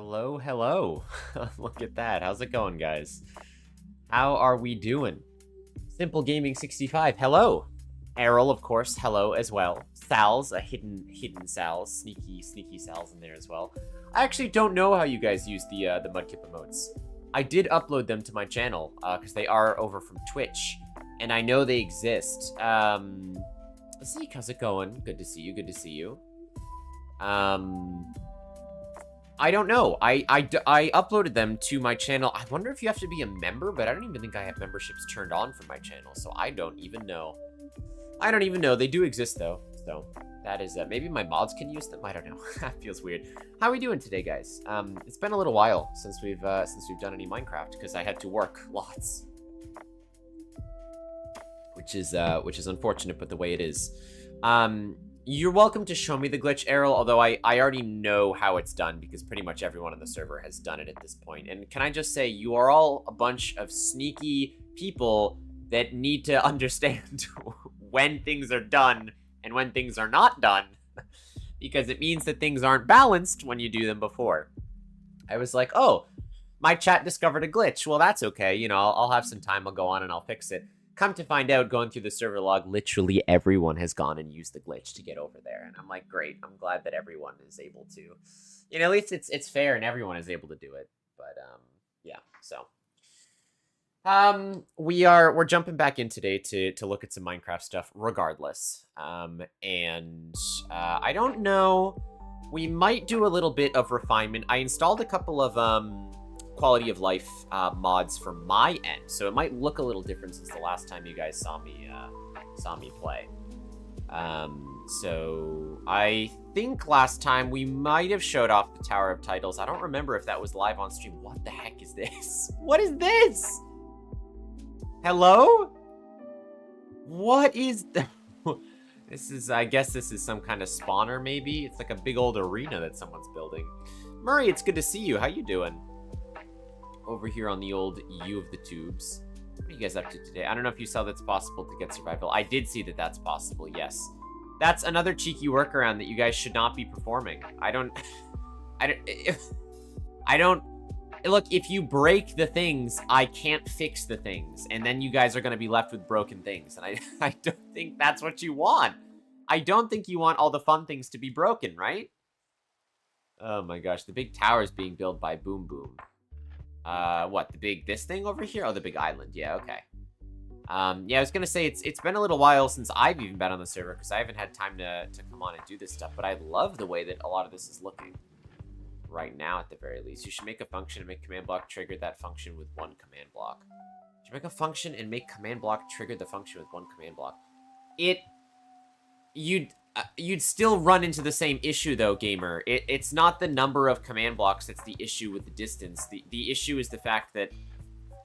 Hello, hello. Look at that. How's it going, guys? How are we doing? Simple Gaming 65. Hello. Errol, of course. Hello as well. Sal's a hidden Sal's, sneaky Sal's in there as well. I actually don't know how you guys use the Mudkip emotes. I did upload them to my channel because they are over from Twitch, and I know they exist. Zeke, how's it going? Good to see you. Good to see you. I don't know. I uploaded them to my channel. I wonder if you have to be a member, but I don't even think I have memberships turned on for my channel, so I don't even know. I don't even know. They do exist, though. So that is, maybe my mods can use them. I don't know. That feels weird. How are we doing today, guys? It's been a little while since we've done any Minecraft because I had to work lots, which is unfortunate, but the way it is. You're welcome to show me the glitch, Errol, although I already know how it's done because pretty much everyone on the server has done it at this point. And can I just say, you are all a bunch of sneaky people that need to understand when things are done and when things are not done, because it means that things aren't balanced when you do them before. I was like, oh, my chat discovered a glitch. Well, that's okay. You know, I'll have some time. I'll go on and I'll fix it. Come to find out, going through the server log, literally everyone has gone and used the glitch to get over there. And I'm like, great. I'm glad that everyone is able to. You know, at least it's fair and everyone is able to do it. But, yeah, so. We're jumping back in today to look at some Minecraft stuff regardless. I don't know. We might do a little bit of refinement. I installed a couple of, quality of life mods for my end, so it might look a little different since the last time you guys saw me play. So I think last time we might have showed off the Tower of Titles. I don't remember if that was live on stream. What the heck is this? What is this? Hello? What is this? Is, I guess this is some kind of spawner, maybe? It's like a big old arena that someone's building. Murray, it's good to see you. How you doing? Over here on the old U of the tubes. What are you guys up to today? I don't know if you saw that's possible to get survival. I did see that that's possible, yes. That's another cheeky workaround that you guys should not be performing. Look, if you break the things, I can't fix the things. And then you guys are going to be left with broken things. And I don't think that's what you want. I don't think you want all the fun things to be broken, right? Oh my gosh, the big tower is being built by Boom Boom. What, this thing over here? Oh, the big island. Yeah, okay. Yeah, I was gonna say, it's been a little while since I've even been on the server, because I haven't had time to come on and do this stuff, but I love the way that a lot of this is looking right now, at the very least. You should make a function and make command block trigger that function with one command block. You should make a function and make command block trigger the function with one command block. You'd still run into the same issue, though, gamer. It's not the number of command blocks that's the issue with the distance. The issue is the fact that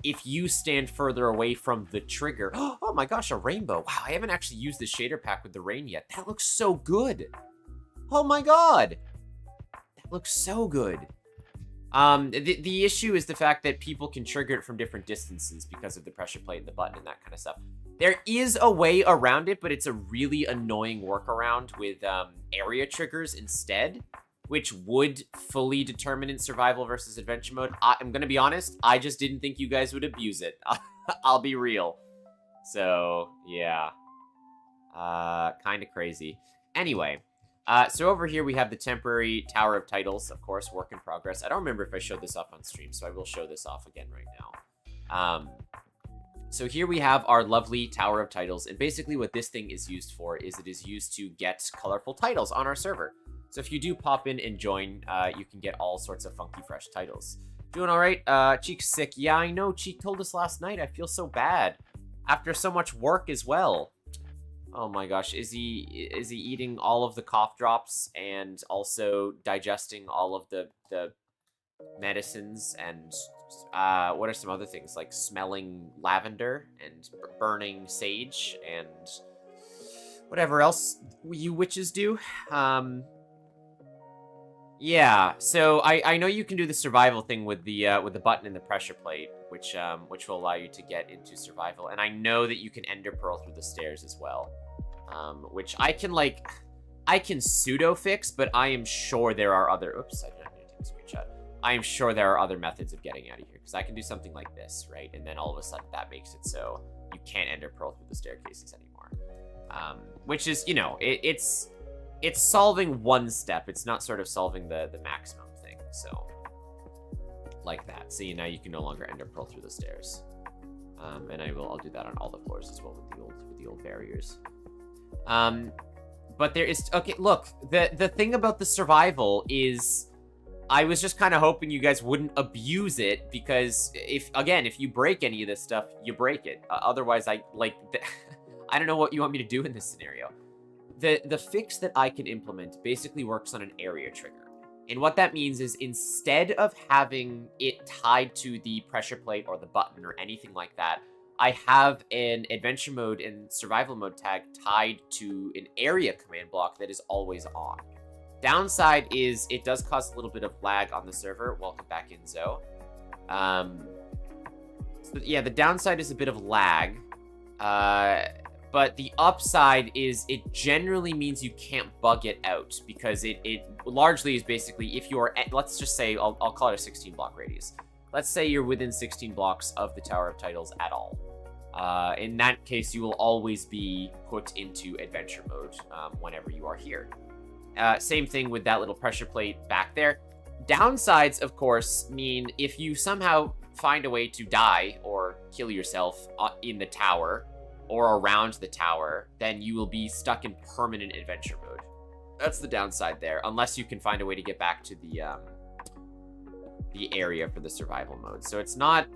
if you stand further away from the trigger... Oh my gosh, a rainbow. Wow, I haven't actually used the shader pack with the rain yet. That looks so good. Oh my god. That looks so good. The issue is the fact that people can trigger it from different distances because of the pressure plate and the button and that kind of stuff. There is a way around it, but it's a really annoying workaround with area triggers instead, which would fully determine in survival versus adventure mode. I'm going to be honest, I just didn't think you guys would abuse it. I'll be real. So, yeah. Kind of crazy. Anyway, so over here we have the temporary Tower of Titles, of course, work in progress. I don't remember if I showed this off on stream, so I will show this off again right now. So here we have our lovely Tower of Titles, and basically what this thing is used for is it is used to get colorful titles on our server. So if you do pop in and join, you can get all sorts of funky, fresh titles. Doing all right? Cheek's sick. Yeah, I know. Cheek told us last night. I feel so bad. After so much work as well. Oh my gosh. Is he eating all of the cough drops and also digesting all of the medicines and... what are some other things, like smelling lavender and burning sage and whatever else you witches do? Yeah, so I know you can do the survival thing with the button and the pressure plate, which will allow you to get into survival, and I know that you can ender pearl through the stairs as well, which I can pseudo fix, but I am sure there are other. Oops, I didn't take a screenshot. I am sure there are other methods of getting out of here, because I can do something like this, right? And then all of a sudden that makes it so you can't enter pearl through the staircases anymore. Which is, you know, it's solving one step. It's not sort of solving the maximum thing. So, like that. See, now you can no longer enter pearl through the stairs. And I'll do that on all the floors as well with the old barriers. But there is, okay, look, the thing about the survival is, I was just kind of hoping you guys wouldn't abuse it, because if you break any of this stuff, you break it. Otherwise, I don't know what you want me to do in this scenario. The fix that I can implement basically works on an area trigger. And what that means is, instead of having it tied to the pressure plate or the button or anything like that, I have an adventure mode and survival mode tag tied to an area command block that is always on. Downside is it does cause a little bit of lag on the server. Welcome back in, Zoe. So yeah, the downside is a bit of lag. But the upside is it generally means you can't bug it out, because it largely is basically, if you're at, let's just say, I'll call it a 16 block radius. Let's say you're within 16 blocks of the Tower of Titles at all. In that case, you will always be put into adventure mode whenever you are here. Same thing with that little pressure plate back there. Downsides, of course, mean if you somehow find a way to die or kill yourself in the tower or around the tower, then you will be stuck in permanent adventure mode. That's the downside there, unless you can find a way to get back to the area for the survival mode. So it's not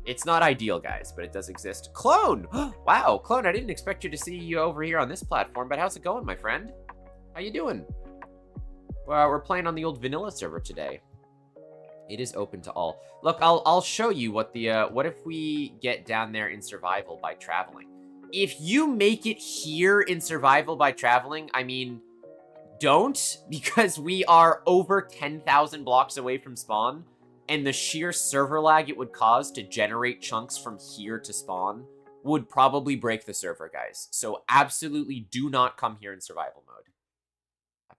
ideal, guys, but it does exist. Clone! Wow, Clone, I didn't expect you to see you over here on this platform, but how's it going, my friend? How you doing? Well, we're playing on the old vanilla server today. It is open to all. Look, I'll show you what what if we get down there in survival by traveling. If you make it here in survival by traveling, I mean, don't, because we are over 10,000 blocks away from spawn, and the sheer server lag it would cause to generate chunks from here to spawn would probably break the server, guys. So absolutely do not come here in survival mode. Have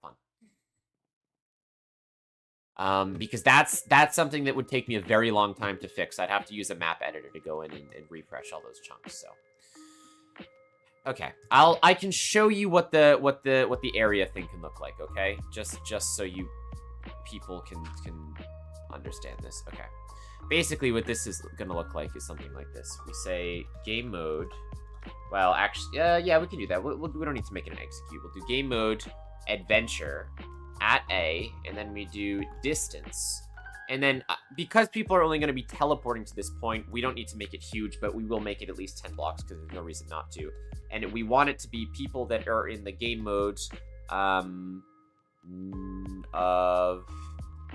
fun. Because that's something that would take me a very long time to fix. I'd have to use a map editor to go in and refresh all those chunks, so. Okay, I can show you what the area thing can look like, okay? Just so you people can understand this. Okay. Basically what this is gonna look like is something like this. We say game mode. Well, actually, yeah, we can do that. We don't need to make it an execute. We'll do game mode adventure at A, and then we do distance. And then, because people are only going to be teleporting to this point, we don't need to make it huge, but we will make it at least 10 blocks, because there's no reason not to. And we want it to be people that are in the game mode of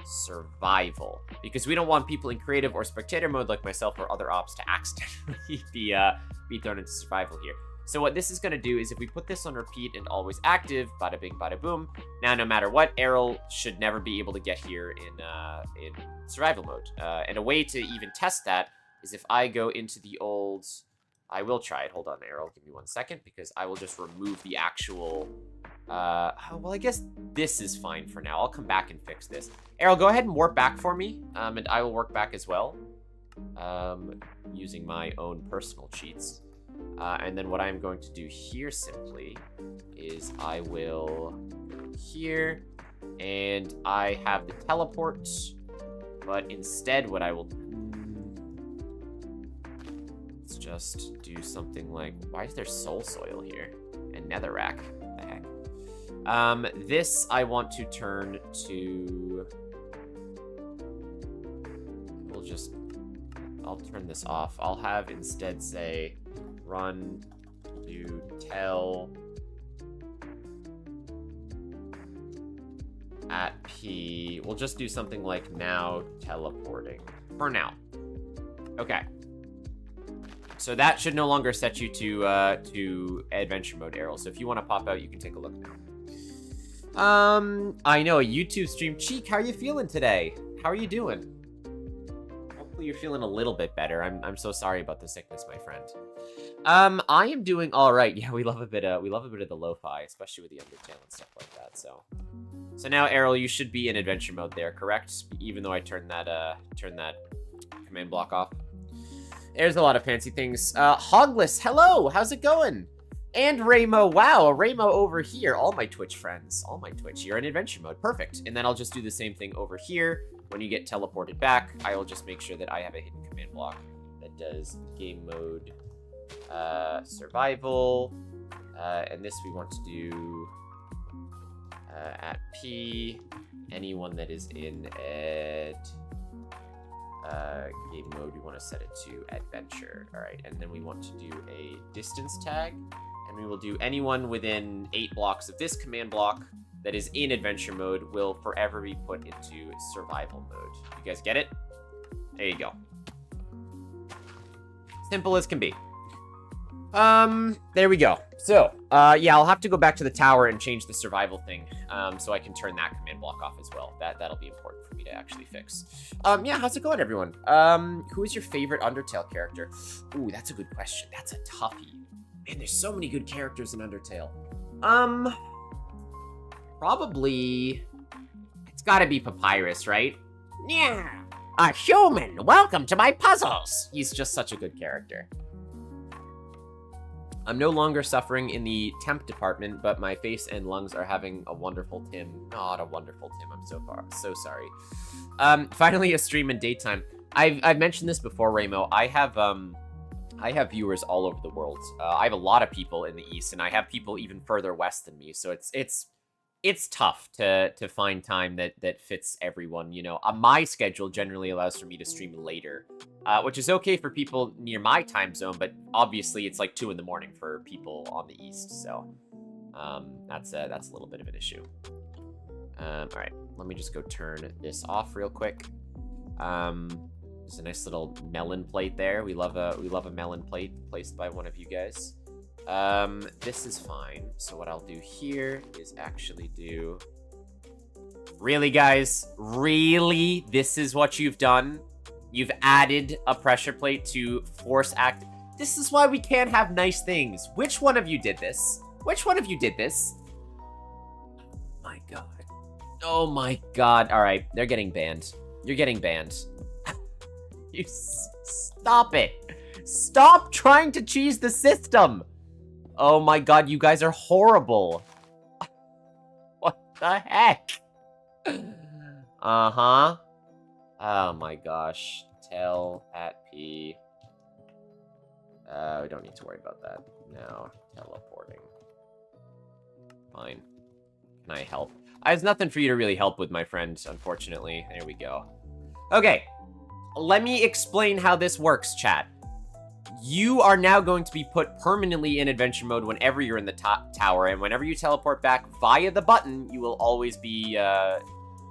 survival. Because we don't want people in creative or spectator mode like myself or other ops to accidentally be thrown into survival here. So what this is going to do is if we put this on repeat and always active, bada bing, bada boom, now no matter what, Errol should never be able to get here in survival mode. And a way to even test that is if I go into the old... I will try it. Hold on, Errol. Give me 1 second, because I will just remove the actual... well, I guess this is fine for now. I'll come back and fix this. Errol, go ahead and warp back for me, and I will work back as well, using my own personal cheats. And then what I'm going to do here simply is I will go here, and I have the teleport, but instead what I will do, let's just do something like, why is there soul soil here? And netherrack, what the heck? This I want to turn to, I'll turn this off. I'll have instead say, run to tell at P. We'll just do something like now teleporting for now. Okay. So that should no longer set you to adventure mode, Errol. So if you want to pop out, you can take a look now. I know, a YouTube stream. Cheek, how are you feeling today? How are you doing? Hopefully you're feeling a little bit better. I'm so sorry about the sickness, my friend. I am doing all right. Yeah, we love a bit of the lo-fi, especially with the Undertale and stuff like that. So now, Errol, you should be in adventure mode there, correct? Even though I turned that command block off. There's a lot of fancy things. Hogless, hello, how's it going? And Raymo, wow, Raymo over here. All my Twitch friends, you're in adventure mode, perfect. And then I'll just do the same thing over here. When you get teleported back, I will just make sure that I have a hidden command block that does game mode, survival, and this we want to do at P, anyone that is in game mode, we want to set it to adventure. All right, and then we want to do a distance tag, and we will do anyone within 8 blocks of this command block that is in adventure mode will forever be put into survival mode. You guys get it? There you go. Simple as can be. There we go. So, yeah, I'll have to go back to the tower and change the survival thing, so I can turn that command block off as well. That'll be important for me to actually fix. Yeah, how's it going, everyone? Who is your favorite Undertale character? Ooh, that's a good question. That's a toughie. Man, there's so many good characters in Undertale. Probably, it's gotta be Papyrus, right? Yeah, a human, welcome to my puzzles. He's just such a good character. I'm no longer suffering in the temp department, but my face and lungs are having a wonderful Tim. Not a wonderful Tim, I'm so sorry. Finally a stream in daytime. I've mentioned this before, Raymo. I have viewers all over the world. I have a lot of people in the East, and I have people even further west than me, so it's tough to find time that fits everyone, you know. My schedule generally allows for me to stream later, which is okay for people near my time zone, but obviously it's like 2 in the morning for people on the East, so that's a little bit of an issue. All right, let me just go turn this off real quick. There's a nice little melon plate there. We love a melon plate placed by one of you guys. This is fine. So what I'll do here is actually do... Really, guys? Really? This is what you've done? You've added a pressure plate to force act... This is why we can't have nice things. Which one of you did this? Which one of you did this? My God. Oh my God. All right, they're getting banned. You're getting banned. You stop it. Stop trying to cheese the system. Oh my God, you guys are horrible. What the heck? Uh-huh. Oh my gosh. Tell at P. We don't need to worry about that. No. Teleporting. Fine. Can I help? I have nothing for you to really help with, my friend, unfortunately. There we go. Okay. Let me explain how this works, chat. You are now going to be put permanently in adventure mode whenever you're in the tower, and whenever you teleport back via the button, you will always be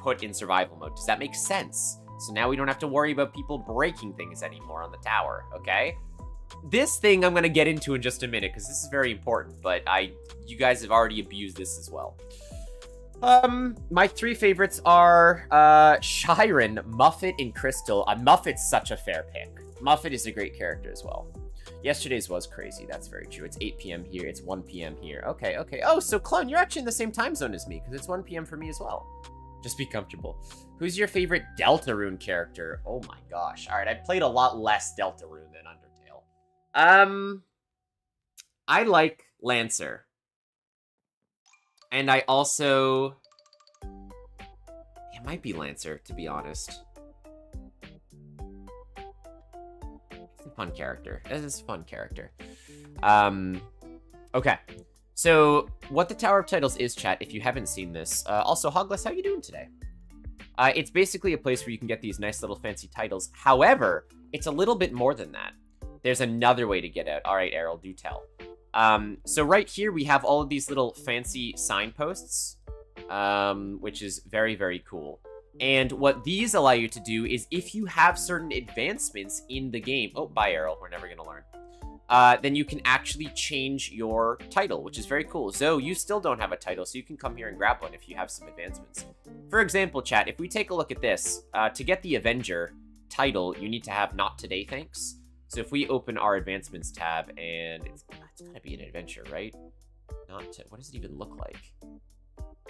put in survival mode. Does that make sense? So now we don't have to worry about people breaking things anymore on the tower, okay? This thing I'm going to get into in just a minute, because this is very important, but you guys have already abused this as well. My 3 favorites are Shiren, Muffet, and Crystal. Muffet's such a fair pick. Muffet is a great character as well. Yesterday's was crazy, that's very true. It's 8 p.m. here, it's 1 p.m. here. Okay, okay. Oh, so Clone, you're actually in the same time zone as me, because it's 1 p.m. for me as well. Just be comfortable. Who's your favorite Deltarune character? Oh my gosh. Alright, I've played a lot less Deltarune than Undertale. I like Lancer. And I also... It might be Lancer, to be honest. It's a fun character. It is a fun character. Okay. So, what the Tower of Titles is, chat, if you haven't seen this. Also, Hogless, how you doing today? It's basically a place where you can get these nice little fancy titles. However, it's a little bit more than that. There's another way to get out. All right, Errol, do tell. So right here, we have all of these little fancy signposts, which is very, very cool. And what these allow you to do is if you have certain advancements in the game... Oh, bye, Errol. We're never going to learn. Then you can actually change your title, which is very cool. Zoe, you still don't have a title, so you can come here and grab one if you have some advancements. For example, chat, if we take a look at this, to get the Avenger, title, you need to have not today, thanks. So if we open our advancements tab, and it's gotta be an adventure, right? What does it even look like?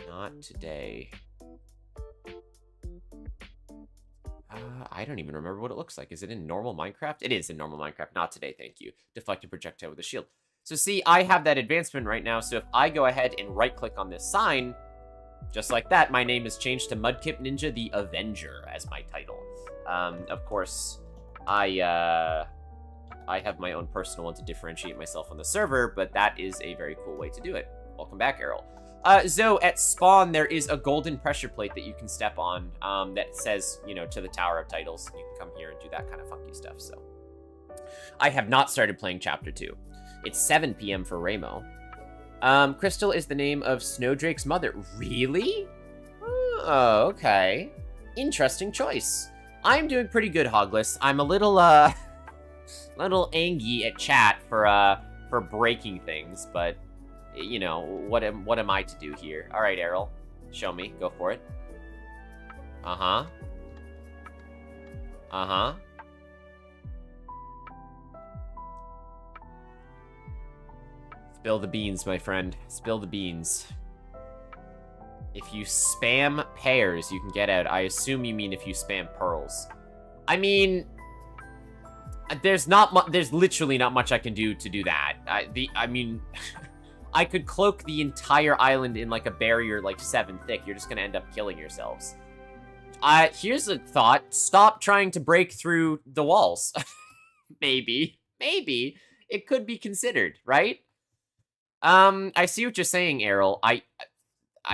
Not today. I don't even remember what it looks like. Is it in normal Minecraft? It is in normal Minecraft. Not today, thank you. Deflected projectile with a shield. So see, I have that advancement right now, so if I go ahead and right-click on this sign, just like that, my name is changed to MudkipNinja the Avenger as my title. Of course, I have my own personal one to differentiate myself on the server, but that is a very cool way to do it. Welcome back, Errol. Zoe, at spawn, there is a golden pressure plate that you can step on that says, you know, to the Tower of Titles. You can come here and do that kind of funky stuff, so. I have not started playing Chapter 2. It's 7 p.m. for Raymo. Crystal is the name of Snowdrake's mother. Really? Oh, okay. Interesting choice. I'm doing pretty good, Hogless. I'm a little, little angry at chat for breaking things, but... You know, what am I to do here? All right, Errol, show me. Go for it. Uh-huh. Uh-huh. Spill the beans, my friend. Spill the beans. If you spam pears, you can get out. I assume you mean if you spam pearls. I mean... There's literally not much I can do to do that. I mean... I could cloak the entire island in, like, a barrier, like, 7 thick. You're just gonna end up killing yourselves. Here's a thought. Stop trying to break through the walls. Maybe. Maybe. It could be considered, right? I see what you're saying, Errol. I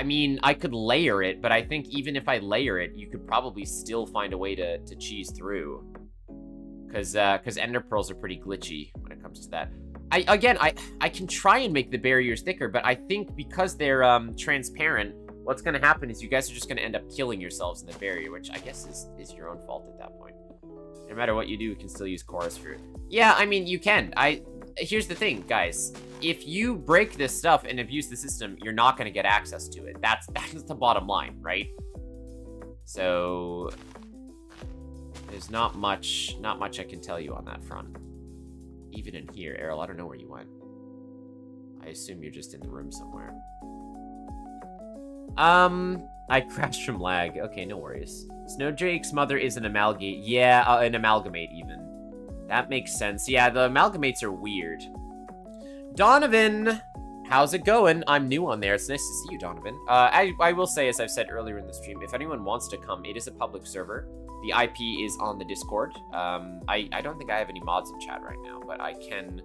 mean, I could layer it, but I think even if I layer it, you could probably still find a way to cheese through. Because ender pearls are pretty glitchy when it comes to that. I can try and make the barriers thicker, but I think because they're transparent, what's going to happen is you guys are just going to end up killing yourselves in the barrier, which I guess is your own fault at that point. No matter what you do, you can still use chorus fruit. Yeah, I mean, you can. Here's the thing, guys. If you break this stuff and abuse the system, you're not going to get access to it. That's the bottom line, right? So there's not much I can tell you on that front. Even in here, Errol, I don't know where you went. I assume you're just in the room somewhere. I crashed from lag. Okay, no worries. Snowdrake's mother is an amalgate. Yeah, an amalgamate even. That makes sense. Yeah, the amalgamates are weird. Donovan! How's it going? I'm new on there. It's nice to see you, Donovan. I will say, as I've said earlier in the stream, if anyone wants to come, it is a public server. The IP is on the Discord. I don't think I have any mods in chat right now, but I can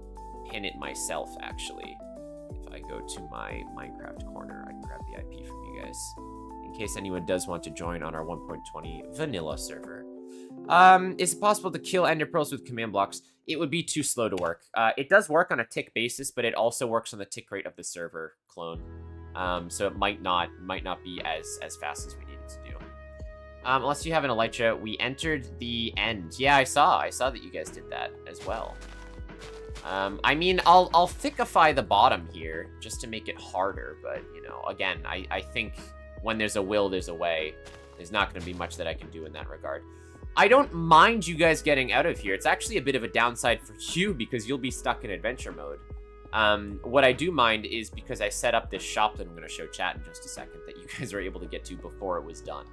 pin it myself, actually. If I go to my Minecraft corner, I can grab the IP from you guys. In case anyone does want to join on our 1.20 vanilla server. Is it possible to kill ender pearls with command blocks? It would be too slow to work. It does work on a tick basis, but it also works on the tick rate of the server clone. So it might not be as fast as we need it to do. Unless you have an elytra, we entered the end. Yeah, I saw that you guys did that as well. I mean, I'll thickify the bottom here just to make it harder, but, you know, again, I think when there's a will, there's a way. There's not going to be much that I can do in that regard. I don't mind you guys getting out of here. It's actually a bit of a downside for you because you'll be stuck in adventure mode. What I do mind is because I set up this shop that I'm going to show chat in just a second that you guys are able to get to before it was done.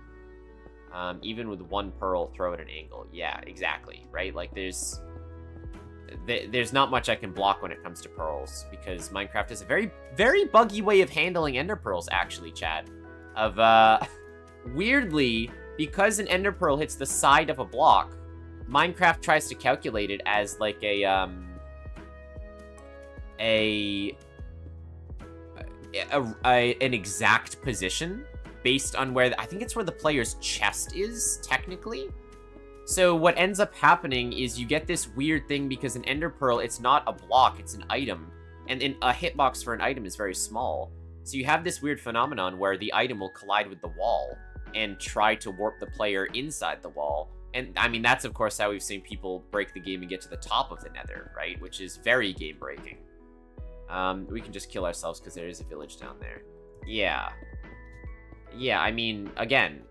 Even with 1 pearl, throw at an angle. Yeah, exactly, right? Like, there's not much I can block when it comes to pearls, because Minecraft is a very, very buggy way of handling ender pearls, actually, chat. Weirdly, because an ender pearl hits the side of a block, Minecraft tries to calculate it as, like, an exact position, based on where, I think it's where the player's chest is, technically. So what ends up happening is you get this weird thing because an ender pearl, it's not a block, it's an item. And a hitbox for an item is very small. So you have this weird phenomenon where the item will collide with the wall and try to warp the player inside the wall. And, I mean, that's, of course, how we've seen people break the game and get to the top of the nether, right? Which is very game-breaking. We can just kill ourselves because there is a village down there. Yeah. Yeah, I mean, again,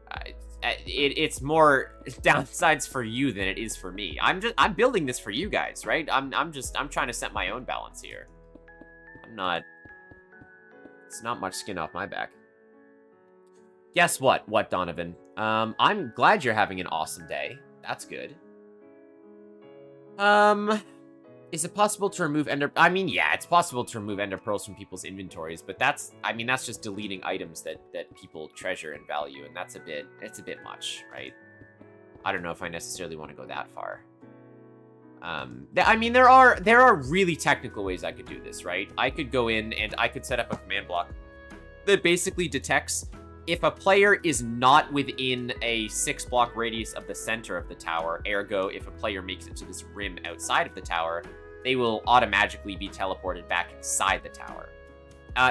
it's more downsides for you than it is for me. I'm building this for you guys, right? I'm trying to set my own balance here. It's not much skin off my back. Guess what? What, Donovan? I'm glad you're having an awesome day. That's good. Is it possible to remove ender... I mean, yeah, it's possible to remove ender pearls from people's inventories, but that's just deleting items that people treasure and value, and it's a bit much, right? I don't know if I necessarily want to go that far. I mean, there are really technical ways I could do this, right? I could go in and I could set up a command block that basically detects if a player is not within a 6-block radius of the center of the tower, ergo, if a player makes it to this rim outside of the tower, they will automatically be teleported back inside the tower.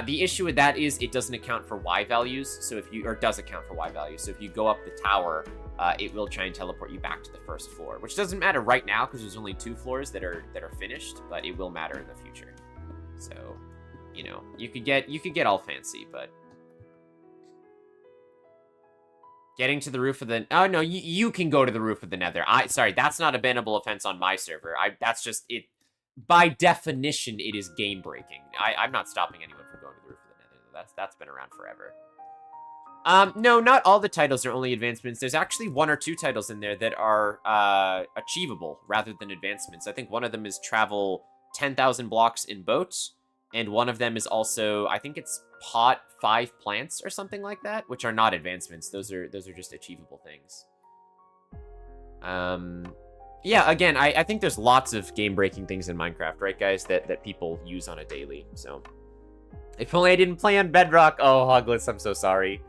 The issue with that is it doesn't account for Y values, so does account for Y values. So if you go up the tower, it will try and teleport you back to the first floor, which doesn't matter right now because there's only 2 floors that are finished, but it will matter in the future. So, you know, you could get all fancy, but getting to the roof of the... Oh, no, you can go to the roof of the nether. Sorry, that's not a bannable offense on my server. That's just... it. By definition, it is game-breaking. I'm not stopping anyone from going to the roof of the nether. That's been around forever. No, not all the titles are only advancements. There's actually 1 or 2 titles in there that are achievable rather than advancements. I think one of them is travel 10,000 blocks in boats, and one of them is also... I think it's pot 5 plants or something like that, which are not advancements. Those are just achievable things. Yeah, again, I think there's lots of game-breaking things in Minecraft, right, guys, that people use on a daily, so... If only I didn't play on Bedrock. Oh, Hogless, I'm so sorry.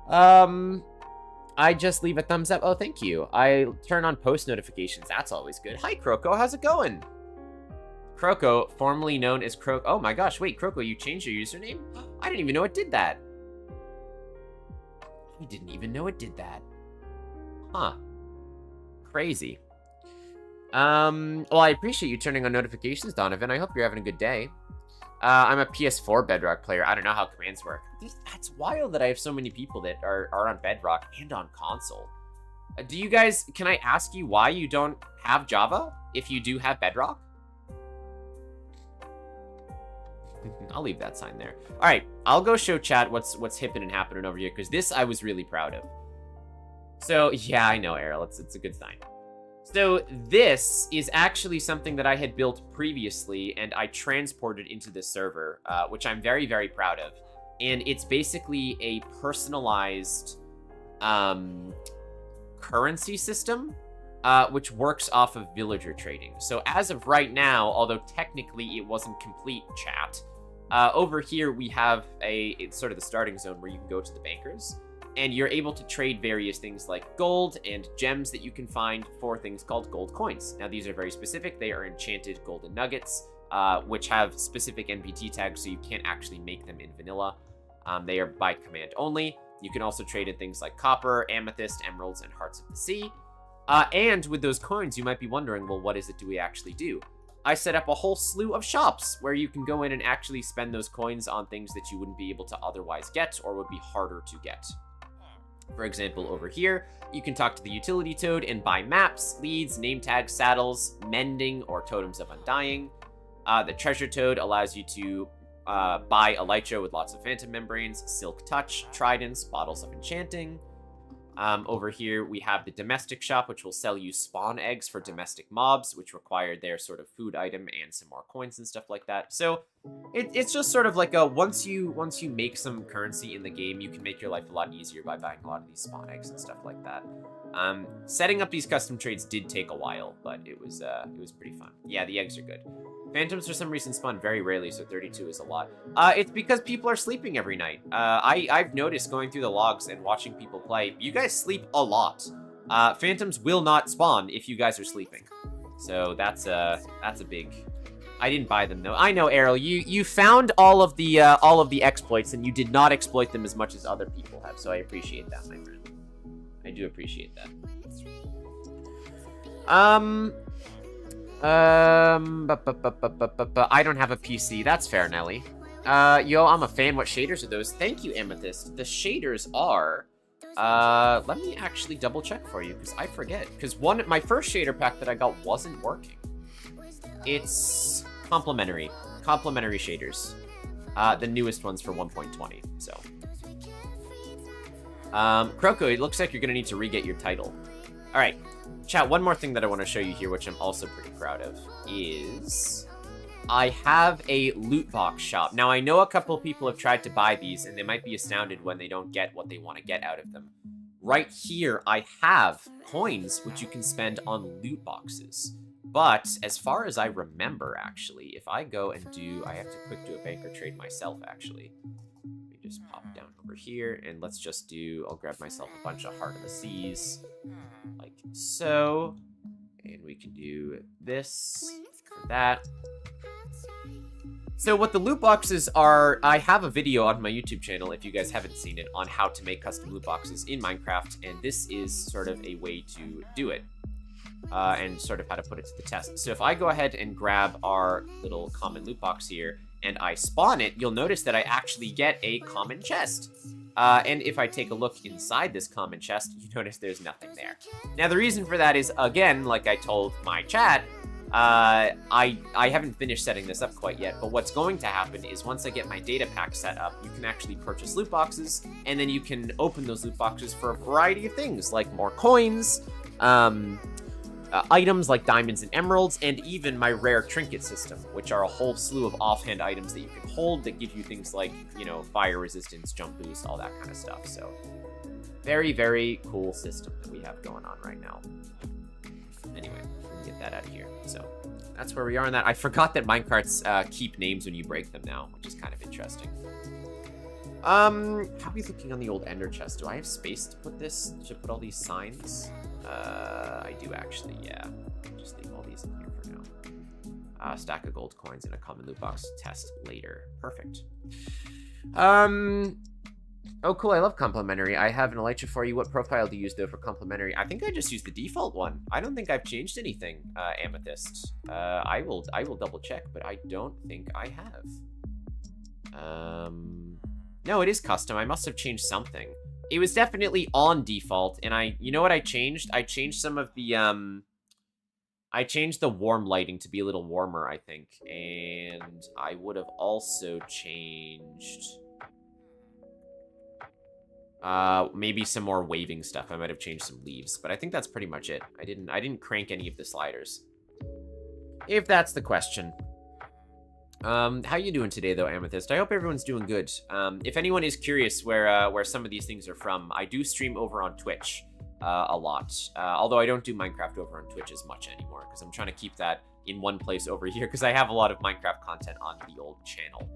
I just leave a thumbs up. Oh, thank you. I turn on post notifications. That's always good. Hi, Croco. How's it going? Croco, formerly known as Croco. Oh my gosh, wait, Croco, you changed your username? I didn't even know it did that. I didn't even know it did that. Huh. Crazy. Well, I appreciate you turning on notifications, Donovan. I hope you're having a good day. I'm a PS4 Bedrock player. I don't know how commands work. That's wild that I have so many people that are on Bedrock and on console. Do you guys, can I ask you why you don't have Java if you do have Bedrock? I'll leave that sign there. All right, I'll go show chat what's hippin' and happening over here, because this I was really proud of. So, yeah, I know, Errol. It's a good sign. So this is actually something that I had built previously, and I transported into this server, which I'm very, very proud of. And it's basically a personalized currency system, which works off of villager trading. So as of right now, although technically it wasn't complete, chat, over here we have it's sort of the starting zone where you can go to the bankers. And you're able to trade various things like gold and gems that you can find for things called gold coins. Now, these are very specific. They are enchanted golden nuggets, which have specific NPT tags, so you can't actually make them in vanilla. They are by command only. You can also trade in things like copper, amethyst, emeralds, and hearts of the sea. And with those coins, you might be wondering, well, what is it do we actually do? I set up a whole slew of shops where you can go in and actually spend those coins on things that you wouldn't be able to otherwise get or would be harder to get. For example, over here, you can talk to the utility toad and buy maps, leads, name tags, saddles, mending, or totems of undying. The treasure toad allows you to buy elytra with lots of phantom membranes, silk touch, tridents, bottles of enchanting. Over here, we have the domestic shop, which will sell you spawn eggs for domestic mobs, which require their sort of food item and some more coins and stuff like that. So it's just sort of like a once you make some currency in the game, you can make your life a lot easier by buying a lot of these spawn eggs and stuff like that. Setting up these custom trades did take a while, but it was pretty fun. Yeah, the eggs are good. Phantoms for some reason spawn very rarely, so 32 is a lot. It's because people are sleeping every night. I've noticed going through the logs and watching people play, you guys sleep a lot. Phantoms will not spawn if you guys are sleeping. So that's a big... I didn't buy them though. I know, Errol, you found all of the exploits and you did not exploit them as much as other people have, so I appreciate that, my friend. I do appreciate that. I don't have a PC. That's fair, Nelly. Yo, I'm a fan. What shaders are those? Thank you, Amethyst. The shaders are... let me actually double check for you, because I forget. Because my first shader pack that I got wasn't working. It's complementary. Complementary shaders. The newest ones for 1.20, so. Kroko, it looks like you're gonna need to re-get your title. Alright, chat, one more thing that I want to show you here, which I'm also pretty proud of, is... I have a loot box shop. Now, I know a couple of people have tried to buy these, and they might be astounded when they don't get what they want to get out of them. Right here, I have coins, which you can spend on loot boxes. But, as far as I remember, actually, if I go and do... I have to quick do a banker trade myself, actually. Let me just pop down over here, and let's just do... I'll grab myself a bunch of Heart of the Seas. Like so. And we can do this, or that. So what the loot boxes are, I have a video on my YouTube channel, if you guys haven't seen it, on how to make custom loot boxes in Minecraft, and this is sort of a way to do it, and sort of how to put it to the test. So if I go ahead and grab our little common loot box here, and I spawn it, you'll notice that I actually get a common chest. And if I take a look inside this common chest, you notice there's nothing there. Now the reason for that is, again, like I told my chat, I haven't finished setting this up quite yet, but what's going to happen is once I get my data pack set up, you can actually purchase loot boxes, and then you can open those loot boxes for a variety of things, like more coins, items like diamonds and emeralds, and even my rare trinket system, which are a whole slew of offhand items that you can hold that give you things like, you know, fire resistance, jump boost, all that kind of stuff. So very, very cool system that we have going on right now. Anyway, get that out of here. So that's where we are on that. I forgot that minecarts keep names when you break them now, which is kind of interesting. How are we looking on the old ender chest? Do I have space to put this? Should I put all these signs? I do actually, yeah. Just leave all these in here for now. Stack of gold coins in a common loot box. Test later. Perfect. Oh, cool. I love complimentary. I have an elytra for you. What profile do you use, though, for complimentary? I think I just used the default one. I don't think I've changed anything, Amethyst. I will double check, but I don't think I have. No, it is custom. I must have changed something. It was definitely on default, and you know what I changed? I changed some of the, I changed the warm lighting to be a little warmer, I think. And I would have also changed... maybe some more waving stuff. I might have changed some leaves, but I think that's pretty much it. I didn't crank any of the sliders. If that's the question. How you doing today, though, Amethyst? I hope everyone's doing good. If anyone is curious where some of these things are from, I do stream over on Twitch a lot. Although I don't do Minecraft over on Twitch as much anymore, because I'm trying to keep that in one place over here, because I have a lot of Minecraft content on the old channel.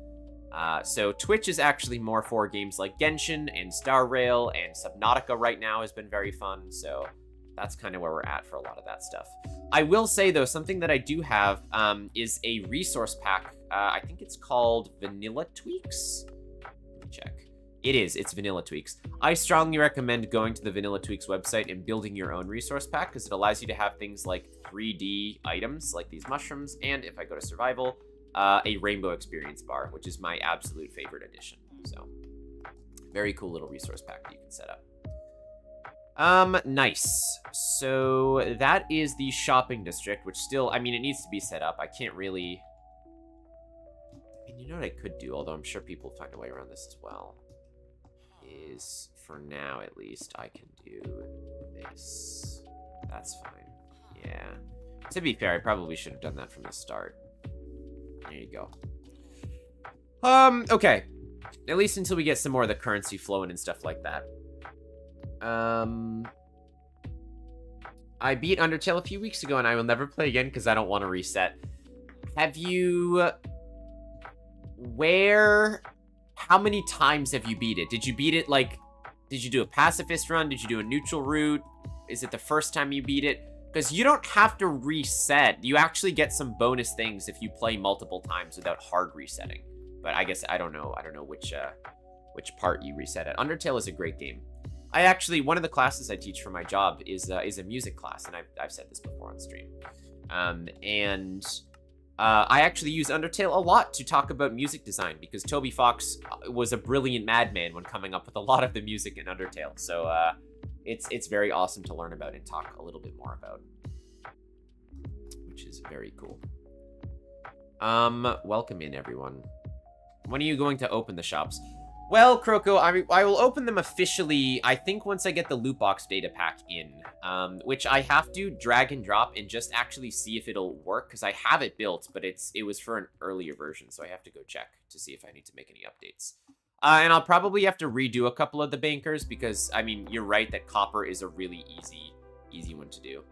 So Twitch is actually more for games like Genshin and Star Rail, and Subnautica right now has been very fun, so that's kind of where we're at for a lot of that stuff. I will say, though, something that I do have is a resource pack. I think it's called Vanilla Tweaks. Let me check. It's Vanilla Tweaks. I strongly recommend going to the Vanilla Tweaks website and building your own resource pack, because it allows you to have things like 3D items, like these mushrooms, and if I go to survival, a rainbow experience bar, which is my absolute favorite addition. So, very cool little resource pack that you can set up. Nice. So, that is the shopping district, which still, I mean, it needs to be set up. I can't really... And you know what I could do, although I'm sure people find a way around this as well, is, for now at least, I can do this. That's fine. Yeah. To be fair, I probably should have done that from the start. There you go. Okay. At least until we get some more of the currency flowing and stuff like that. I beat Undertale a few weeks ago, and I will never play again because I don't want to reset. Have you... How many times have you beat it? Did you beat it, like... Did you do a pacifist run? Did you do a neutral route? Is it the first time you beat it? Because you don't have to reset. You actually get some bonus things if you play multiple times without hard resetting. But I guess I don't know which part you reset at. Undertale is a great game. I actually, one of the classes I teach for my job is a music class, and I've said this before on stream. And I actually use Undertale a lot to talk about music design because Toby Fox was a brilliant madman when coming up with a lot of the music in Undertale. So it's very awesome to learn about and talk a little bit more about, which is very cool. Welcome in, everyone. When are you going to open the shops? Well, Kroko, I will open them officially, I think, once I get the loot box data pack in, which I have to drag and drop and just actually see if it'll work, because I have it built, but it was for an earlier version, so I have to go check to see if I need to make any updates. And I'll probably have to redo a couple of the bankers, because, I mean, you're right that copper is a really easy one to do.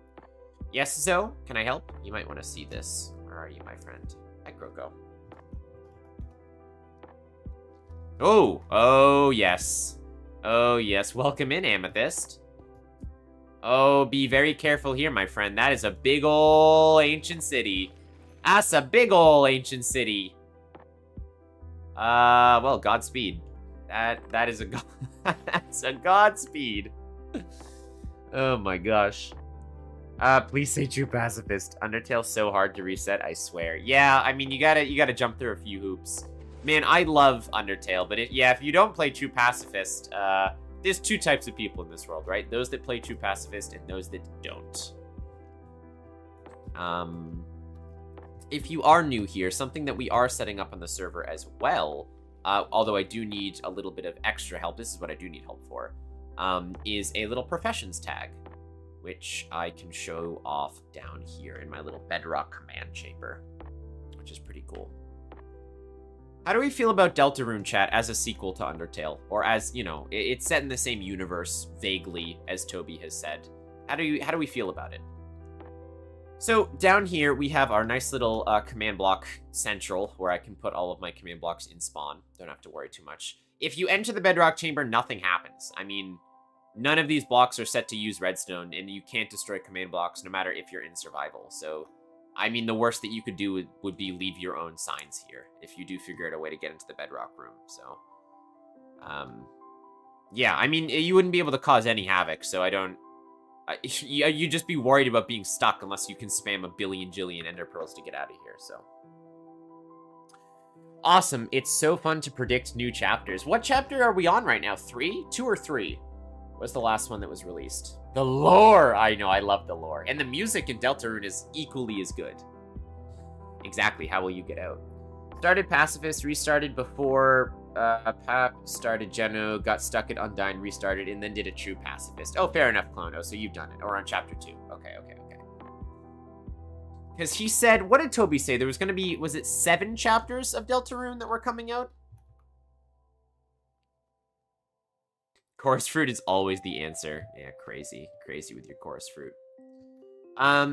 Yes, Zoe, can I help? You might want to see this. Where are you, my friend? Hi, Kroko. Oh, yes. Oh, yes. Welcome in, Amethyst. Oh, be very careful here, my friend. That is a big ol' ancient city. That's a big ol' ancient city. Well, Godspeed. That is a that's a Godspeed. Oh my gosh. Please say true pacifist. Undertale's so hard to reset, I swear. Yeah, I mean, you gotta jump through a few hoops. Man, I love Undertale, but if you don't play True Pacifist, there's two types of people in this world, right? Those that play True Pacifist and those that don't. If you are new here, something that we are setting up on the server as well, although I do need a little bit of extra help, this is what I do need help for, is a little professions tag, which I can show off down here in my little Bedrock command chamber, which is pretty cool. How do we feel about Deltarune, chat, as a sequel to Undertale? Or as, you know, it's set in the same universe, vaguely, as Toby has said. How do we feel about it? So, down here, we have our nice little command block central, where I can put all of my command blocks in spawn. Don't have to worry too much. If you enter the Bedrock Chamber, nothing happens. I mean, none of these blocks are set to use redstone, and you can't destroy command blocks no matter if you're in survival, so... I mean, the worst that you could do would be leave your own signs here, if you do figure out a way to get into the bedrock room, so... yeah, I mean, you wouldn't be able to cause any havoc, so I don't... you'd just be worried about being stuck unless you can spam a billion jillion ender pearls to get out of here, so... Awesome, it's so fun to predict new chapters. What chapter are we on right now? 3? 2 or 3? Was the last one that was released? The lore! I know, I love the lore. And the music in Deltarune is equally as good. Exactly, how will you get out? Started Pacifist, restarted before Pap, started Geno, got stuck at Undyne, restarted, and then did a true Pacifist. Oh, fair enough, Clone. Oh, so you've done it. Or on chapter 2. Okay. Because he said, what did Toby say? There was going to be, was it 7 chapters of Deltarune that were coming out? Chorus fruit is always the answer. Yeah, crazy with your chorus fruit.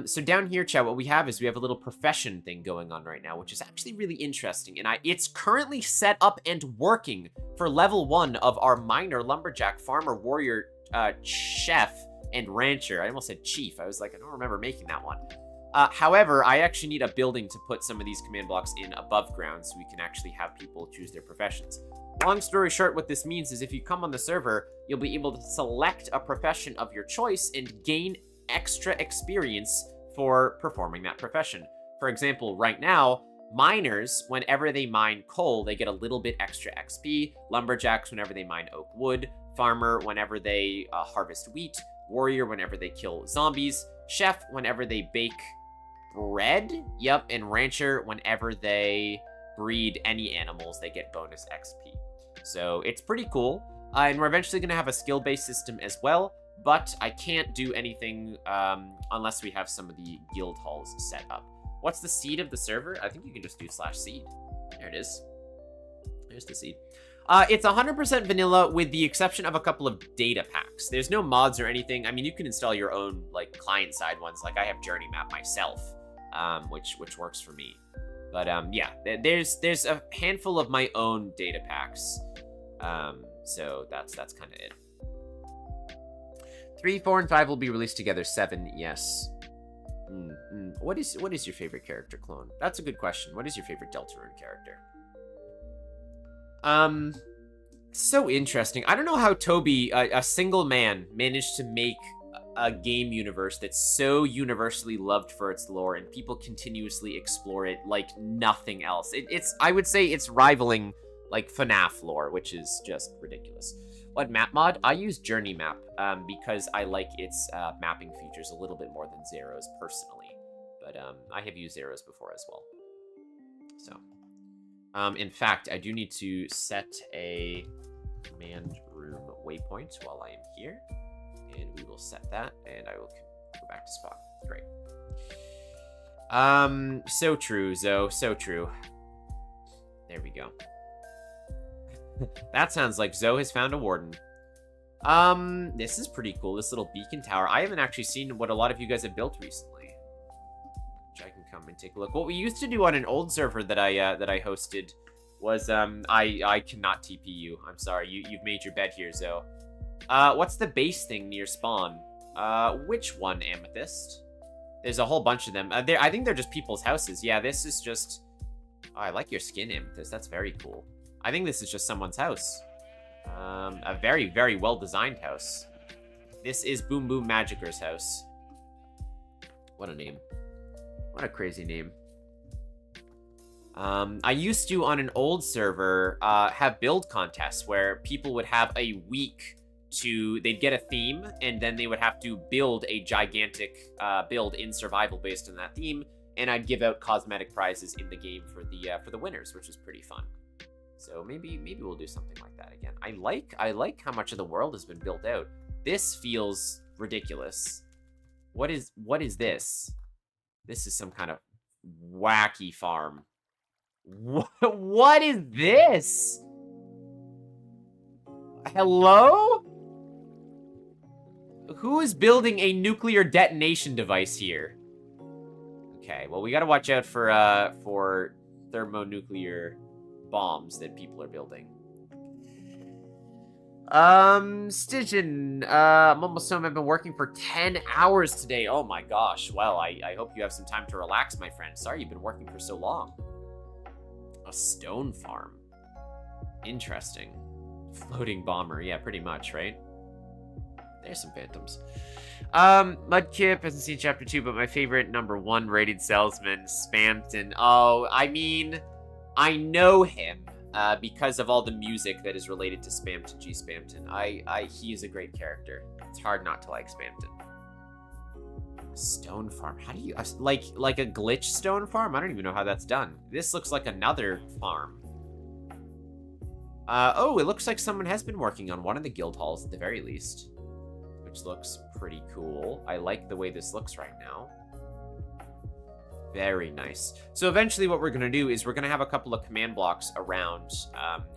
So down here, chat, what we have is we have a little profession thing going on right now, which is actually really interesting. And it's currently set up and working for level 1 of our miner, lumberjack, farmer, warrior, chef, and rancher. I almost said chief. I was like, I don't remember making that one. However, I actually need a building to put some of these command blocks in above ground so we can actually have people choose their professions. Long story short, what this means is if you come on the server, you'll be able to select a profession of your choice and gain extra experience for performing that profession. For example, right now, miners, whenever they mine coal, they get a little bit extra XP. Lumberjacks, whenever they mine oak wood. Farmer, whenever they harvest wheat. Warrior, whenever they kill zombies. Chef, whenever they bake bread. Yep, and rancher, whenever they breed any animals, they get bonus XP. So it's pretty cool. And we're eventually going to have a skill-based system as well, but I can't do anything unless we have some of the guild halls set up. What's the seed of the server? I think you can just do /seed. There it is. There's the seed. It's 100% vanilla with the exception of a couple of data packs. There's no mods or anything. I mean, you can install your own like client-side ones. Like I have Journey Map myself, which works for me. But yeah, there's a handful of my own data packs. So that's kind of it. 3, 4, and 5 will be released together. 7, yes. What is your favorite character, Clone? That's a good question. What is your favorite Deltarune character? So interesting. I don't know how Toby, a single man, managed to make a game universe that's so universally loved for its lore, and people continuously explore it like nothing else. I would say it's rivaling like FNAF lore, which is just ridiculous. What map mod? I use Journey Map because I like its mapping features a little bit more than Zero's personally. But I have used Zero's before as well. So, in fact, I do need to set a command room waypoint while I am here. And we will set that, and I will go back to spawn. Great. So true, Zoe. So true. There we go. That sounds like Zoe has found a warden. This is pretty cool, this little beacon tower. I haven't actually seen what a lot of you guys have built recently. Which I can come and take a look. What we used to do on an old server that I hosted was, I cannot TP you. I'm sorry, you've made your bed here, Zoe. What's the base thing near spawn? Which one, Amethyst? There's a whole bunch of them. I think they're just people's houses. Yeah, this is just... Oh, I like your skin, Amethyst. That's very cool. I think this is just someone's house. A very, very well-designed house. This is Boom Boom Magicer's house. What a name. What a crazy name. I used to, on an old server, have build contests where people would have a week they'd get a theme, and then they would have to build a gigantic build in survival based on that theme, and I'd give out cosmetic prizes in the game for the winners, which was pretty fun. So maybe we'll do something like that again. I like how much of the world has been built out. This feels ridiculous. What is this? This is some kind of wacky farm. What is this? Hello? Who is building a nuclear detonation device here? Okay, well, we gotta watch out for thermonuclear bombs that people are building. Stygian, I'm almost home. I've been working for 10 hours today. Oh my gosh. Well, I hope you have some time to relax, my friend. Sorry you've been working for so long. A stone farm. Interesting. Floating bomber. Yeah, pretty much, right? There's some phantoms. Mudkip hasn't seen chapter 2, but my favorite =1 rated salesman, Spamton. Oh, I mean, I know him because of all the music that is related to Spamton G. Spamton. He is a great character. It's hard not to like Spamton. Stone farm. How do you like a glitch stone farm? I don't even know how that's done. This looks like another farm. Oh, it looks like someone has been working on one of the guild halls at the very least, which looks pretty cool. I like the way this looks right now. Very nice. So eventually what we're going to do is we're going to have a couple of command blocks around,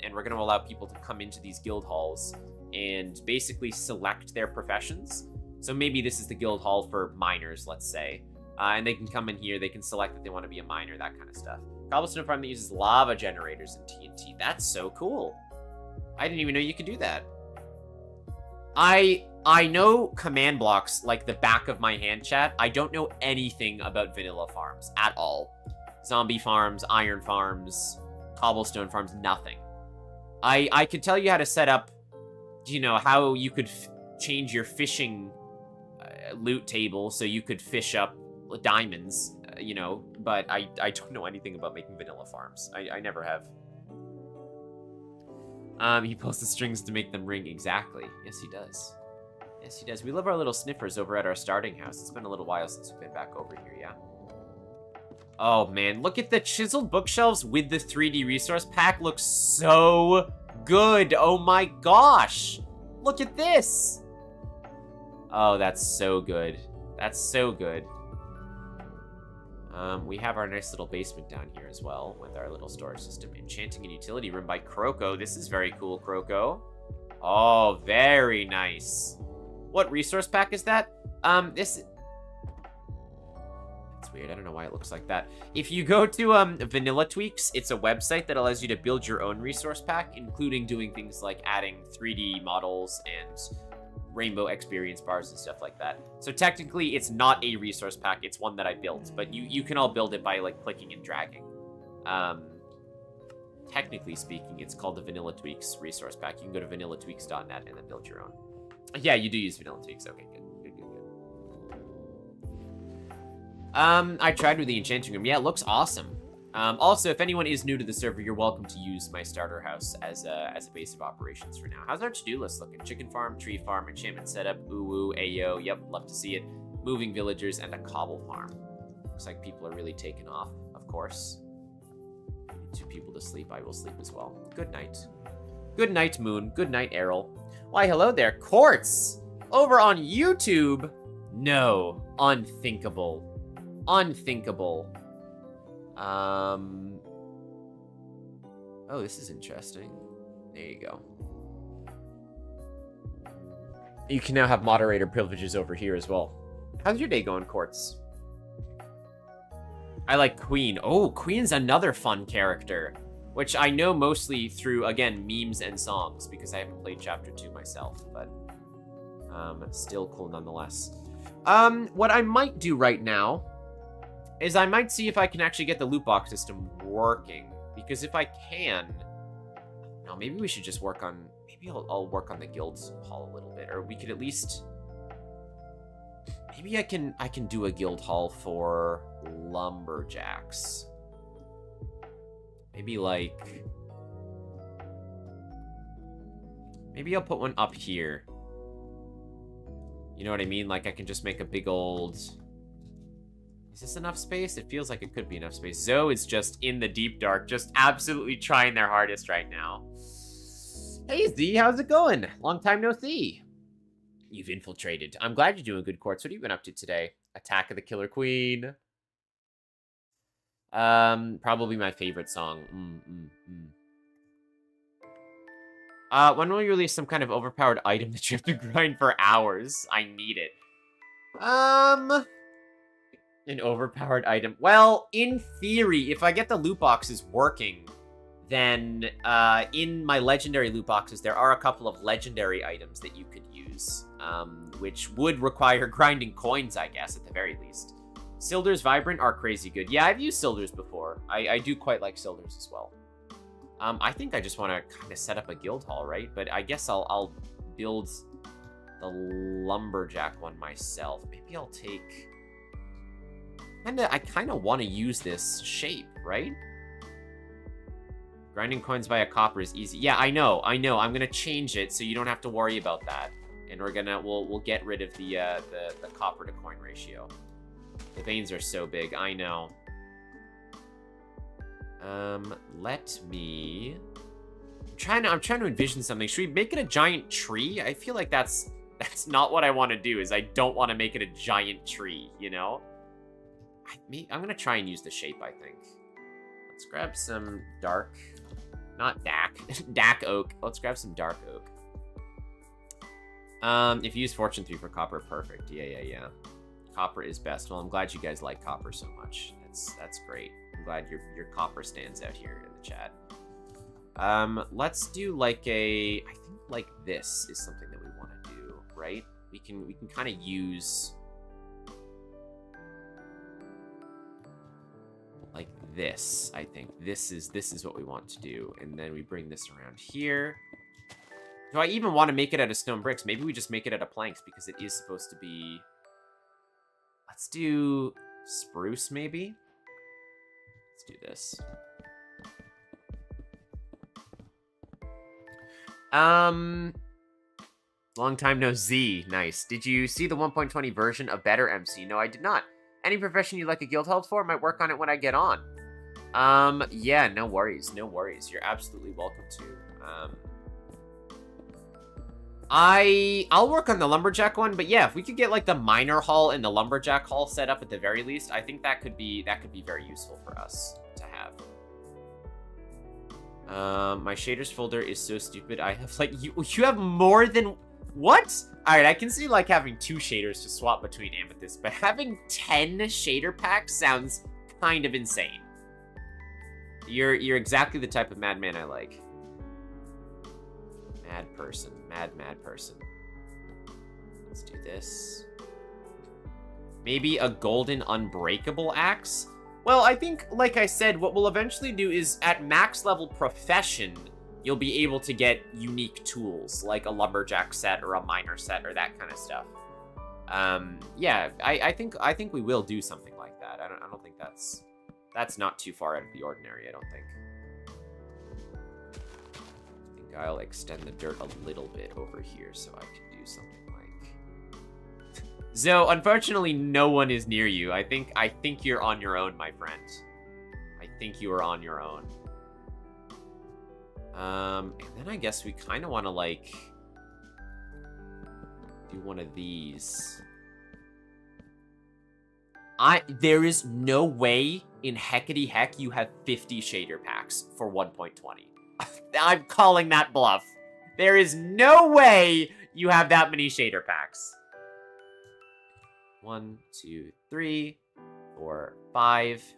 and we're going to allow people to come into these guild halls and basically select their professions. So maybe this is the guild hall for miners, let's say. And they can come in here, they can select that they want to be a miner, that kind of stuff. Cobblestone farm that uses lava generators and TNT. That's so cool. I didn't even know you could do that. I know command blocks like the back of my hand, chat. I don't know anything about vanilla farms at all. Zombie farms, iron farms, cobblestone farms, nothing. I could tell you how to set up, you know, how you could change your fishing loot table so you could fish up diamonds, you know, but I don't know anything about making vanilla farms. I never have. He pulls the strings to make them ring. Exactly. Yes, he does. Yes, he does. We love our little sniffers over at our starting house. It's been a little while since we've been back over here, yeah. Oh, man. Look at the chiseled bookshelves with the 3D resource pack. Looks so good. Oh, my gosh. Look at this. Oh, that's so good. That's so good. We have our nice little basement down here as well with our little storage system. Enchanting and utility room by Croco. This is very cool, Croco. Oh, very nice. What resource pack is that? That's weird. I don't know why it looks like that. If you go to Vanilla Tweaks, it's a website that allows you to build your own resource pack, including doing things like adding 3D models and rainbow experience bars and stuff like that. So technically, it's not a resource pack. It's one that I built, but you can all build it by like clicking and dragging. Technically speaking, it's called the Vanilla Tweaks resource pack. You can go to vanillatweaks.net and then build your own. Yeah, you do use Vanilla Tweaks. Okay, good. I tried with the enchanting room. Yeah, it looks awesome. Also, if anyone is new to the server, you're welcome to use my starter house as a base of operations for now. How's our to-do list looking? Chicken farm, tree farm, enchantment setup, ooh, ayo, yep, love to see it. Moving villagers, and a cobble farm. Looks like people are really taking off, of course. Need 2 people to sleep, I will sleep as well. Good night. Good night, Moon. Good night, Errol. Why, hello there, Quartz! Over on YouTube? No, unthinkable. Unthinkable. Oh, this is interesting. There you go. You can now have moderator privileges over here as well. How's your day going, Quartz? I like Queen. Oh, Queen's another fun character, which I know mostly through, again, memes and songs, because I haven't played Chapter 2 myself, but still cool nonetheless. What I might do right now is I might see if I can actually get the loot box system working. Because if I can... No, maybe we should just work on... Maybe I'll work on the guild hall a little bit. Or we could at least... Maybe I can do a guild hall for lumberjacks. Maybe like... Maybe I'll put one up here. You know what I mean? Like I can just make a big old... Is this enough space? It feels like it could be enough space. Zoe is just in the deep dark, just absolutely trying their hardest right now. Hey Z, how's it going? Long time no see. You've infiltrated. I'm glad you're doing good, Quartz. What have you been up to today? Attack of the Killer Queen. Probably my favorite song. When will you release some kind of overpowered item that you have to grind for hours? I need it. An overpowered item. Well, in theory, if I get the loot boxes working, then in my legendary loot boxes, there are a couple of legendary items that you could use, which would require grinding coins, I guess, at the very least. Silder's Vibrant are crazy good. Yeah, I've used Silder's before. I do quite like Silder's as well. I think I just want to kind of set up a guild hall, right? But I guess I'll build the lumberjack one myself. Maybe I'll take... I kind of want to use this shape, right? Grinding coins via copper is easy. Yeah, I know. I'm gonna change it so you don't have to worry about that. And we'll get rid of the copper to coin ratio. The veins are so big. I know. Let me. I'm trying to envision something. Should we make it a giant tree? I feel like that's not what I want to do. Is I don't want to make it a giant tree. You know. I'm gonna try and use the shape, I think. Let's grab some dark, not dak, dak oak. Let's grab some dark oak. If you use Fortune 3 for copper, perfect. Yeah. Copper is best. Well, I'm glad you guys like copper so much. That's great. I'm glad your copper stands out here in the chat. Let's do like I think like this is something that we want to do, right? We can kind of use like this. I think this is what we want to do, and then we bring this around here. Do I even want to make it out of stone bricks? Maybe we just make it out of planks because it is supposed to be. Let's do spruce, maybe. Let's do this. Long time no Z. Nice. Did you see the 1.20 version of Better MC? No, I did not. Any profession you'd like a guild hall for? Might work on it when I get on. Yeah, no worries. No worries. You're absolutely welcome to. I'll work on the lumberjack one, but yeah, if we could get like the miner hall and the lumberjack hall set up at the very least, I think that could be very useful for us to have. My shaders folder is so stupid. I have like you have more than what? All right, I can see like having 2 shaders to swap between amethyst, but having 10 shader packs sounds kind of insane. You're exactly the type of madman I like. Mad person, mad person. Let's do this. Maybe a golden unbreakable axe? Well, I think, like I said, what we'll eventually do is at max level profession, you'll be able to get unique tools, like a lumberjack set or a miner set or that kind of stuff. Yeah, I think we will do something like that. I don't think that's not too far out of the ordinary, I don't think. I think I'll extend the dirt a little bit over here so I can do something like... Zoe, unfortunately, no one is near you. I think you're on your own, my friend. I think you are on your own. And then I guess we kind of want to, like, do one of these. There is no way in heckity heck you have 50 shader packs for 1.20. I'm calling that bluff. There is no way you have that many shader packs. 1, 2, 3, 4, 5,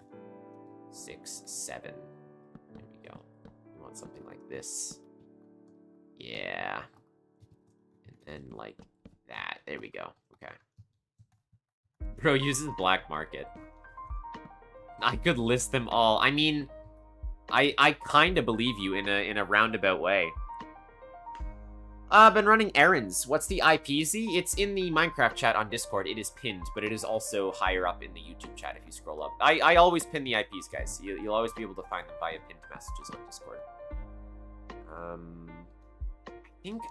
6, 7. There we go. We want something like this. Yeah. And then like that. There we go. Okay. Bro uses black market. I could list them all. I mean, I kind of believe you in a roundabout way. Been running errands. What's the IPZ? It's in the Minecraft chat on Discord. It is pinned, but it is also higher up in the YouTube chat if you scroll up. I always pin the IPs, guys. You'll always be able to find them via pinned messages on Discord.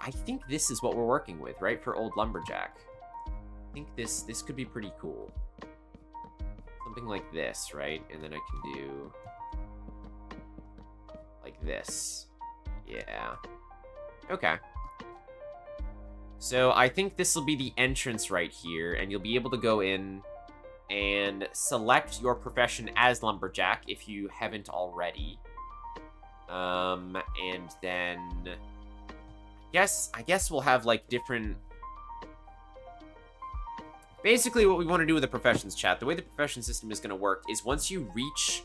I think this is what we're working with, right? For Old Lumberjack. I think this could be pretty cool. Something like this, right? And then I can do like this. Yeah. Okay. So I think this will be the entrance right here, and you'll be able to go in and select your profession as Lumberjack if you haven't already. And then I guess we'll have like different... Basically what we want to do with the professions chat, the way the profession system is going to work is once you reach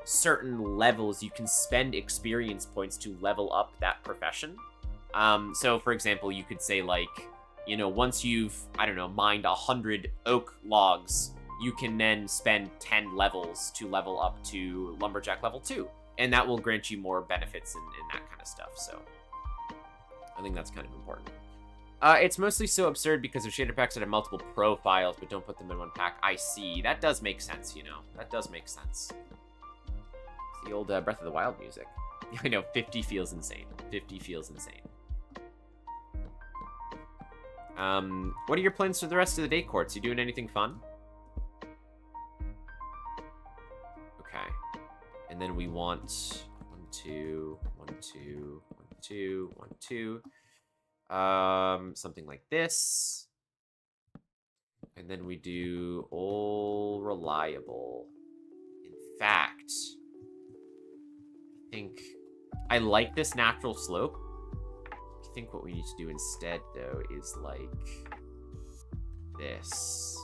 certain levels, you can spend experience points to level up that profession. So for example, you could say like, you know, once you've, I don't know, mined 100 oak logs, you can then spend 10 levels to level up to Lumberjack level 2. And that will grant you more benefits and that kind of stuff, so I think that's kind of important. It's mostly so absurd because of shader packs that have multiple profiles, but don't put them in one pack. I see. That does make sense, you know. That does make sense. It's the old Breath of the Wild music. I know, 50 feels insane. 50 feels insane. What are your plans for the rest of the day, Quartz? You doing anything fun? Okay. And then we want 1, 2, 1, 2, 1, 2, 1, 2. Something like this. And then we do all reliable. In fact, I think I like this natural slope. I think what we need to do instead, though, is like this.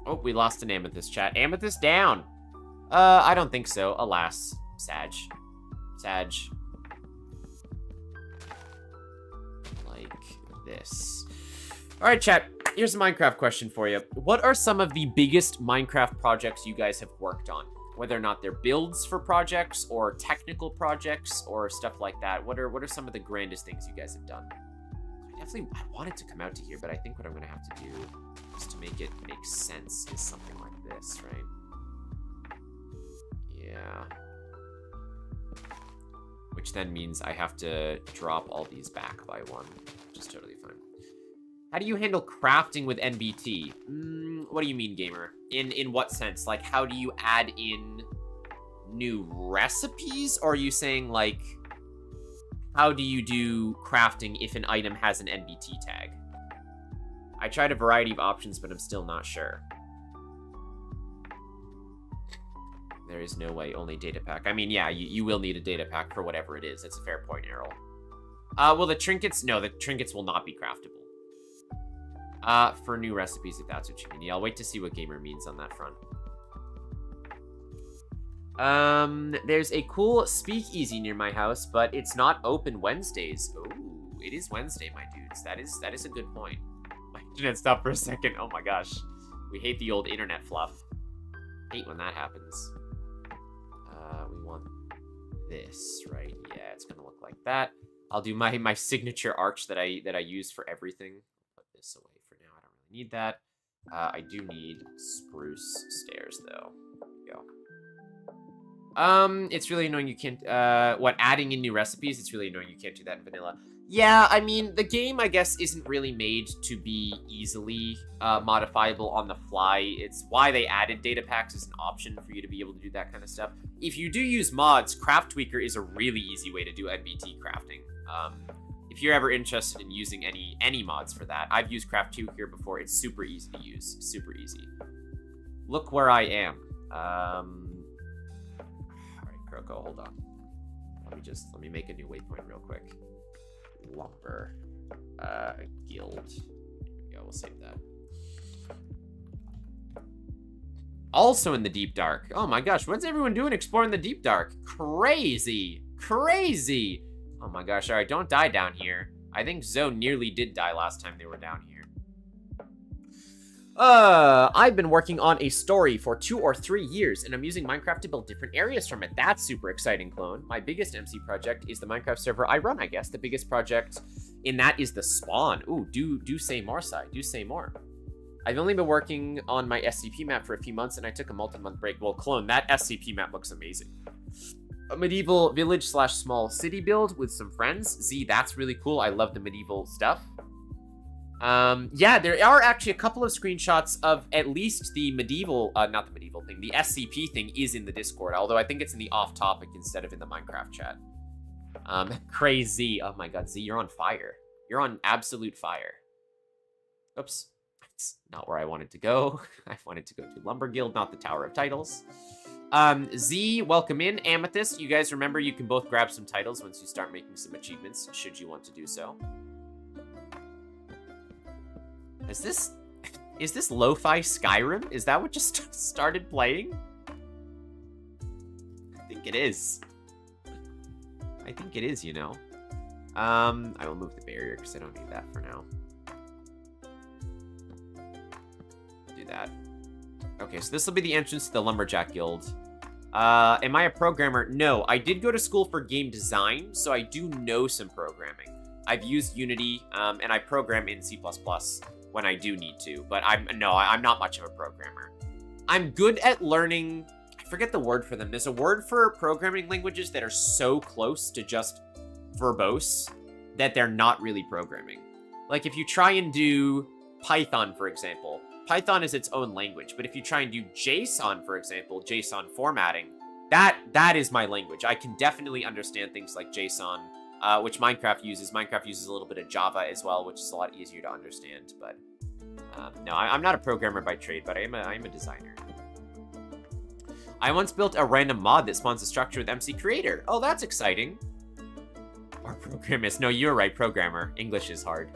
Oh, we lost an amethyst, chat. Amethyst down! I don't think so. Alas. Sag. Like this. Alright, chat. Here's a Minecraft question for you. What are some of the biggest Minecraft projects you guys have worked on? Whether or not they're builds for projects or technical projects or stuff like that. What are some of the grandest things you guys have done? I want it to come out to here, but I think what I'm going to have to do just to make it make sense is something like this, right? Yeah. Which then means I have to drop all these back by 1, which is totally fine. How do you handle crafting with NBT? What do you mean, gamer? In what sense? Like, how do you add in new recipes? Or are you saying, like, how do you do crafting if an item has an NBT tag? I tried a variety of options, but I'm still not sure. There is no way, only data pack. I mean, yeah, you will need a data pack for whatever it is. It's a fair point, Errol. Well, the trinkets... No, the trinkets will not be craftable. For new recipes, if that's what you mean. Yeah, I'll wait to see what gamer means on that front. There's a cool speakeasy near my house, but it's not open Wednesdays. Ooh, it is Wednesday, my dudes. That is a good point. My internet stopped for a second. Oh my gosh. We hate the old internet fluff. Hate when that happens. We want this, right? Yeah, it's gonna look like that. I'll do my signature arch that I use for everything. Put this away for now. I don't really need that. I do need spruce stairs, though. There we go. It's really annoying you can't, adding in new recipes? It's really annoying you can't do that in vanilla. Yeah, I mean, the game, I guess, isn't really made to be easily modifiable on the fly. It's why they added data packs as an option for you to be able to do that kind of stuff. If you do use mods, Craft Tweaker is a really easy way to do NBT crafting. If you're ever interested in using any mods for that, I've used Craft Tweaker before. It's super easy to use, super easy. Look where I am. All right, Kroko, hold on. Let me make a new waypoint real quick. Lumber guild. There we go, we'll save that. Also in the deep dark. Oh my gosh, what's everyone doing exploring the deep dark? Crazy. Oh my gosh, all right, don't die down here. I think Zoe nearly did die last time they were down here. I've been working on a story for 2 or 3 years, and I'm using Minecraft to build different areas from it. That's super exciting, Clone. My biggest MC project is the Minecraft server I run, I guess. The biggest project in that is the spawn. Ooh, do say more, Sai. Do say more. I've only been working on my SCP map for a few months, and I took a multi-month break. Well, Clone, that SCP map looks amazing. A medieval village / small city build with some friends. Z, that's really cool. I love the medieval stuff. Yeah, there are actually a couple of screenshots of at least the medieval, not the medieval thing, the SCP thing is in the Discord, although I think it's in the off-topic instead of in the Minecraft chat. Crazy. Oh my god, Z, you're on fire. You're on absolute fire. Oops. That's not where I wanted to go. I wanted to go to Lumber Guild, not the Tower of Titles. Z, welcome in. Amethyst, you guys remember you can both grab some titles once you start making some achievements, should you want to do so. Is this lo-fi Skyrim? Is that what just started playing? I think it is. I think it is, you know. I will move the barrier because I don't need that for now. Do that. Okay, so this will be the entrance to the Lumberjack Guild. Am I a programmer? No, I did go to school for game design, so I do know some programming. I've used Unity, and I program in C++ when I do need to, but I'm not much of a programmer. I'm good at learning, I forget the word for them. There's a word for programming languages that are so close to just verbose that they're not really programming. Like if you try and do Python, for example, Python is its own language, but if you try and do JSON, for example, JSON formatting, that is my language. I can definitely understand things like JSON, which Minecraft uses. Minecraft uses a little bit of Java as well, which is a lot easier to understand. But no, I'm not a programmer by trade, but I am a designer. I once built a random mod that spawns a structure with MC Creator. Oh, that's exciting. Or programmist. No, you're right, programmer. English is hard.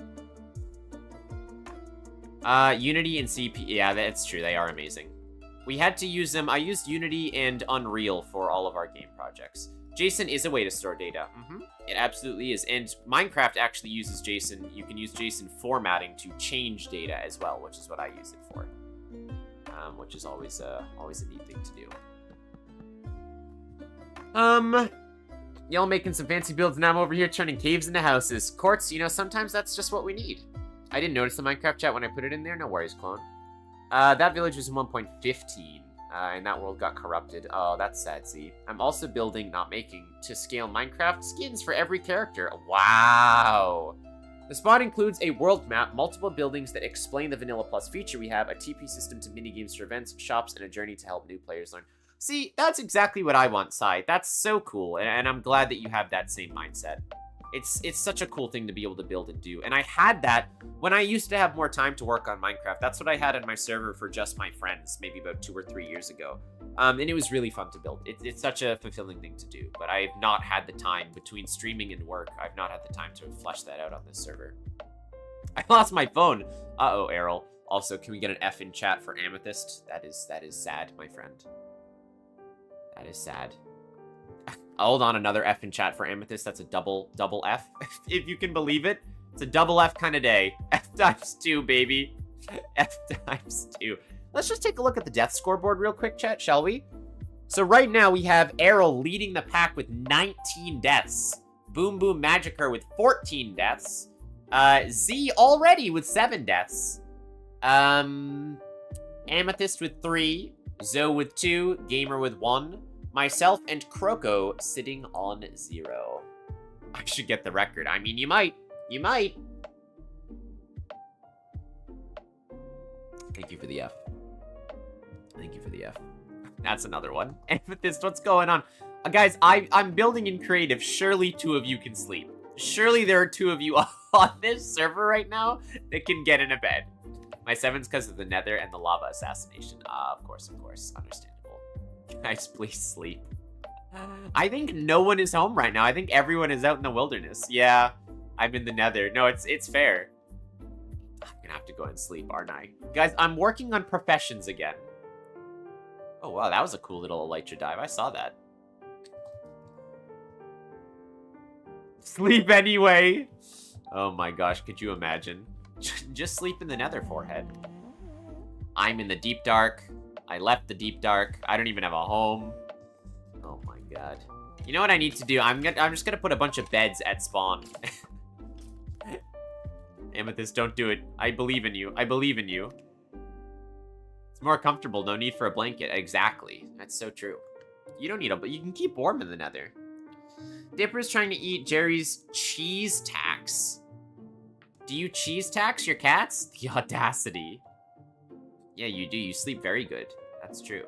Unity and CP. Yeah, that's true. They are amazing. We had to use them. I used Unity and Unreal for all of our game projects. JSON is a way to store data. It absolutely is. And Minecraft actually uses JSON. You can use JSON formatting to change data as well, which is what I use it for. Which is always a neat thing to do. Y'all making some fancy builds, and I'm over here turning caves into houses. Quartz, you know, sometimes that's just what we need. I didn't notice the Minecraft chat when I put it in there. No worries, clone. That village was in 1.15. And that world got corrupted. Oh, that's sad, see. I'm also building, not making, to scale Minecraft skins for every character. Wow. The spot includes a world map, multiple buildings that explain the Vanilla Plus feature we have, a TP system to minigames for events, shops, and a journey to help new players learn. See, that's exactly what I want, Sai. That's so cool, and I'm glad that you have that same mindset. It's such a cool thing to be able to build and do. And I had that when I used to have more time to work on Minecraft. That's what I had on my server for just my friends, maybe about 2 or 3 years ago. And it was really fun to build. It's such a fulfilling thing to do, but I have not had the time between streaming and work. I've not had the time to flesh that out on this server. I lost my phone. Uh-oh, Errol. Also, can we get an F in chat for Amethyst? That is sad, my friend. That is sad. Hold on, another F in chat for Amethyst. That's a double F, if you can believe it. It's a double F kind of day. F times 2, baby. F times 2. Let's just take a look at the death scoreboard real quick, chat, shall we? So right now we have Errol leading the pack with 19 deaths. Boom Boom Magicker with 14 deaths. Z already with 7 deaths. Amethyst with 3, Zoe with 2, Gamer with 1, myself and Croco sitting on 0. I should get the record. I mean, you might. You might. Thank you for the F. Thank you for the F. That's another one. Amethyst, what's going on? Guys, I'm building in creative. Surely 2 of you can sleep. Surely there are 2 of you on this server right now that can get in a bed. My 7's because of the nether and the lava assassination. Of course. Understandable. Guys, please sleep. I think no one is home right now. I think everyone is out in the wilderness. Yeah, I'm in the nether. No, it's fair. I'm gonna have to go and sleep, aren't I? Guys, I'm working on professions again. Oh, wow, that was a cool little elytra dive. I saw that. Sleep anyway. Oh my gosh, could you imagine? Just sleep in the nether, forehead. I'm in the deep dark. I left the deep dark. I don't even have a home. Oh my god. You know what I need to do? I'm just gonna put a bunch of beds at spawn. Amethyst, don't do it. I believe in you. I believe in you. It's more comfortable. No need for a blanket. Exactly. That's so true. You don't need a... You can keep warm in the nether. Dipper's trying to eat Jerry's cheese tax. Do you cheese tax your cats? The audacity. Yeah, you do. You sleep very good. That's true.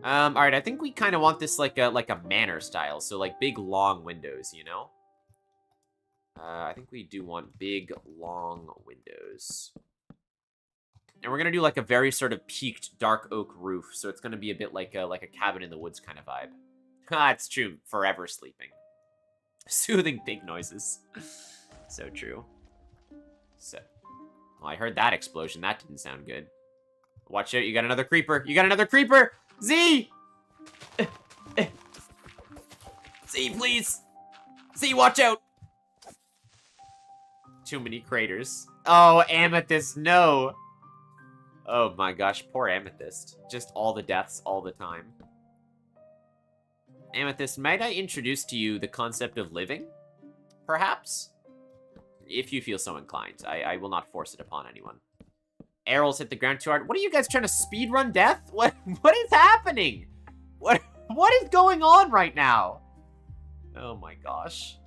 Alright, I think we kind of want this like a manor style. So, like, big, long windows, you know? I think we do want big, long windows. And we're gonna do, like, a very sort of peaked dark oak roof. So it's gonna be a bit like a cabin in the woods kind of vibe. Ah, it's true. Forever sleeping. Soothing pig noises. So true. So, well, I heard that explosion. That didn't sound good. Watch out, you got another creeper. You got another creeper! Z! Z, please! Z, watch out! Too many craters. Oh, Amethyst, no! Oh my gosh, poor Amethyst. Just all the deaths all the time. Amethyst, might I introduce to you the concept of living? Perhaps? If you feel so inclined. I will not force it upon anyone. Arrows hit the ground too hard. What are you guys trying to speedrun death? What is happening? What is going on right now? Oh my gosh.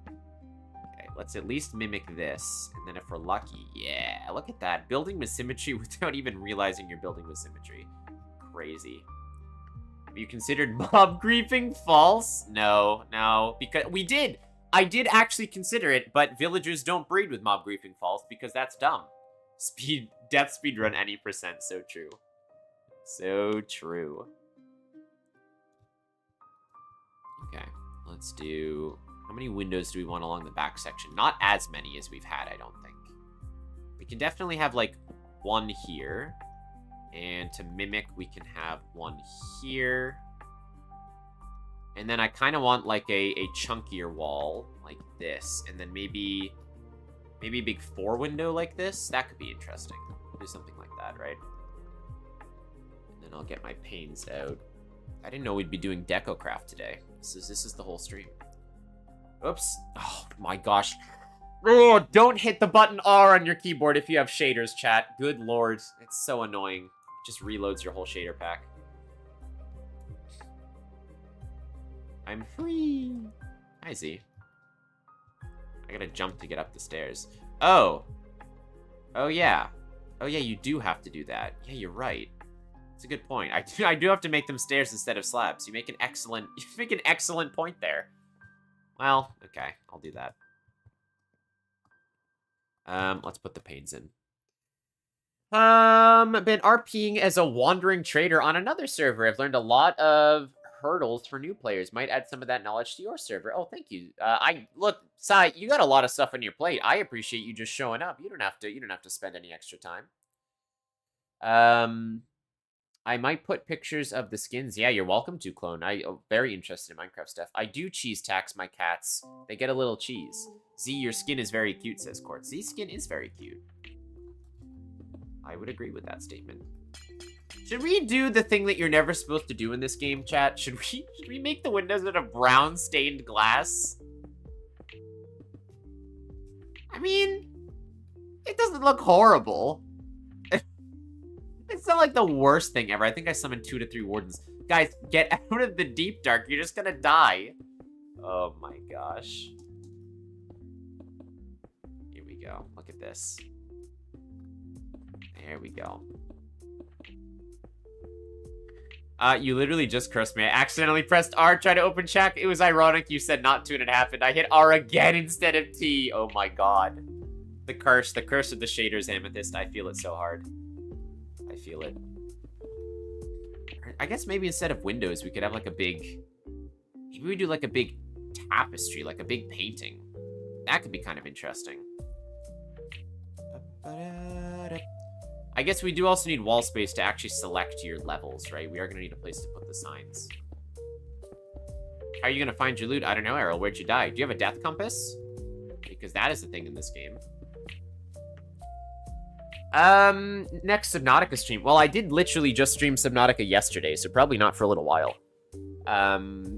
Okay, let's at least mimic this. And then if we're lucky, yeah, look at that. Building with symmetry without even realizing you're building with symmetry. Crazy. Have you considered mob griefing false? No, because we did. I did actually consider it, but villagers don't breed with mob griefing false because that's dumb. Death speed run any %. So true. So true. Okay, let's do... How many windows do we want along the back section? Not as many as we've had, I don't think. We can definitely have, like, one here. And to mimic, we can have one here. And then I kind of want, like, a chunkier wall, like this. And then maybe a big 4 window like this. That could be interesting. We'll do something like that, right? And then I'll get my panes out. I didn't know we'd be doing deco craft today. This is the whole stream. Oops. Oh my gosh. Oh, don't hit the button R on your keyboard if you have shaders, chat. Good lord. It's so annoying. It just reloads your whole shader pack. I'm free. Hi, Z. I gotta jump to get up the stairs. Oh. Oh, yeah. Oh, yeah, you do have to do that. Yeah, you're right. It's a good point. I do have to make them stairs instead of slabs. You make an excellent point there. Well, okay. I'll do that. Let's put the panes in. Been RPing as a wandering trader on another server. I've learned a lot of hurdles for new players. Might add some of that knowledge to your server. Oh, thank you. Look, Sai, you got a lot of stuff on your plate. I appreciate you just showing up. You don't have to spend any extra time. I might put pictures of the skins. Yeah, you're welcome to, Clone. I'm very interested in Minecraft stuff. I do cheese tax my cats. They get a little cheese. Z, your skin is very cute, says Court. Z's skin is very cute. I would agree with that statement. Should we do the thing that you're never supposed to do in this game, chat? Should we make the windows out of brown stained glass? I mean, It doesn't look horrible. It's not like the worst thing ever. I think I summoned 2 to 3 wardens. Guys, get out of the deep dark. You're just gonna die. Oh my gosh. Here we go. Look at this. There we go. You literally just cursed me. I accidentally pressed R, tried to open chat. It was ironic you said not to and it happened. I hit R again instead of T. Oh my god. The curse of the shaders, Amethyst. I feel it so hard. I feel it. I guess maybe instead of windows, we could have like a big... Maybe we do like a big tapestry, like a big painting. That could be kind of interesting. I guess we do also need wall space to actually select your levels, right? We are going to need a place to put the signs. How are you going to find your loot? I don't know, Errol. Where'd you die? Do you have a death compass? Because that is the thing in this game. Next Subnautica stream. Well, I did literally just stream Subnautica yesterday, so probably not for a little while.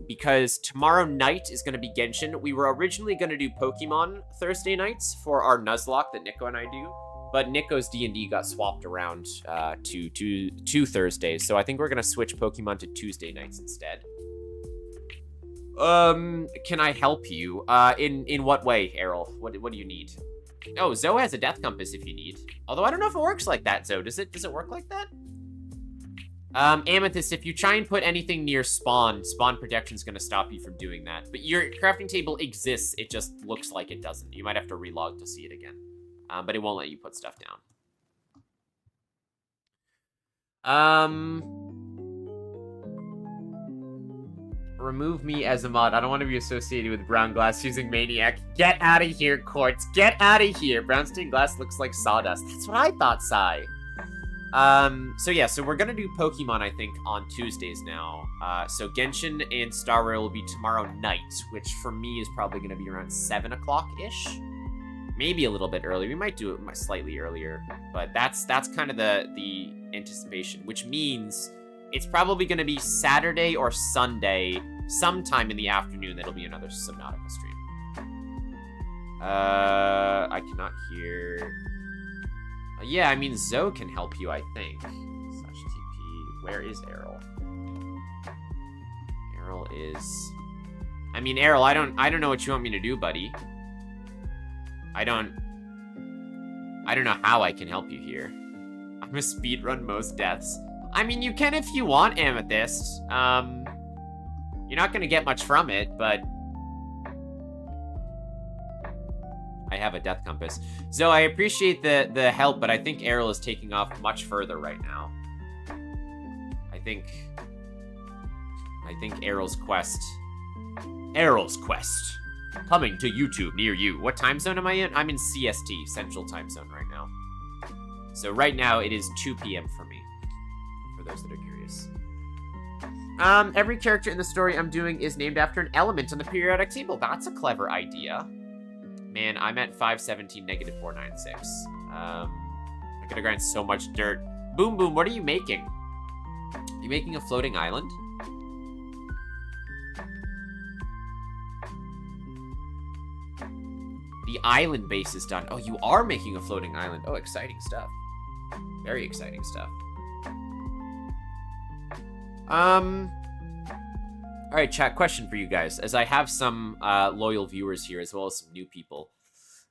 Because tomorrow night is going to be Genshin. We were originally going to do Pokemon Thursday nights for our Nuzlocke that Nico and I do. But Nico's D&D got swapped around to Thursdays, so I think we're gonna switch Pokemon to Tuesday nights instead. Can I help you? In what way, Errol? What do you need? Oh, Zoe has a death compass if you need. Although I don't know if it works like that, Zoe. Does it work like that? Amethyst, if you try and put anything near spawn protection's gonna stop you from doing that. But your crafting table exists, it just looks like it doesn't. You might have to relog to see it again. But it won't let you put stuff down. Remove me as a mod. I don't want to be associated with brown glass using Maniac. Get out of here, Quartz. Get out of here. Brown stained glass looks like sawdust. That's what I thought, Sai. So yeah, so we're gonna do Pokemon, I think, on Tuesdays now. So Genshin and Star Rail will be tomorrow night, which for me is probably gonna be around 7 o'clock-ish. Maybe a little bit early. We might do it slightly earlier, but that's kind of the anticipation, which means it's probably going to be Saturday or Sunday, sometime in the afternoon. That'll be another Subnautica stream. I cannot hear. Yeah, I mean Zoe can help you, I think. /TP. Where is Errol? Errol is. I mean, Errol, I don't know what you want me to do, buddy. I don't know how I can help you here. I'm gonna speedrun most deaths. I mean, you can if you want, Amethyst. You're not gonna get much from it, but... I have a death compass. Zoe, I appreciate the help, but I think Errol is taking off much further right now. I think Errol's quest... Coming to YouTube near you. What time zone am I in? I'm in CST, Central Time Zone right now. So right now it is 2 p.m. for me, for those that are curious. Every character in the story I'm doing is named after an element on the periodic table. That's a clever idea. Man, I'm at 517, negative 496. I gotta grind so much dirt. Boom Boom, what are you making? You making a floating island? The island base is done. Oh, you are making a floating island. Oh, exciting stuff. Very exciting stuff. All right, chat, question for you guys. As I have some loyal viewers here, as well as some new people.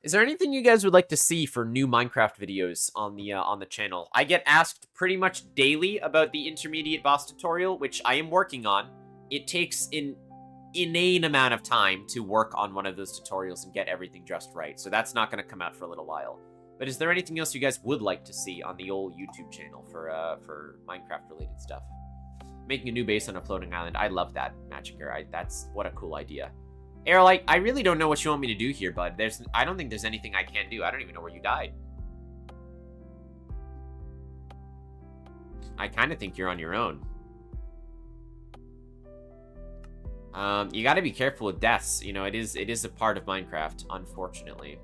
Is there anything you guys would like to see for new Minecraft videos on the channel? I get asked pretty much daily about the intermediate boss tutorial, which I am working on. It takes an inane amount of time to work on one of those tutorials and get everything just right, so that's not going to come out for a little while. But is there anything else you guys would like to see on the old YouTube channel for Minecraft related stuff? Making a new base on a floating island. I love that, Magicka. That's what a cool idea. Errol, I really don't know what you want me to do here, bud. I don't think there's anything I can do. I don't even know where you died. I kind of think you're on your own. You gotta be careful with deaths. You know, it is a part of Minecraft, unfortunately.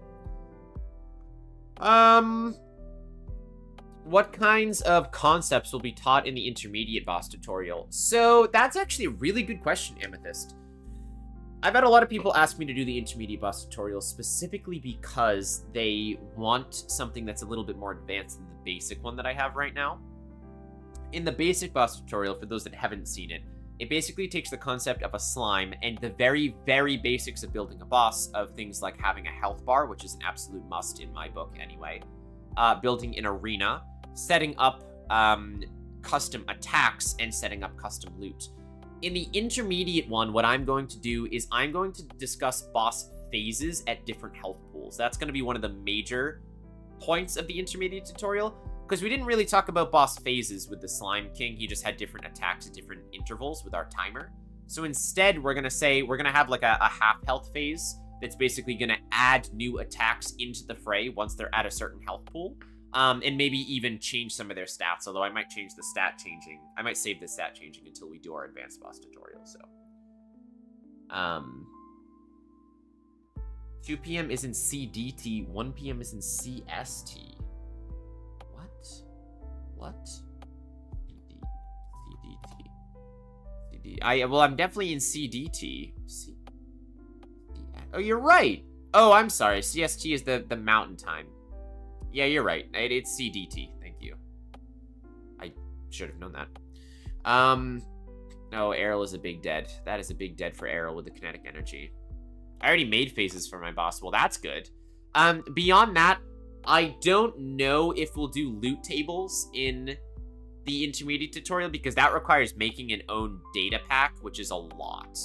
What kinds of concepts will be taught in the intermediate boss tutorial? So, that's actually a really good question, Amethyst. I've had a lot of people ask me to do the intermediate boss tutorial specifically because they want something that's a little bit more advanced than the basic one that I have right now. In the basic boss tutorial, for those that haven't seen it, it basically takes the concept of a slime and the very, very basics of building a boss, of things like having a health bar, which is an absolute must in my book anyway, building an arena, setting up custom attacks, and setting up custom loot. In the intermediate one, what I'm going to do is I'm going to discuss boss phases at different health pools. That's going to be one of the major points of the intermediate tutorial, because we didn't really talk about boss phases with the Slime King. He just had different attacks at different intervals with our timer. So instead, we're going to have like a half health phase that's basically going to add new attacks into the fray once they're at a certain health pool. And maybe even change some of their stats, although I might change the stat changing. I might save the stat changing until we do our advanced boss tutorial, so. 2 p.m. is in CDT, 1 p.m. is in CST. What? CDT. Well, I'm definitely in CDT. Oh, you're right. Oh, I'm sorry. CST is the mountain time. Yeah, you're right. It's CDT. Thank you. I should have known that. No, Errol is a big dead. That is a big dead for Errol with the kinetic energy. I already made phases for my boss. Well, that's good. Beyond that, I don't know if we'll do loot tables in the intermediate tutorial, because that requires making an own data pack, which is a lot.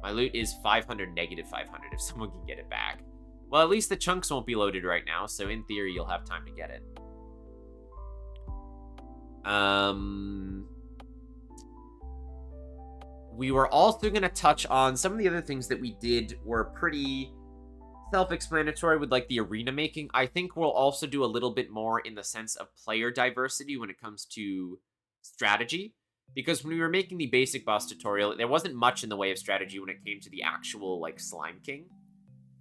My loot is 500, negative 500, if someone can get it back. Well, at least the chunks won't be loaded right now, so in theory, you'll have time to get it. We were also going to touch on some of the other things that we did were pretty self-explanatory with, like, the arena making. I think we'll also do a little bit more in the sense of player diversity when it comes to strategy. Because when we were making the basic boss tutorial, there wasn't much in the way of strategy when it came to the actual, like, Slime King.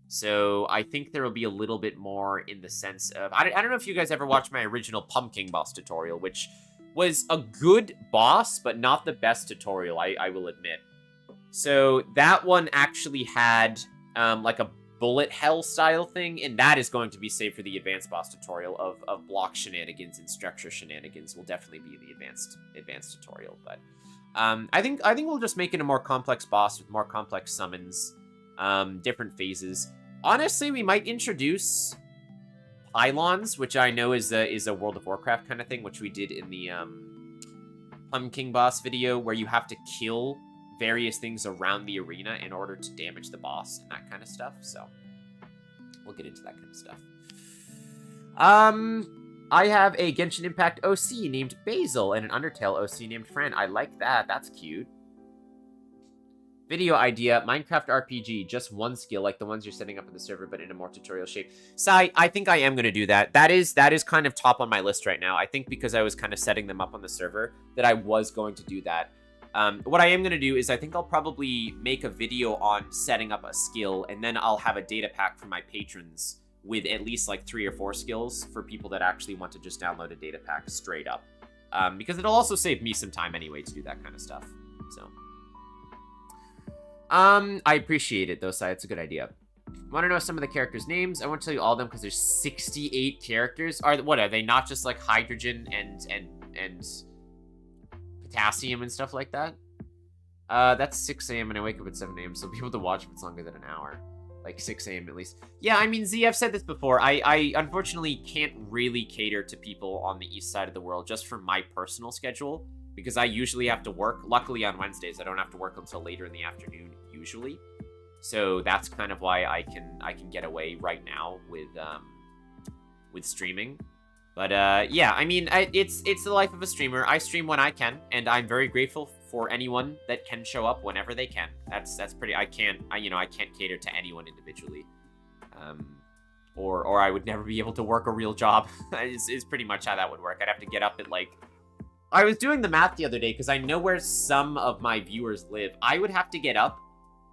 So I think there will be a little bit more in the sense of... I don't know if you guys ever watched my original Pumpkin boss tutorial, which was a good boss, but not the best tutorial, I will admit. So that one actually had, like, a bullet hell style thing, and that is going to be saved for the advanced boss tutorial of block shenanigans and structure shenanigans. Will definitely be the advanced tutorial, but I think we'll just make it a more complex boss with more complex summons, different phases. Honestly, we might introduce pylons, which I know is a World of Warcraft kind of thing, which we did in the Pumpkin boss video, where you have to kill various things around the arena in order to damage the boss and that kind of stuff. So we'll get into that kind of stuff. I have a Genshin Impact OC named Basil and an Undertale OC named Fran. I like that. That's cute. Video idea, Minecraft RPG, just one skill, like the ones you're setting up in the server, but in a more tutorial shape. Sai, I think I am going to do that. That is kind of top on my list right now. I think because I was kind of setting them up on the server, that I was going to do that. What I am going to do is I think I'll probably make a video on setting up a skill, and then I'll have a data pack for my patrons with at least like 3 or 4 skills for people that actually want to just download a data pack straight up. Because it'll also save me some time anyway to do that kind of stuff. So, I appreciate it though, Sai. It's a good idea. Want to know some of the characters' names? I won't tell you all of them because there's 68 characters. What are they? Not just like hydrogen and potassium and stuff like that? That's 6 a.m. and I wake up at 7 a.m. so be able to watch if it's longer than an hour. Like 6 a.m. at least. Yeah, I mean, Z, I've said this before. I unfortunately can't really cater to people on the east side of the world just for my personal schedule, because I usually have to work. Luckily on Wednesdays, I don't have to work until later in the afternoon, usually. So that's kind of why I can get away right now with streaming. But yeah, I mean, it's the life of a streamer. I stream when I can, and I'm very grateful for anyone that can show up whenever they can. That's pretty. I can't cater to anyone individually, or I would never be able to work a real job. is pretty much how that would work. I'd have to get up at like. I was doing the math the other day because I know where some of my viewers live. I would have to get up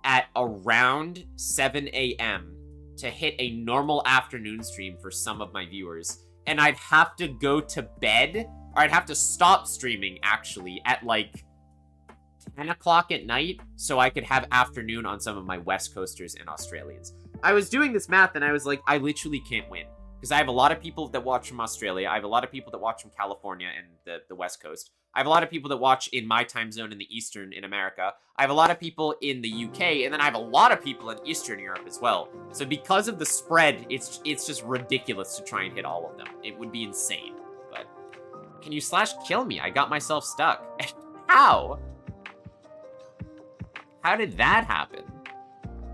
at around 7 a.m. to hit a normal afternoon stream for some of my viewers. And I'd have to go to bed, or I'd have to stop streaming, actually, at, like, 10 o'clock at night so I could have afternoon on some of my West Coasters and Australians. I was doing this math and I was like, I literally can't win. Because I have a lot of people that watch from Australia. I have a lot of people that watch from California and the West Coast. I have a lot of people that watch in my time zone in the Eastern in America. I have a lot of people in the UK, and then I have a lot of people in Eastern Europe as well. So because of the spread, it's just ridiculous to try and hit all of them. It would be insane. But can you /kill me? I got myself stuck. How? How did that happen?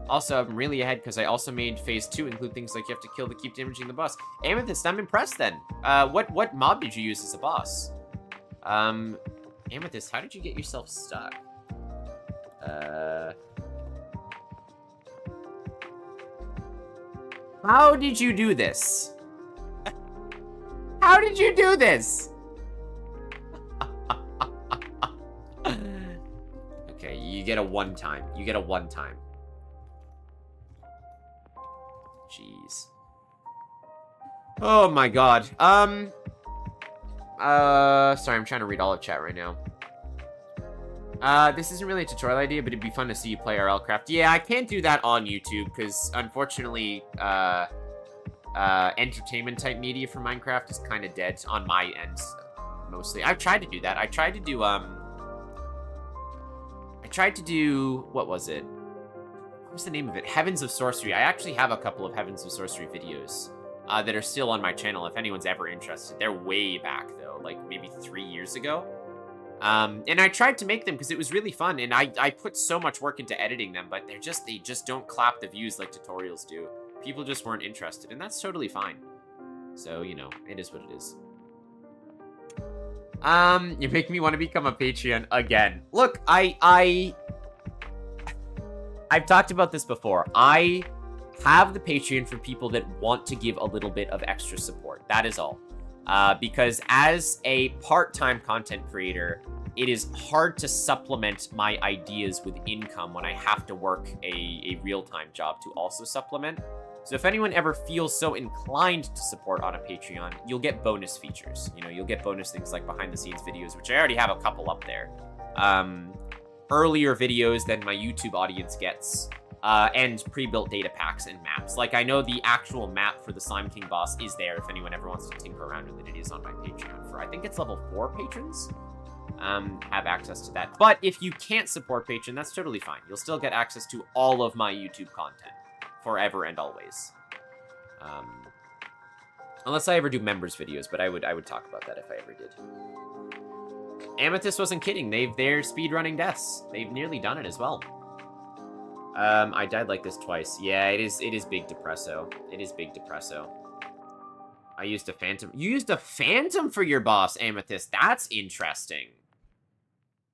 Also, I'm really ahead because I also made phase 2 include things like you have to kill to keep damaging the boss. Amethyst, I'm impressed then. What mob did you use as a boss? Amethyst, how did you get yourself stuck? How did you do this? How did you do this? Okay, you get a one time. You get a one time. Jeez. Oh my god. Sorry, I'm trying to read all of chat right now. This isn't really a tutorial idea, but it'd be fun to see you play RL Craft. Yeah, I can't do that on YouTube, because unfortunately, entertainment type media for Minecraft is kind of dead on my end, mostly. I've tried to do that. I tried to do, what was it? What's the name of it? Heavens of Sorcery. I actually have a couple of Heavens of Sorcery videos that are still on my channel if anyone's ever interested. They're way back, though, like maybe 3 years ago. And I tried to make them because it was really fun, and I put so much work into editing them, but they just don't clap the views like tutorials do. People just weren't interested, and that's totally fine. So, you know, it is what it is. You make me want to become a Patreon again. Look, I've talked about this before. I have the Patreon for people that want to give a little bit of extra support. That is all. Because as a part-time content creator, it is hard to supplement my ideas with income when I have to work a real-time job to also supplement. So if anyone ever feels so inclined to support on a Patreon, you'll get bonus features. You know, you'll get bonus things like behind-the-scenes videos, which I already have a couple up there. Earlier videos than my YouTube audience gets, and pre-built data packs and maps. Like, I know the actual map for the Slime King boss is there if anyone ever wants to tinker around with it. It is on my Patreon for, I think it's level 4 patrons, have access to that. But if you can't support Patreon, that's totally fine. You'll still get access to all of my YouTube content, forever and always. Unless I ever do members videos, but I would talk about that if I ever did. Amethyst wasn't kidding. They're speedrunning deaths. They've nearly done it as well. I died like this twice. Yeah, it is big depresso. It is big depresso. I used a phantom. You used a phantom for your boss, Amethyst. That's interesting.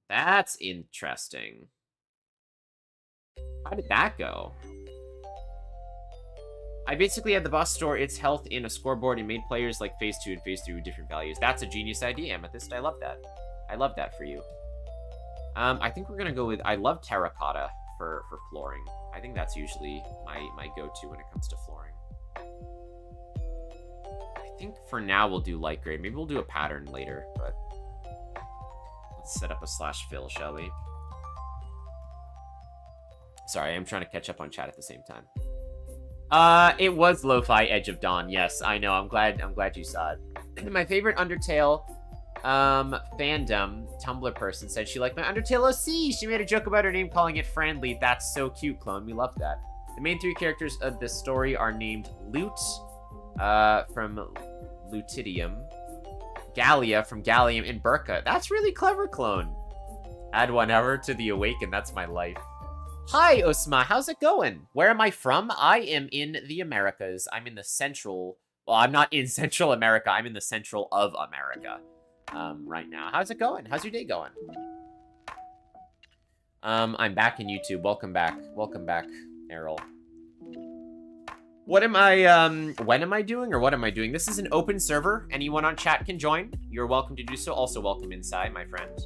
That's interesting. How did that go? I basically had the boss store its health in a scoreboard and made players like phase 2 and phase 3 with different values. That's a genius idea, Amethyst. I love that. I love that for you. I think we're gonna go with, I love terracotta for flooring. I think that's usually my go-to when it comes to flooring. I think for now we'll do light gray. Maybe we'll do a pattern later, but let's set up a /fill, shall we? Sorry, I'm trying to catch up on chat at the same time. It was Lo-Fi Edge of Dawn. Yes, I know. I'm glad you saw it. My favorite Undertale fandom Tumblr person said she liked my Undertale OC. She made a joke about her name calling it Friendly. That's so cute, Clone. We love that. The main 3 characters of the story are named Lute, from Lutidium, Gallia from Gallium, and Burka. That's really clever, Clone. Add 1 hour to the Awaken. That's my life. Hi, Osma. How's it going? Where am I from? I am in the Americas. I'm in the central... Well, I'm not in Central America. I'm in the central of America right now. How's it going? How's your day going? I'm back in YouTube. Welcome back. Welcome back, Errol. What am I, when am I doing, or what am I doing? This is an open server. Anyone on chat can join. You're welcome to do so. Also, welcome inside, my friend.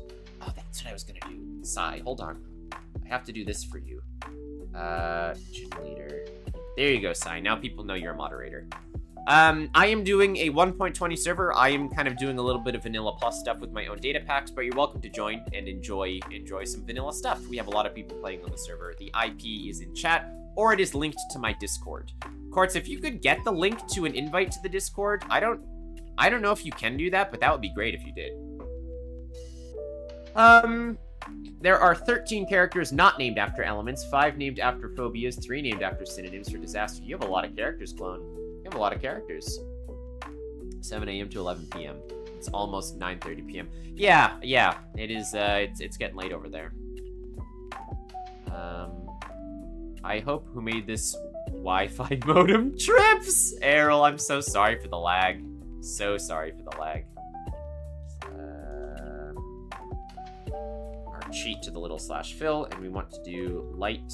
Oh, that's what I was gonna do. Sai, hold on. I have to do this for you. Gym leader. There you go, Sai. Now people know you're a moderator. I am doing a 1.20 server. I am kind of doing a little bit of vanilla plus stuff with my own data packs, but you're welcome to join and enjoy some vanilla stuff. We have a lot of people playing on the server. The IP is in chat, or it is linked to my Discord. Quartz, if you could get the link to an invite to the Discord, I don't know if you can do that, but that would be great if you did. There are 13 characters not named after elements, 5 named after phobias, 3 named after synonyms for disaster. You have a lot of characters, Clone. You have a lot of characters. 7 a.m. to 11 p.m. It's almost 9:30 p.m. Yeah, it is, it's getting late over there. I hope who made this Wi-Fi modem trips! Errol, I'm so sorry for the lag. So sorry for the lag. Our cheat to the little /fill, and we want to do light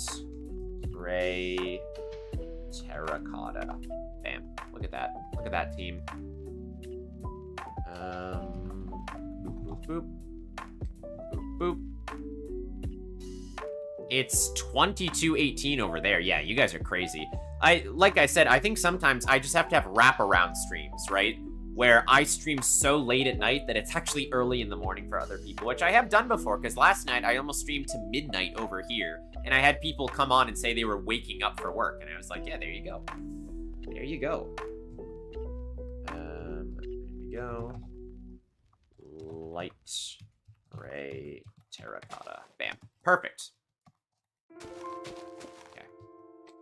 gray terracotta. Bam. Look at that. Look at that, team. Boop, boop. Boop, boop. It's 22:18 over there. Yeah, you guys are crazy. Like I said, I think sometimes I just have to have wraparound streams, right? Where I stream so late at night that it's actually early in the morning for other people, which I have done before, because last night I almost streamed to midnight over here, and I had people come on and say they were waking up for work, and I was like, yeah, there you go. There you go. There we go. Light gray terracotta. Bam. Perfect. Okay.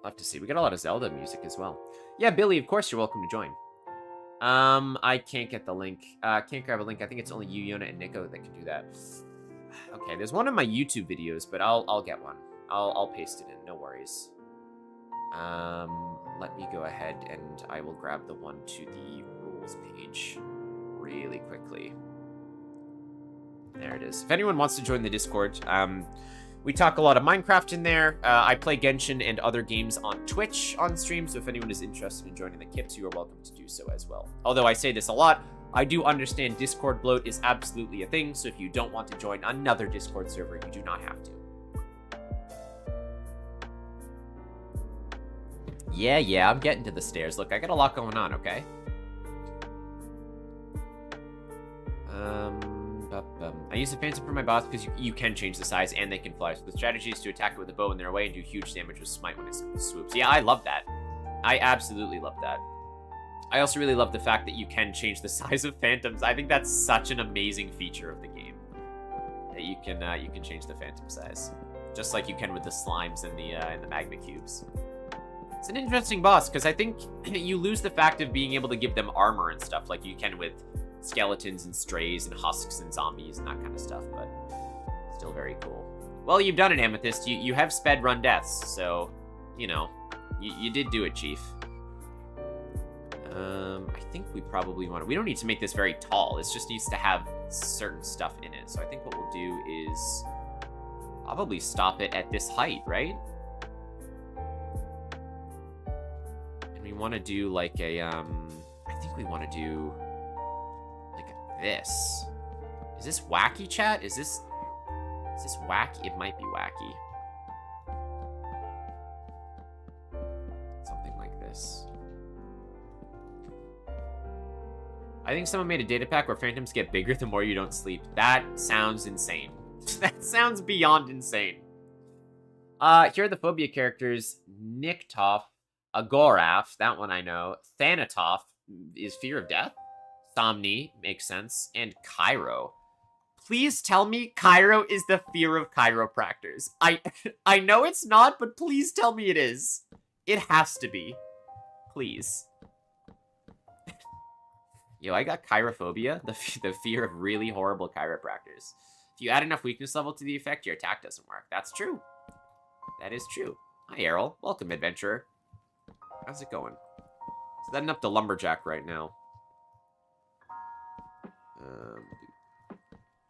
I'll have to see. We got a lot of Zelda music as well. Yeah, Billy, of course you're welcome to join. I can't get the link. Can't grab a link. I think it's only you, Yona, and Nico that can do that. Okay, there's one of my YouTube videos, but I'll get one. I'll paste it in. No worries. Let me go ahead and I will grab the one to the rules page really quickly. There it is. If anyone wants to join the Discord, we talk a lot of Minecraft in there. I play Genshin and other games on Twitch on stream, so if anyone is interested in joining the Kips, you are welcome to do so as well. Although I say this a lot, I do understand Discord bloat is absolutely a thing, so if you don't want to join another Discord server, you do not have to. Yeah, I'm getting to the stairs. Look, I got a lot going on, okay? I use the Phantom for my boss because you can change the size and they can fly. So the strategy is to attack it with a bow in their way and do huge damage with Smite when it swoops. Yeah, I love that. I absolutely love that. I also really love the fact that you can change the size of Phantoms. I think that's such an amazing feature of the game. That you can change the Phantom size. Just like you can with the slimes and the magma cubes. It's an interesting boss, because I think you lose the fact of being able to give them armor and stuff like you can with skeletons and strays and husks and zombies and that kind of stuff, but still very cool. Well, you've done it, Amethyst. You have sped run deaths, so, you know, you did do it, Chief. I think we probably want to... We don't need to make this very tall. It just needs to have certain stuff in it. So I think what we'll do is probably stop it at this height, right? And we want to do like a, I think we want to do like this. Is this wacky, chat? Is this wacky? It might be wacky. Something like this. I think someone made a data pack where phantoms get bigger the more you don't sleep. That sounds insane. That sounds beyond insane. Here are the phobia characters. Niktoff, Agoraph, that one I know. Thanatoff is fear of death. Somni makes sense. And Cairo. Please tell me Cairo is the fear of chiropractors. I know it's not, but please tell me it is. It has to be. Please. Yo, I got chirophobia, the fear of really horrible chiropractors. If you add enough weakness level to the effect, your attack doesn't work. That's true. That is true. Hi, Errol. Welcome, adventurer. How's it going? Setting up the lumberjack right now.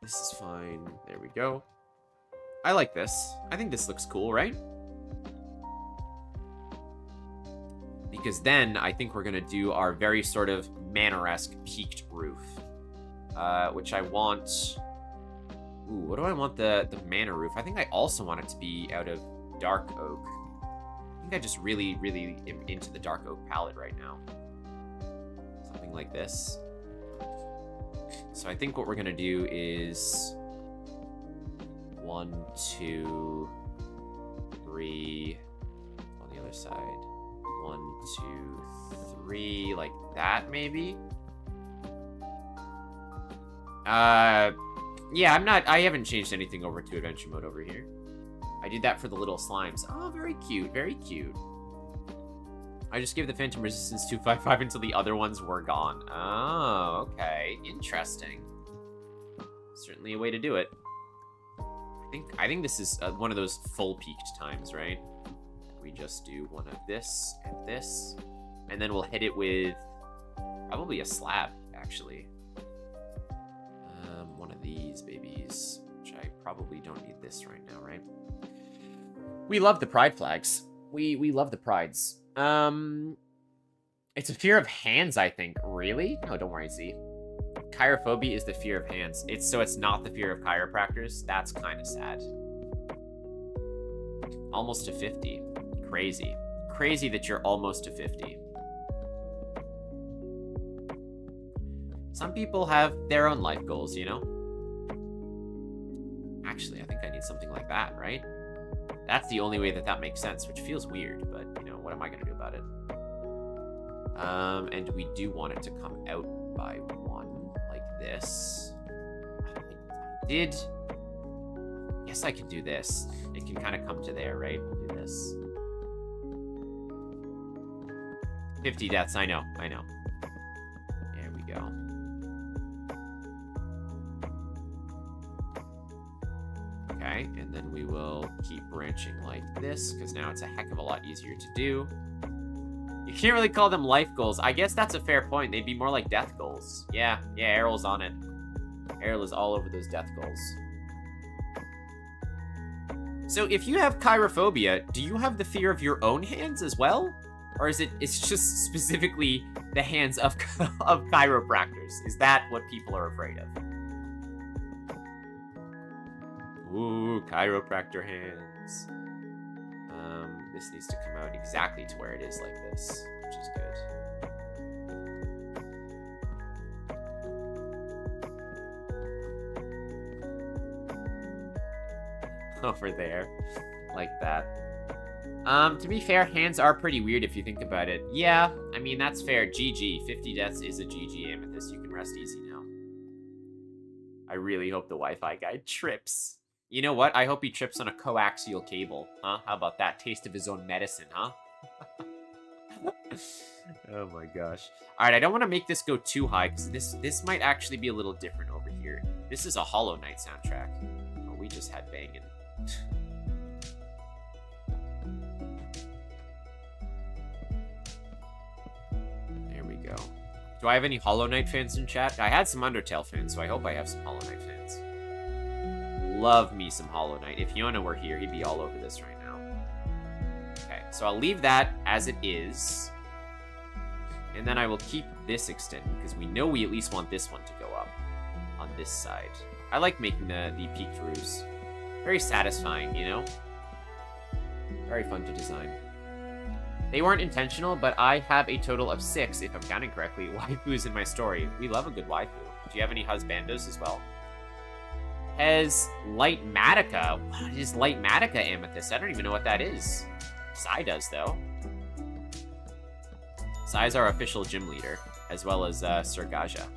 This is fine. There we go. I like this. I think this looks cool, right? Because then I think we're going to do our very sort of manor-esque peaked roof. Which I want... Ooh, what do I want the manor roof? I think I also want it to be out of dark oak. I think I just really, really am into the dark oak palette right now. something like this. So I think what we're gonna do is 1, 2, 3 on the other side. 1, 2, 3, like that maybe. Yeah, I haven't changed anything over to adventure mode over here. I did that for the little slimes. Oh, very cute, very cute. I just gave the Phantom Resistance 255 until the other ones were gone. Oh, okay. Interesting. Certainly a way to do it. I think this is one of those full peaked times, right? We just do one of this and this, and then we'll hit it with probably a slab, actually. One of these babies, which I probably don't need this right now, right? We love the pride flags. We love the prides. It's a fear of hands, I think. Really? No, don't worry, Z. Chirophobia is the fear of hands. It's not the fear of chiropractors. That's kind of sad. Almost to 50. Crazy. Crazy that you're almost to 50. Some people have their own life goals, you know? Actually, I think I need something like that, right? That's the only way that makes sense, which feels weird, but, you know, what am I going to do about it? And we do want it to come out by 1, like this. I did... Yes, I can do this. It can kind of come to there, right? We'll do this. 50 deaths, I know. There we go. Okay, and then we will keep branching like this, because now it's a heck of a lot easier to do. You can't really call them life goals. I guess that's a fair point. They'd be more like death goals. Yeah, Errol's on it. Errol is all over those death goals. So if you have chirophobia, do you have the fear of your own hands as well? Or it's just specifically the hands of chiropractors? Is that what people are afraid of? Ooh, chiropractor hands. This needs to come out exactly to where it is like this, which is good. Over there, like that. To be fair, hands are pretty weird if you think about it. Yeah, I mean, that's fair. GG. 50 deaths is a GG, Amethyst. You can rest easy now. I really hope the Wi-Fi guy trips. You know what? I hope he trips on a coaxial cable. Huh? How about that? Taste of his own medicine, huh? Oh my gosh. Alright, I don't want to make this go too high, because this might actually be a little different over here. This is a Hollow Knight soundtrack. Oh, we just had banging. There we go. Do I have any Hollow Knight fans in chat? I had some Undertale fans, so I hope I have some Hollow Knight fans. Love me some Hollow Knight. If Yona were here, he'd be all over this right now. Okay, so I'll leave that as it is. And then I will keep this extended, because we know we at least want this one to go up on this side. I like making the peaked roofs. Very satisfying, you know? Very fun to design. They weren't intentional, but I have a total of 6, if I'm counting correctly, waifus in my story. We love a good waifu. Do you have any husbandos as well? Has Light Matica. What is Light Matica, Amethyst? I don't even know what that is. Sai does, though. Sai's our official gym leader, as well as Sir Gaja.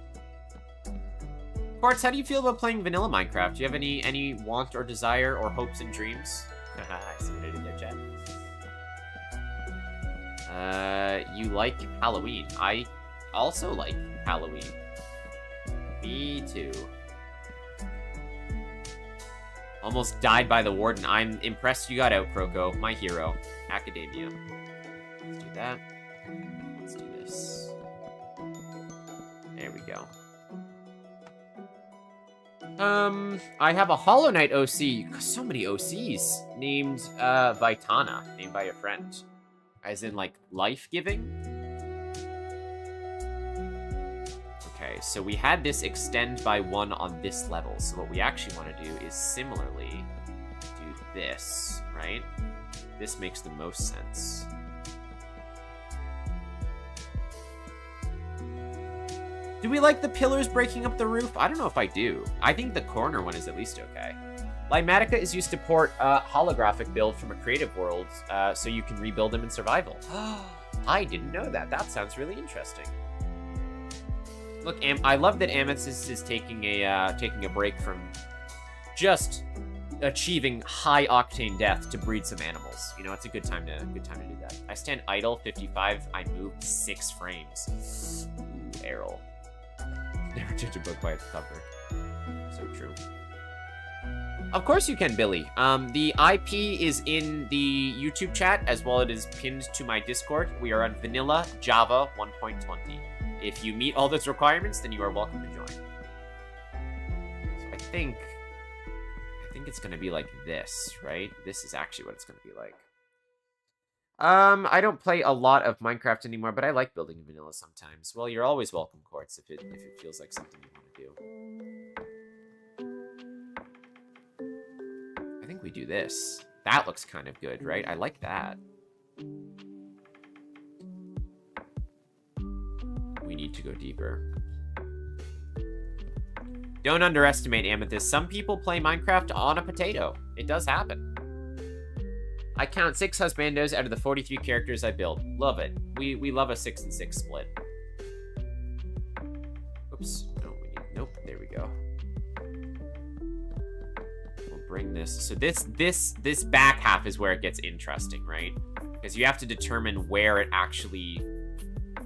Quartz, how do you feel about playing vanilla Minecraft? Do you have any want or desire or hopes and dreams? I see what I did there, chat. You like Halloween. I also like Halloween. Me too. Almost died by the warden. I'm impressed you got out, Croco. My hero. Academia. Let's do that. Let's do this. There we go. I have a Hollow Knight OC. So many OCs. Named, Vitana. Named by a friend. As in, like, life-giving? Okay, so we had this extend by 1 on this level. So what we actually want to do is similarly do this, right? This makes the most sense. Do we like the pillars breaking up the roof? I don't know if I do. I think the corner one is at least okay. Limatica is used to port a holographic build from a creative world, so you can rebuild them in survival. I didn't know that. That sounds really interesting. Look, I love that Amethyst is taking a break from just achieving high octane death to breed some animals. You know, it's a good time to do that. I stand idle 55. I moved 6 frames. Ooh, Errol. Never judge a book by its cover. So true. Of course you can, Billy. The IP is in the YouTube chat, as well as it is pinned to my Discord. We are on Vanilla Java 1.20. If you meet all those requirements, then you are welcome to join. So I think it's gonna be like this, right? This is actually what it's gonna be like. I don't play a lot of Minecraft anymore, but I like building in vanilla sometimes. Well, you're always welcome, Quartz, if it feels like something you want to do. I think we do this. That looks kind of good, right? I like that. We need to go deeper. Don't underestimate Amethyst. Some people play Minecraft on a potato. It does happen. I count 6 husbandos out of the 43 characters I built. Love it. We love a 6 and 6 split. Oops. No, nope. There we go. We'll bring this. So this back half is where it gets interesting, right? Because you have to determine where it actually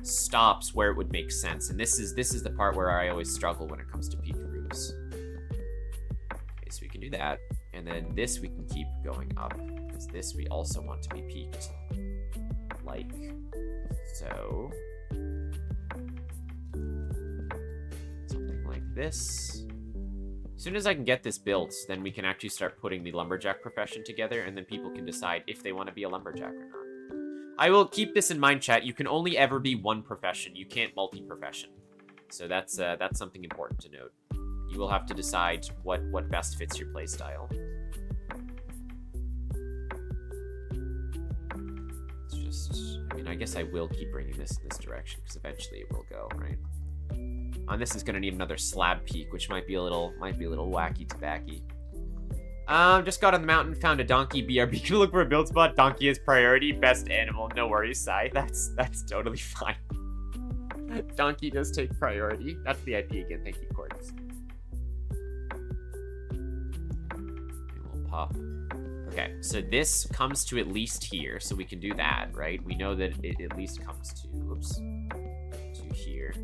stops, where it would make sense. And this is the part where I always struggle when it comes to peak roofs. Okay, so we can do that. And then this we can keep going up. Because this we also want to be peaked. Like so. Something like this. As soon as I can get this built, then we can actually start putting the lumberjack profession together, and then people can decide if they want to be a lumberjack or not. I will keep this in mind, chat. You can only ever be one profession. You can't multi-profession. So that's something important to note. You will have to decide what best fits your playstyle. It's just, I mean, I guess I will keep bringing this in this direction because eventually it will go, right? And this is gonna need another slab peak, which might be a little wacky tobacky. Just got on the mountain, found a donkey. BRB, can look for a build spot. Donkey is priority. Best animal. No worries, Sai. That's totally fine. Donkey does take priority. That's the IP again. Thank you, Quartz. We'll pop. Okay, so this comes to at least here, so we can do that, right? We know that it at least comes to, oops, to here.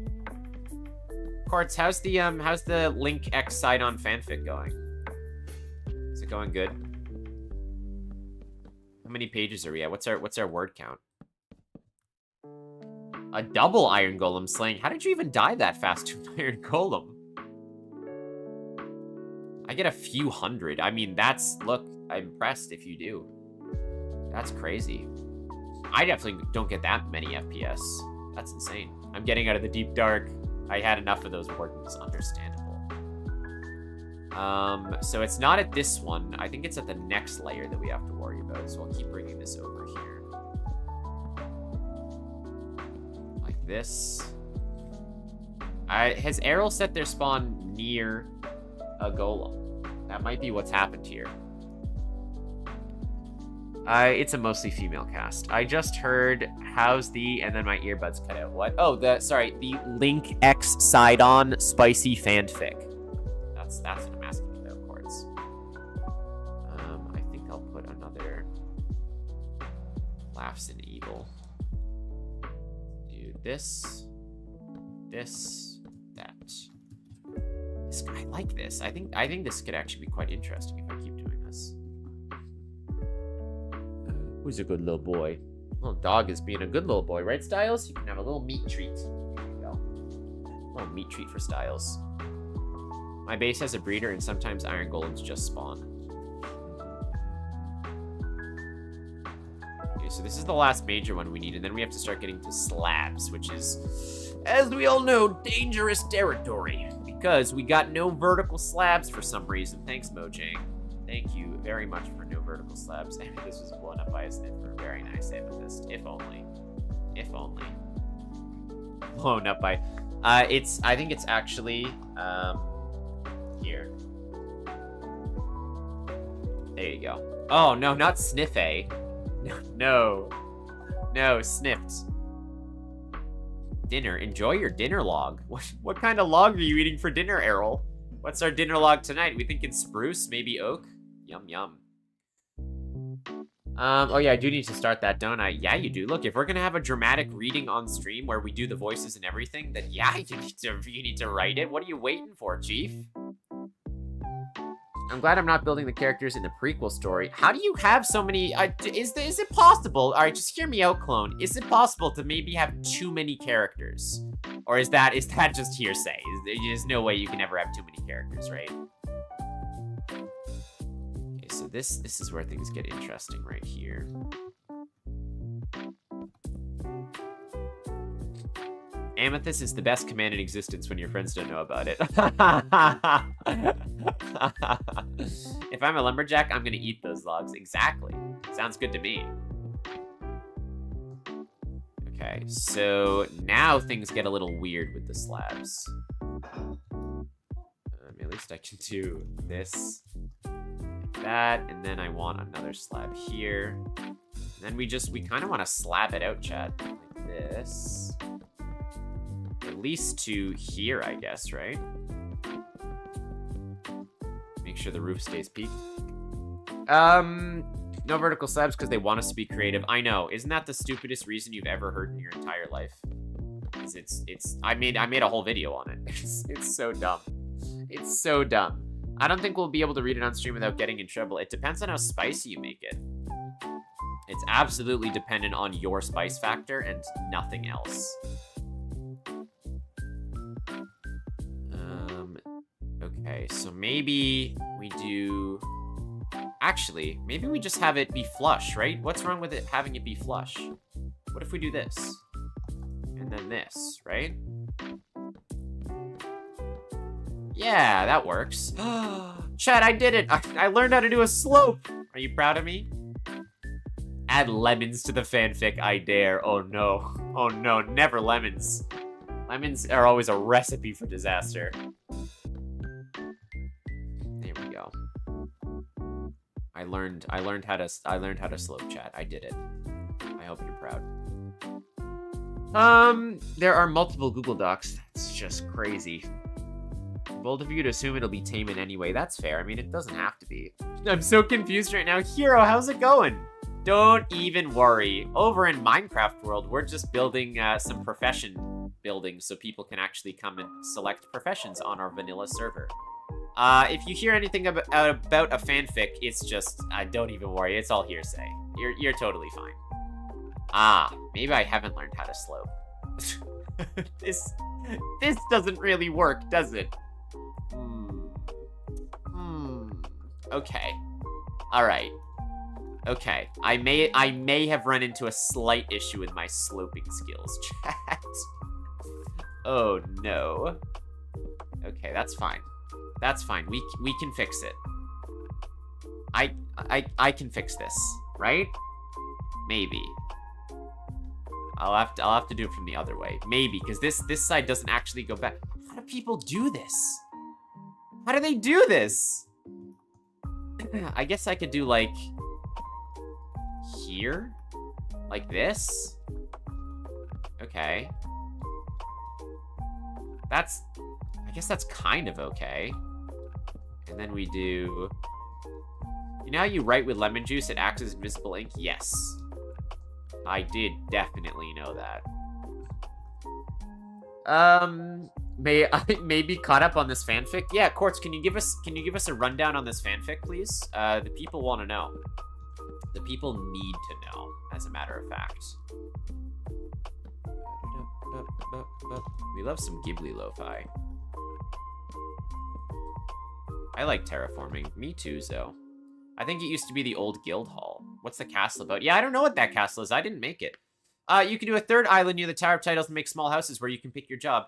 Quartz, how's the Link X side-on fanfic going? Is it going good? How many pages are we at? What's our word count? A double iron golem slaying. How did you even die that fast to an iron golem? I get a few hundred. I mean, look, I'm impressed if you do. That's crazy. I definitely don't get that many FPS. That's insane. I'm getting out of the deep dark. I had enough of those wardens, understandable. So it's not at this one. I think it's at the next layer that we have to worry about. So I'll keep bringing this over here. Like this. Has Errol set their spawn near a golem? That might be what's happened here. It's a mostly female cast. I just heard how's the, and then my earbuds cut out. What? Oh, the Link X side-on spicy fanfic. That's what I'm asking about, Quartz. I think I'll put another Laughs in Evil. Do this, that. I like this. I think this could actually be quite interesting if I keep doing this. Who's a good little boy? Little dog is being a good little boy, right, Styles? You can have a little meat treat. There you go. A little meat treat for Styles. My base has a breeder, and sometimes iron golems just spawn. Okay, so this is the last major one we need, and then we have to start getting to slabs, which is, as we all know, dangerous territory. Because we got no vertical slabs for some reason. Thanks, Mojang. Thank you very much for no vertical slabs. And this was blown up by a sniffer. Very nice amethyst. If only. If only. blown up by... I think it's actually, here. There you go. Oh, no, not sniff A. No. No, sniffed. Dinner. Enjoy your dinner log. What kind of log are you eating for dinner, Errol? What's our dinner log tonight? We thinking spruce, maybe oak? Yum, yum. Oh yeah, I do need to start that, don't I? Yeah, you do. Look, if we're gonna have a dramatic reading on stream where we do the voices and everything, then yeah, you need to write it. What are you waiting for, Chief? I'm glad I'm not building the characters in the prequel story. How do you have so many? Is it possible? All right, just hear me out, clone. Is it possible to maybe have too many characters, or is that just hearsay? There's no way you can ever have too many characters, right? Okay, so this is where things get interesting right here. Amethyst is the best command in existence when your friends don't know about it. If I'm a lumberjack, I'm gonna eat those logs. Exactly. Sounds good to me. Okay, so now things get a little weird with the slabs. At least I can do this, like that, and then I want another slab here. And then we kind of want to slab it out, chat, like this. At least to here, I guess, right? Make sure the roof stays peaked. No vertical slabs because they want us to be creative. I know. Isn't that the stupidest reason you've ever heard in your entire life? I made a whole video on it. It's so dumb. It's so dumb. I don't think we'll be able to read it on stream without getting in trouble. It depends on how spicy you make it. It's absolutely dependent on your spice factor and nothing else. Okay, so maybe we do... Actually, maybe we just have it be flush, right? What's wrong with it having it be flush? What if we do this? And then this, right? Yeah, that works. Chad, I did it! I learned how to do a slope! Are you proud of me? Add lemons to the fanfic, I dare. Oh no. Oh no, never lemons. Lemons are always a recipe for disaster. There we go. I learned how to slope, chat. I did it. I hope you're proud. There are multiple Google Docs. That's just crazy. Bold of you to assume it'll be Taman anyway. That's fair. I mean, it doesn't have to be. I'm so confused right now. Hero, how's it going? Don't even worry. Over in Minecraft world, we're just building some profession buildings so people can actually come and select professions on our vanilla server. If you hear anything about a fanfic, it's just, don't even worry. It's all hearsay. You're totally fine. Maybe I haven't learned how to slope. This doesn't really work, does it? Okay. All right. Okay. I may have run into a slight issue with my sloping skills, chat. Oh no. Okay, that's fine. That's fine. We can fix it. I can fix this, right? Maybe. I'll have to do it from the other way. Maybe, because this side doesn't actually go back. How do people do this? How do they do this? I guess I could do like here? Like this? Okay. I guess that's kind of okay. And then we do... You know how you write with lemon juice, it acts as invisible ink? Yes. I did definitely know that. May I be caught up on this fanfic? Yeah, Quartz, can you give us a rundown on this fanfic, please? The people want to know. The people need to know, as a matter of fact. We love some Ghibli lo-fi. I like terraforming. Me too, Zo. I think it used to be the old guild hall. What's the castle about? Yeah, I don't know what that castle is. I didn't make it. You can do a third island near the Tower of Titles and make small houses where you can pick your job.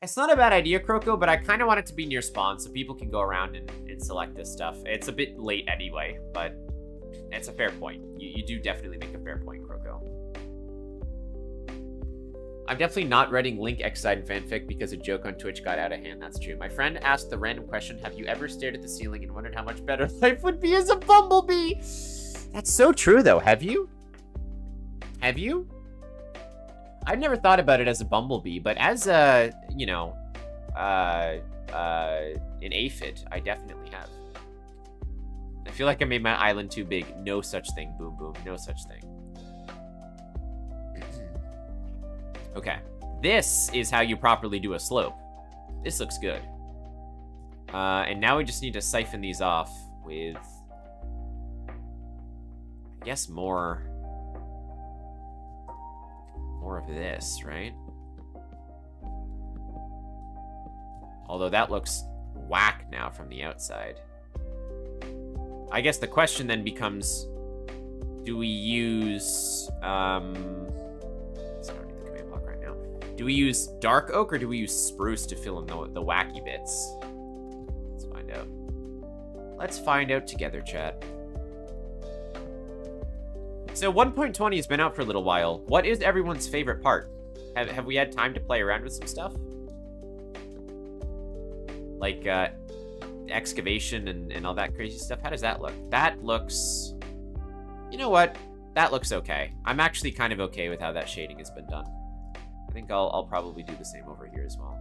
It's not a bad idea, Kroko, but I kind of want it to be near spawn so people can go around and select this stuff. It's a bit late anyway, but it's a fair point. You do definitely make a fair point, Kroko. I'm definitely not reading Link X-Side fanfic because a joke on Twitch got out of hand. That's true. My friend asked the random question, have you ever stared at the ceiling and wondered how much better life would be as a bumblebee? That's so true, though. Have you? Have you? I've never thought about it as a bumblebee, but as a, you know, an aphid, I definitely have. I feel like I made my island too big. No such thing. Boom, boom. No such thing. Okay. This is how you properly do a slope. This looks good. And now we just need to siphon these off with, I guess, more of this, right? Although that looks whack now from the outside. I guess the question then becomes, do we use, sorry, I don't need the command block right now. Do we use dark oak or do we use spruce to fill in the wacky bits? Let's find out. Let's find out together, chat. So 1.20 has been out for a little while. What is everyone's favorite part? Have we had time to play around with some stuff? Like, excavation and all that crazy stuff. How does that look? That looks... You know what? That looks okay. I'm actually kind of okay with how that shading has been done. I think I'll probably do the same over here as well.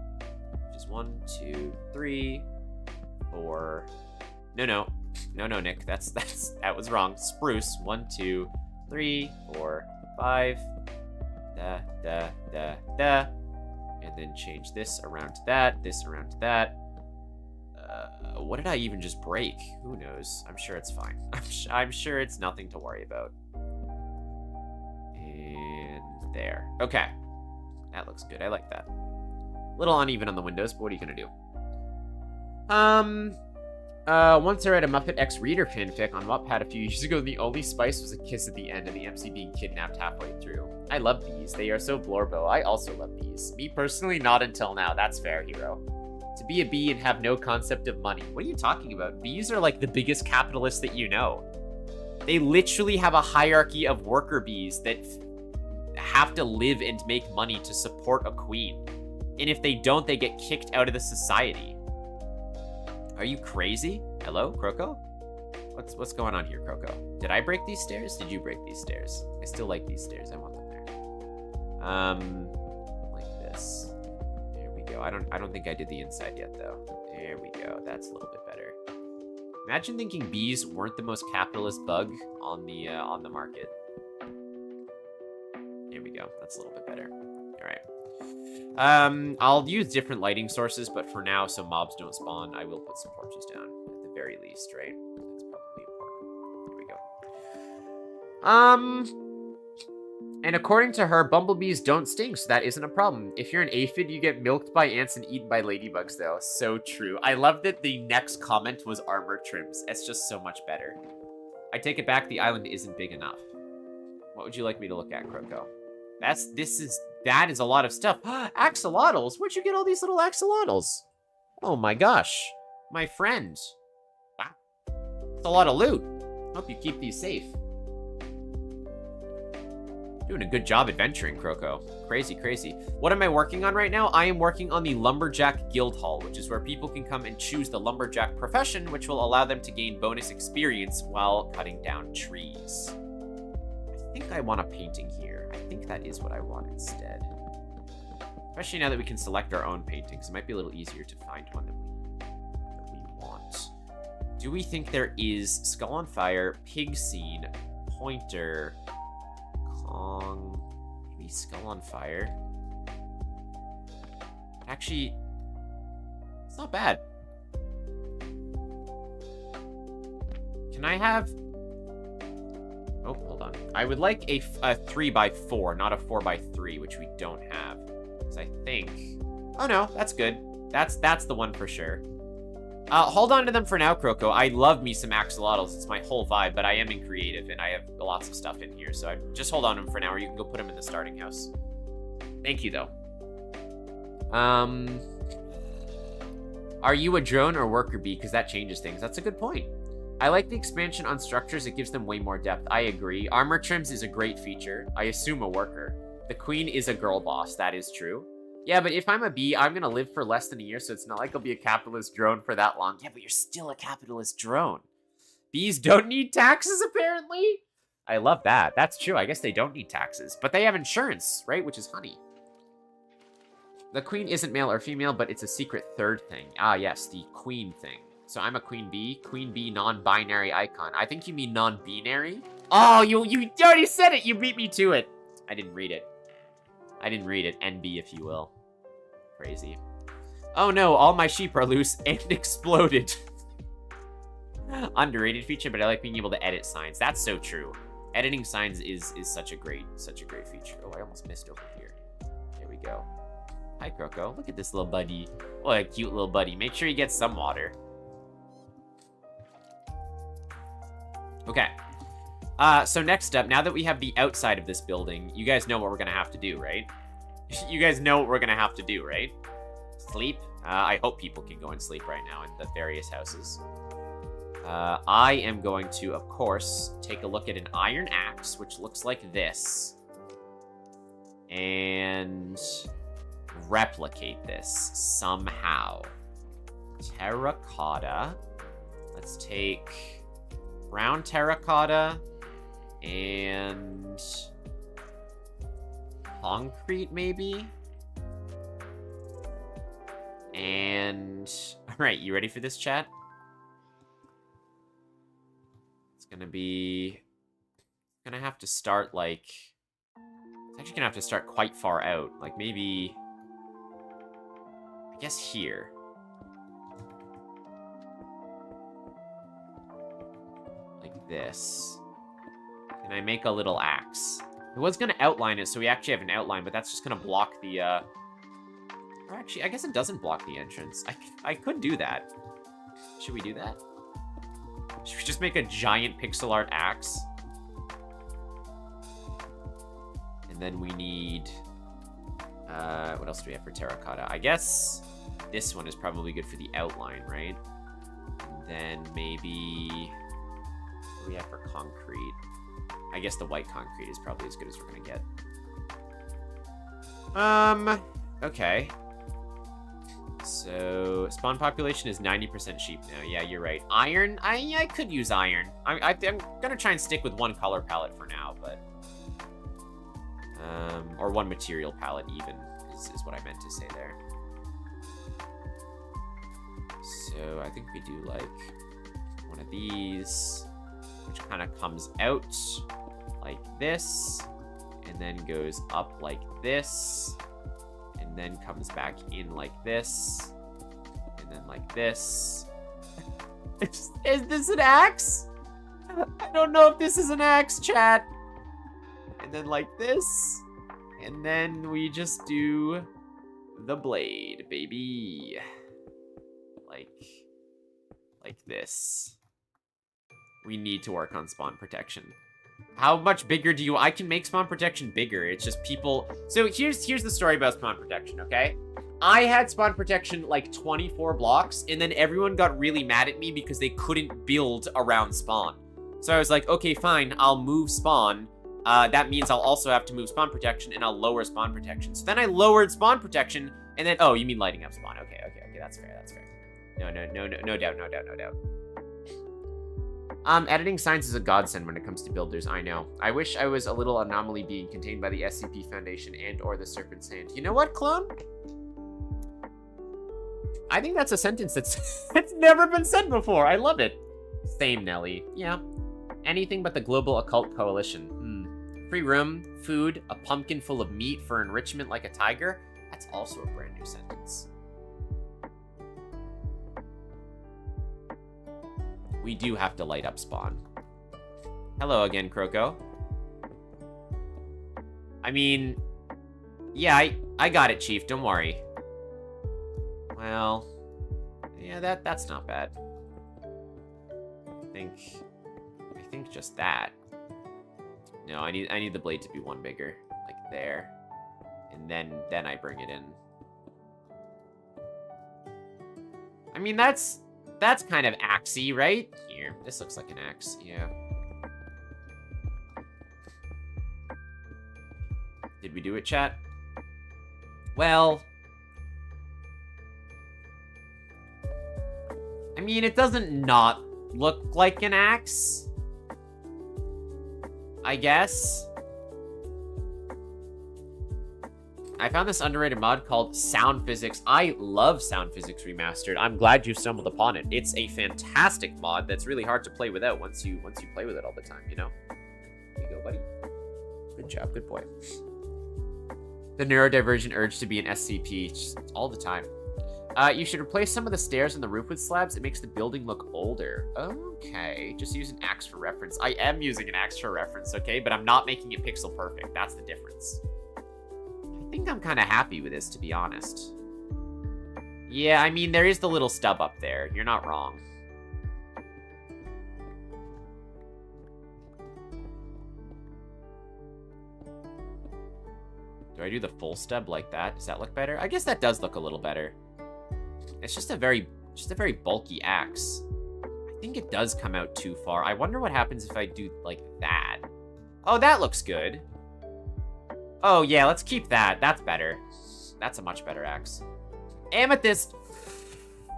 Just 1, 2, 3, 4... No, Nick. That was wrong. Spruce. 1, 2, 3, 4, 5. And then change this around to that, this around to that. What did I even just break? Who knows? I'm sure it's fine. I'm sure it's nothing to worry about. And there. Okay. That looks good. I like that. A little uneven on the windows, but what are you gonna do? Once I read a Muppet X Reader fanfic on Wattpad a few years ago, the only spice was a kiss at the end and the MC being kidnapped halfway through. I love bees. They are so blorbo. I also love bees. Me personally, not until now. That's fair, hero. To be a bee and have no concept of money. What are you talking about? Bees are like the biggest capitalists that you know. They literally have a hierarchy of worker bees that have to live and make money to support a queen. And if they don't, they get kicked out of the society. Are you crazy? Hello, Croco? What's going on here, Croco? Did I break these stairs? Did you break these stairs? I still like these stairs. I want them there. Like this. There we go. I don't think I did the inside yet, though. There we go. That's a little bit better. Imagine thinking bees weren't the most capitalist bug on the market. There we go. That's a little bit better. All right. I'll use different lighting sources, but for now, so mobs don't spawn, I will put some torches down at the very least, right? That's probably important. Here we go. And according to her, bumblebees don't sting, so that isn't a problem. If you're an aphid, you get milked by ants and eaten by ladybugs, though. So true. I love that the next comment was armor trims. It's just so much better. I take it back, the island isn't big enough. What would you like me to look at, Croco? That is a lot of stuff. Axolotls! Where'd you get all these little axolotls? Oh my gosh. My friend. Wow. That's a lot of loot. Hope you keep these safe. Doing a good job adventuring, Croco. Crazy, crazy. What am I working on right now? I am working on the Lumberjack Guild Hall, which is where people can come and choose the Lumberjack profession, which will allow them to gain bonus experience while cutting down trees. I think I want a painting here. I think that is what I want instead. Especially now that we can select our own paintings. It might be a little easier to find one that we want. Do we think there is Skull on Fire, Pig Scene, Pointer, Kong, maybe Skull on Fire? Actually, it's not bad. Can I have... Oh, hold on. I would like a 3x4, not a 4x3, which we don't have. Because I think... Oh, no, that's good. That's the one for sure. Hold on to them for now, Croco. I love me some axolotls. It's my whole vibe, but I am in creative, and I have lots of stuff in here. So just hold on to them for now, or you can go put them in the starting house. Thank you, though. Are you a drone or worker bee? Because that changes things. That's a good point. I like the expansion on structures. It gives them way more depth. I agree. Armor trims is a great feature. I assume a worker. The queen is a girl boss. That is true. Yeah, but if I'm a bee, I'm going to live for less than a year, so it's not like I'll be a capitalist drone for that long. Yeah, but you're still a capitalist drone. Bees don't need taxes, apparently? I love that. That's true. I guess they don't need taxes. But they have insurance, right? Which is honey. The queen isn't male or female, but it's a secret third thing. Ah, yes, the queen thing. So I'm a queen bee. Queen bee non-binary icon. I think you mean non-binary? Oh, you already said it! You beat me to it! I didn't read it. I didn't read it. NB, if you will. Crazy. Oh no, all my sheep are loose and exploded. Underrated feature, but I like being able to edit signs. That's so true. Editing signs is such a great feature. Oh, I almost missed over here. There we go. Hi, Croco. Look at this little buddy. What a cute little buddy. Make sure he gets some water. Okay. So next up, now that we have the outside of this building, you guys know what we're gonna have to do, right? You guys know what we're gonna have to do, right? Sleep. I hope people can go and sleep right now in the various houses. I am going to, of course, take a look at an iron axe, which looks like this. And replicate this somehow. Terracotta. Let's take brown terracotta and concrete, maybe? And, all right, you ready for this, chat? It's gonna have to start, like, it's actually gonna have to start quite far out. Like, maybe, I guess here. Like this. Can I make a little axe? I was gonna outline it, so we actually have an outline, but that's just gonna block the, or actually, I guess it doesn't block the entrance. I could do that. Should we do that? Should we just make a giant pixel art axe? And then we need, what else do we have for terracotta? I guess this one is probably good for the outline, right? And then maybe, what do we have for concrete? I guess the white concrete is probably as good as we're gonna get. Okay. So, spawn population is 90% sheep now. Yeah, you're right. Iron? I could use iron. I'm gonna try and stick with one color palette for now, but... or one material palette, even, is what I meant to say there. So, I think we do, like, one of these, which kind of comes out like this, and then goes up like this, and then comes back in like this, and then like this. Is this an axe? I don't know if this is an axe, chat. And then like this, and then we just do the blade, baby. Like this. We need to work on spawn protection. How much bigger do you... I can make spawn protection bigger. It's just people... So here's the story about spawn protection, okay? I had spawn protection like 24 blocks, and then everyone got really mad at me because they couldn't build around spawn. So I was like, okay, fine, I'll move spawn. That means I'll also have to move spawn protection, and I'll lower spawn protection. So then I lowered spawn protection, and then... Oh, you mean lighting up spawn. Okay, that's fair, that's fair. No doubt. Editing science is a godsend when it comes to builders, I know. I wish I was a little anomaly being contained by the SCP Foundation and or the Serpent's Hand. You know what, clone? I think that's a sentence that's never been said before. I love it. Same, Nelly. Yeah. Anything but the Global Occult Coalition. Free room, food, a pumpkin full of meat for enrichment like a tiger. That's also a brand new sentence. We do have to light up spawn. Hello again, Croco. I mean, yeah, I got it, Chief. Don't worry. Well, yeah, that's not bad. I think just that. No, I need the blade to be one bigger, like there, and then I bring it in. I mean, that's kind of axey, right? Here, this looks like an axe, yeah. Did we do it, chat? Well... I mean, it doesn't not look like an axe. I guess. I found this underrated mod called Sound Physics. I love Sound Physics Remastered. I'm glad you stumbled upon it. It's a fantastic mod that's really hard to play without once you play with it all the time, you know? There you go, buddy. Good job, good boy. The neurodivergent urge to be an SCP just all the time. You should replace some of the stairs on the roof with slabs. It makes the building look older. Okay, just use an axe for reference. I am using an axe for reference, okay? But I'm not making it pixel perfect. That's the difference. I think I'm kind of happy with this, to be honest. Yeah, I mean, there is the little stub up there. You're not wrong. Do I do the full stub like that? Does that look better? I guess that does look a little better. It's just a very bulky axe. I think it does come out too far. I wonder what happens if I do like that. Oh, that looks good. Oh, yeah, let's keep that. That's better. That's a much better axe. Amethyst!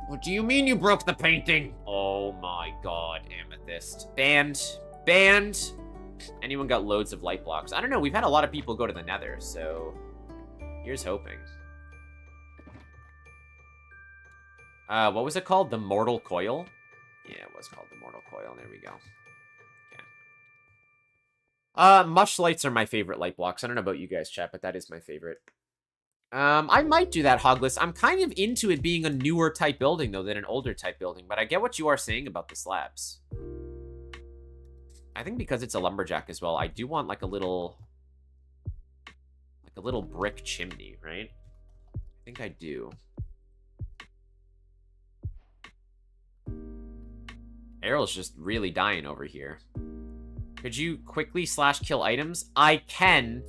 What do you mean you broke the painting? Oh my god, Amethyst. Banned. Banned. Anyone got loads of light blocks? I don't know, we've had a lot of people go to the nether, so... here's hoping. What was it called? The Mortal Coil? Yeah, it was called the Mortal Coil. There we go. Mush lights are my favorite light blocks. I don't know about you guys, chat, but that is my favorite. I might do that, Hogless. I'm kind of into it being a newer type building, though, than an older type building, but I get what you are saying about the slabs. I think because it's a lumberjack as well, I do want, like, a little brick chimney, right? I think I do. Errol's just really dying over here. Could you quickly /kill items? I can.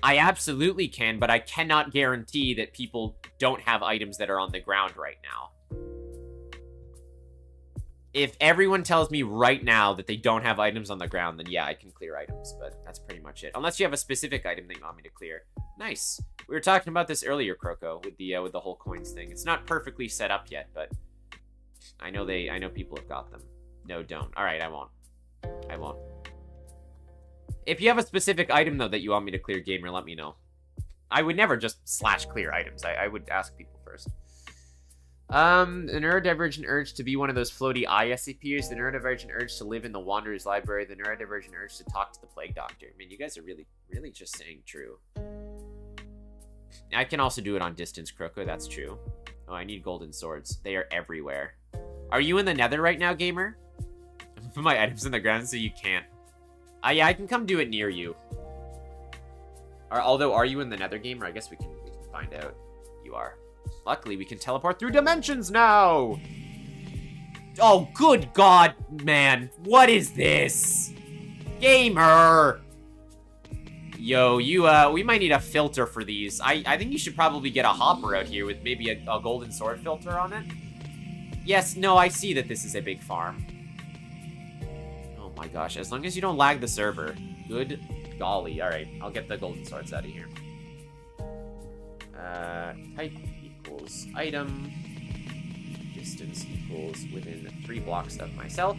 I absolutely can, but I cannot guarantee that people don't have items that are on the ground right now. If everyone tells me right now that they don't have items on the ground, then yeah, I can clear items, but that's pretty much it. Unless you have a specific item that you want me to clear. Nice. We were talking about this earlier, Croco, with the whole coins thing. It's not perfectly set up yet, but I know people have got them. No, don't. All right, I won't. I won't. If you have a specific item, though, that you want me to clear, gamer, let me know. I would never just /clear items. I would ask people first. The neurodivergent urge to be one of those floaty eye SCPs. The neurodivergent urge to live in the Wanderer's Library. The neurodivergent urge to talk to the Plague Doctor. I mean, you guys are really just saying true. I can also do it on distance, Croco. That's true. Oh, I need golden swords. They are everywhere. Are you in the nether right now, gamer? Put my items in the ground so you can't. Yeah, I can come do it near you. Although, are you in the nether, gamer? I guess we can find out. You are. Luckily, we can teleport through dimensions now! Oh, good God, man. What is this? Gamer! Yo, we might need a filter for these. I think you should probably get a hopper out here with maybe a golden sword filter on it. Yes, no, I see that this is a big farm. Oh my gosh, as long as you don't lag the server. Good golly. Alright, I'll get the golden swords out of here. Type equals item. Distance equals within 3 blocks of myself.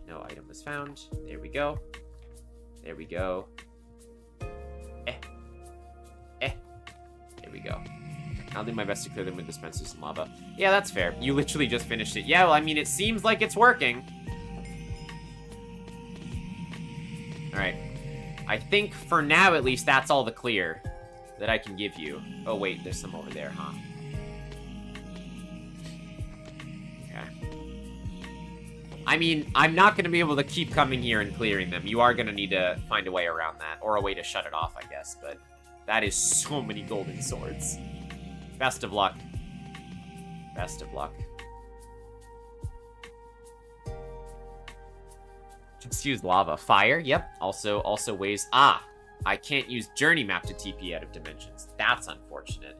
No item was found. There we go. There we go. There we go. I'll do my best to clear them with dispensers and lava. Yeah, that's fair. You literally just finished it. Yeah, well, I mean, it seems like it's working. Alright. I think, for now at least, that's all the clear that I can give you. Oh, wait, there's some over there, huh? Okay. I mean, I'm not going to be able to keep coming here and clearing them. You are going to need to find a way around that. Or a way to shut it off, I guess. But that is so many golden swords. Best of luck. Best of luck. Just use lava. Fire, yep. Also ways. Ah, I can't use journey map to TP out of dimensions. That's unfortunate.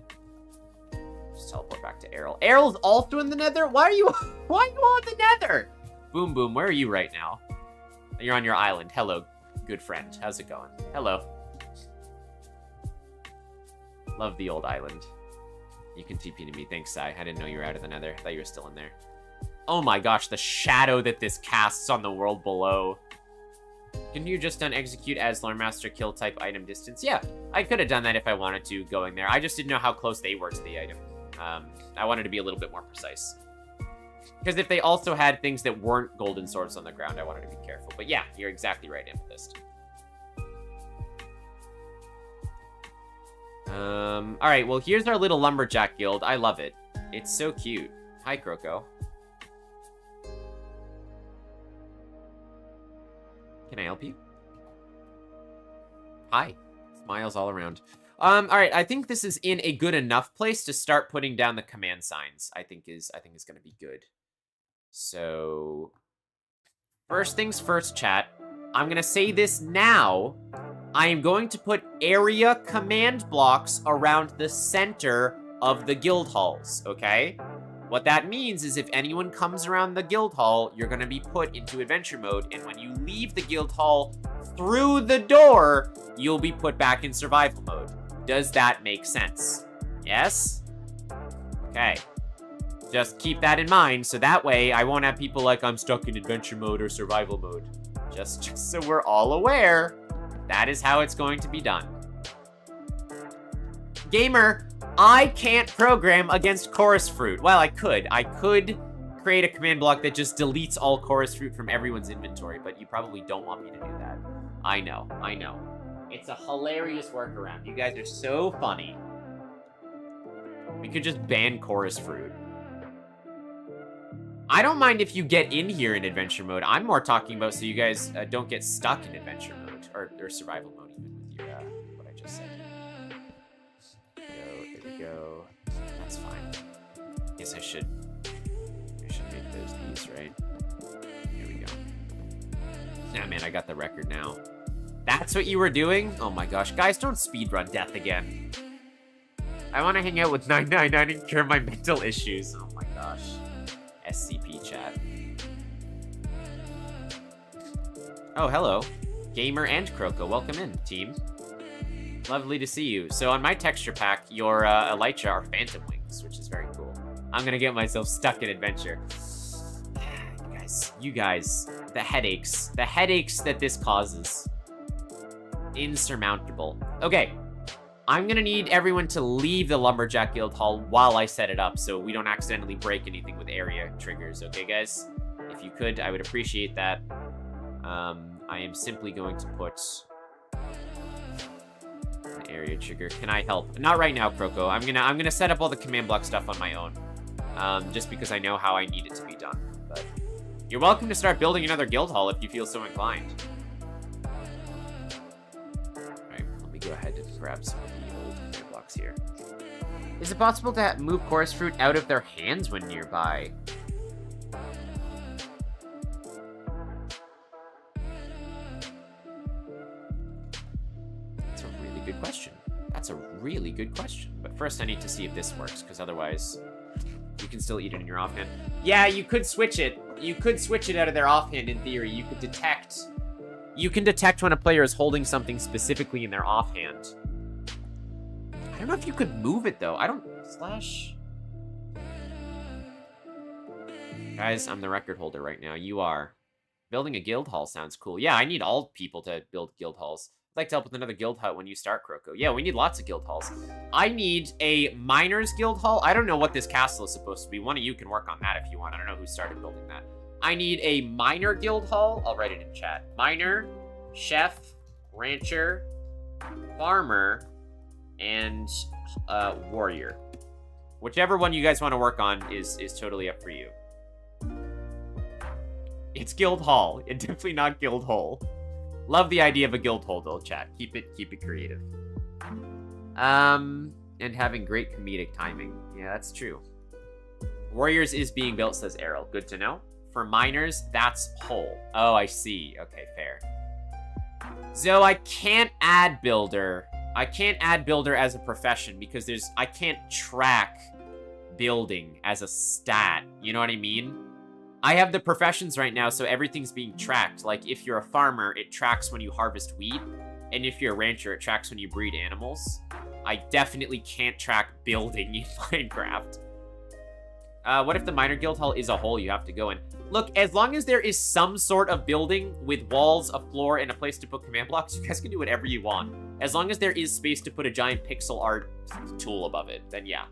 Just teleport back to Errol. Errol's also in the nether? Why are you on the nether? Boom Boom, where are you right now? You're on your island. Hello, good friend. How's it going? Hello. Love the old island. You can TP to me. Thanks, Sai. I didn't know you were out of the nether. I thought you were still in there. Oh my gosh, the shadow that this casts on the world below. Can you just done execute as Lore Master kill type item distance? Yeah, I could have done that if I wanted to going there. I just didn't know how close they were to the item. I wanted to be a little bit more precise. Because if they also had things that weren't golden swords on the ground, I wanted to be careful. But yeah, you're exactly right, Amethyst. Alright, well, here's our little lumberjack guild. I love it. It's so cute. Hi, Croco. Can I help you? Hi. Smiles all around. Alright, I think this is in a good enough place to start putting down the command signs. I think is gonna be good. So, first things first, chat. I'm gonna say this now. I am going to put area command blocks around the center of the guild halls, okay? What that means is if anyone comes around the guild hall, you're gonna be put into adventure mode, and when you leave the guild hall through the door, you'll be put back in survival mode. Does that make sense? Yes? Okay. Just keep that in mind, so that way I won't have people like, I'm stuck in adventure mode or survival mode. Just so we're all aware, that is how it's going to be done. Gamer, I can't program against chorus fruit. Well, I could. I could create a command block that just deletes all chorus fruit from everyone's inventory, but you probably don't want me to do that. I know. It's a hilarious workaround. You guys are so funny. We could just ban chorus fruit. I don't mind if you get in here in adventure mode. I'm more talking about so you guys don't get stuck in adventure mode, or survival mode even with your, what I just said. There we go. That's fine. Guess I should make those these, right? Here we go. Nah, man, I got the record now. That's what you were doing? Oh my gosh. Guys, don't speedrun death again. I want to hang out with 999 and cure my mental issues. Oh my gosh. SCP chat. Oh, hello. Gamer and Croco, welcome in, team. Lovely to see you. So on my texture pack, your Elytra are phantom wings, which is very cool. I'm gonna get myself stuck in adventure. You guys, the headaches that this causes. Insurmountable. Okay. I'm gonna need everyone to leave the Lumberjack Guild Hall while I set it up so we don't accidentally break anything with area triggers, okay guys? If you could, I would appreciate that. I am simply going to put an area trigger. Can I help? Not right now, Croco. I'm gonna set up all the command block stuff on my own. Just because I know how I need it to be done. But you're welcome to start building another guild hall if you feel so inclined. Alright, let me go ahead and grab some of the old command blocks here. Is it possible to move chorus fruit out of their hands when nearby? That's a really good question. That's a really good question. But first I need to see if this works, because otherwise you can still eat it in your offhand. Yeah, you could switch it. You could switch it out of their offhand in theory. You could detect... You can detect when a player is holding something specifically in their offhand. I don't know if you could move it, though. I don't... Slash... Guys, I'm the record holder right now. You are. Building a guild hall sounds cool. Yeah, I need all people to build guild halls. I'd like to help with another guild hut when you start, Croco. Yeah, we need lots of guild halls. I need a miners guild hall. I don't know what this castle is supposed to be. One of you can work on that if you want. I don't know who started building that. I need a miner guild hall. I'll write it in chat. Miner, chef, rancher, farmer, and warrior. Whichever one you guys want to work on is totally up for you. It's guild hall. It's definitely not guild hole. Love the idea of a guild hole, though, chat. Keep it creative. And having great comedic timing. Yeah, that's true. Warriors is being built, says Errol. Good to know. For miners, that's hole. Oh, I see. Okay, fair. So I can't add builder. I can't add builder as a profession because I can't track building as a stat. You know what I mean? I have the professions right now, so everything's being tracked. Like, if you're a farmer, it tracks when you harvest wheat. And if you're a rancher, it tracks when you breed animals. I definitely can't track building in Minecraft. What if the Miner Guild Hall is a hole you have to go in? Look, as long as there is some sort of building with walls, a floor, and a place to put command blocks, you guys can do whatever you want. As long as there is space to put a giant pixel art tool above it, then yeah.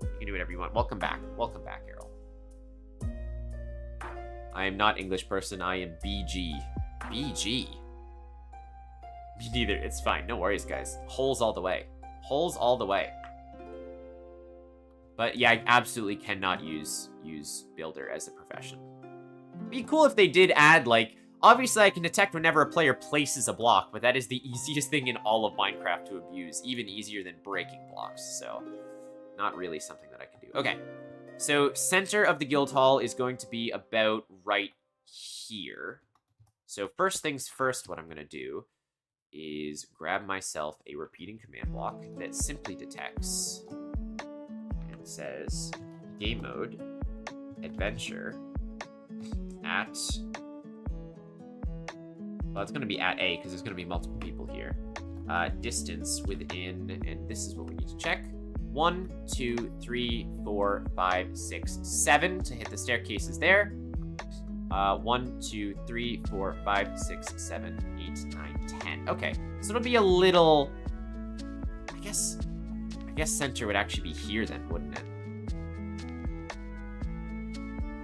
You can do whatever you want. Welcome back. Welcome back, Errol. I am not English person. I am BG. BG. Me neither. It's fine. No worries, guys. Holes all the way. Holes all the way. But yeah, I absolutely cannot use Builder as a profession. Be cool if they did add, like, obviously I can detect whenever a player places a block, but that is the easiest thing in all of Minecraft to abuse, even easier than breaking blocks, so not really something that I can do. Okay, so center of the guild hall is going to be about right here. So first things first, what I'm going to do is grab myself a repeating command block that simply detects and says game mode, adventure, at, well, it's going to be at A because there's going to be multiple people here. Distance within, and this is what we need to check. 1, 2, 3, 4, 5, 6, 7 to hit the staircases there. 1, 2, 3, 4, 5, 6, 7, 8, 9, 10. Okay, so it'll be a little, I guess center would actually be here then, wouldn't it?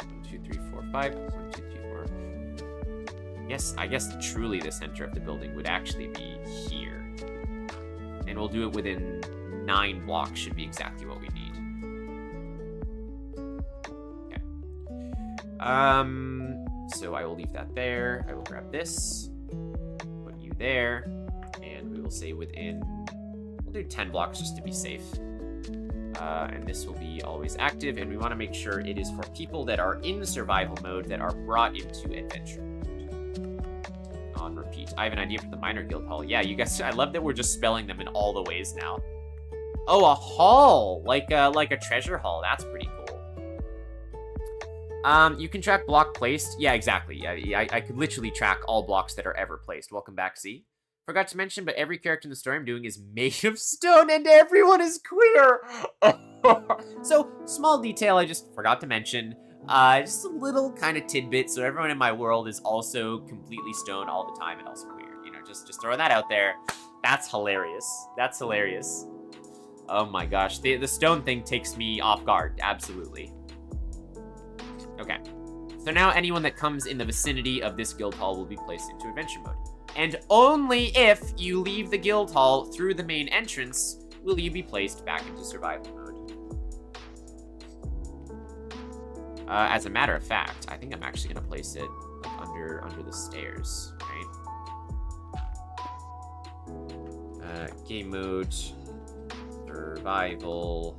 1, 2, 3, 4, 5. 1, 2, 3, 4. I guess truly the center of the building would actually be here. And we'll do it within 9 blocks should be exactly what we need. Okay. So I will leave that there. I will grab this, put you there, and we will say within, we'll do 10 blocks just to be safe. And this will be always active, and we want to make sure it is for people that are in survival mode that are brought into adventure mode. On repeat. I have an idea for the Miner Guild Hall. Yeah, you guys, I love that we're just spelling them in all the ways now. Oh, a hall! Like a treasure hall. That's pretty cool. You can track block placed. Yeah, exactly. Yeah, I could literally track all blocks that are ever placed. Welcome back, Z. Forgot to mention, but every character in the story I'm doing is made of stone and everyone is queer! So, small detail I just forgot to mention. Just a little kind of tidbit, so everyone in my world is also completely stone all the time and also queer. You know, just throwing that out there. That's hilarious. That's hilarious. Oh my gosh, the stone thing takes me off guard, absolutely. Okay, so now anyone that comes in the vicinity of this guild hall will be placed into adventure mode. And only if you leave the guild hall through the main entrance will you be placed back into survival mode. As a matter of fact, I think I'm actually going to place it like, under the stairs, right? Game mode, survival,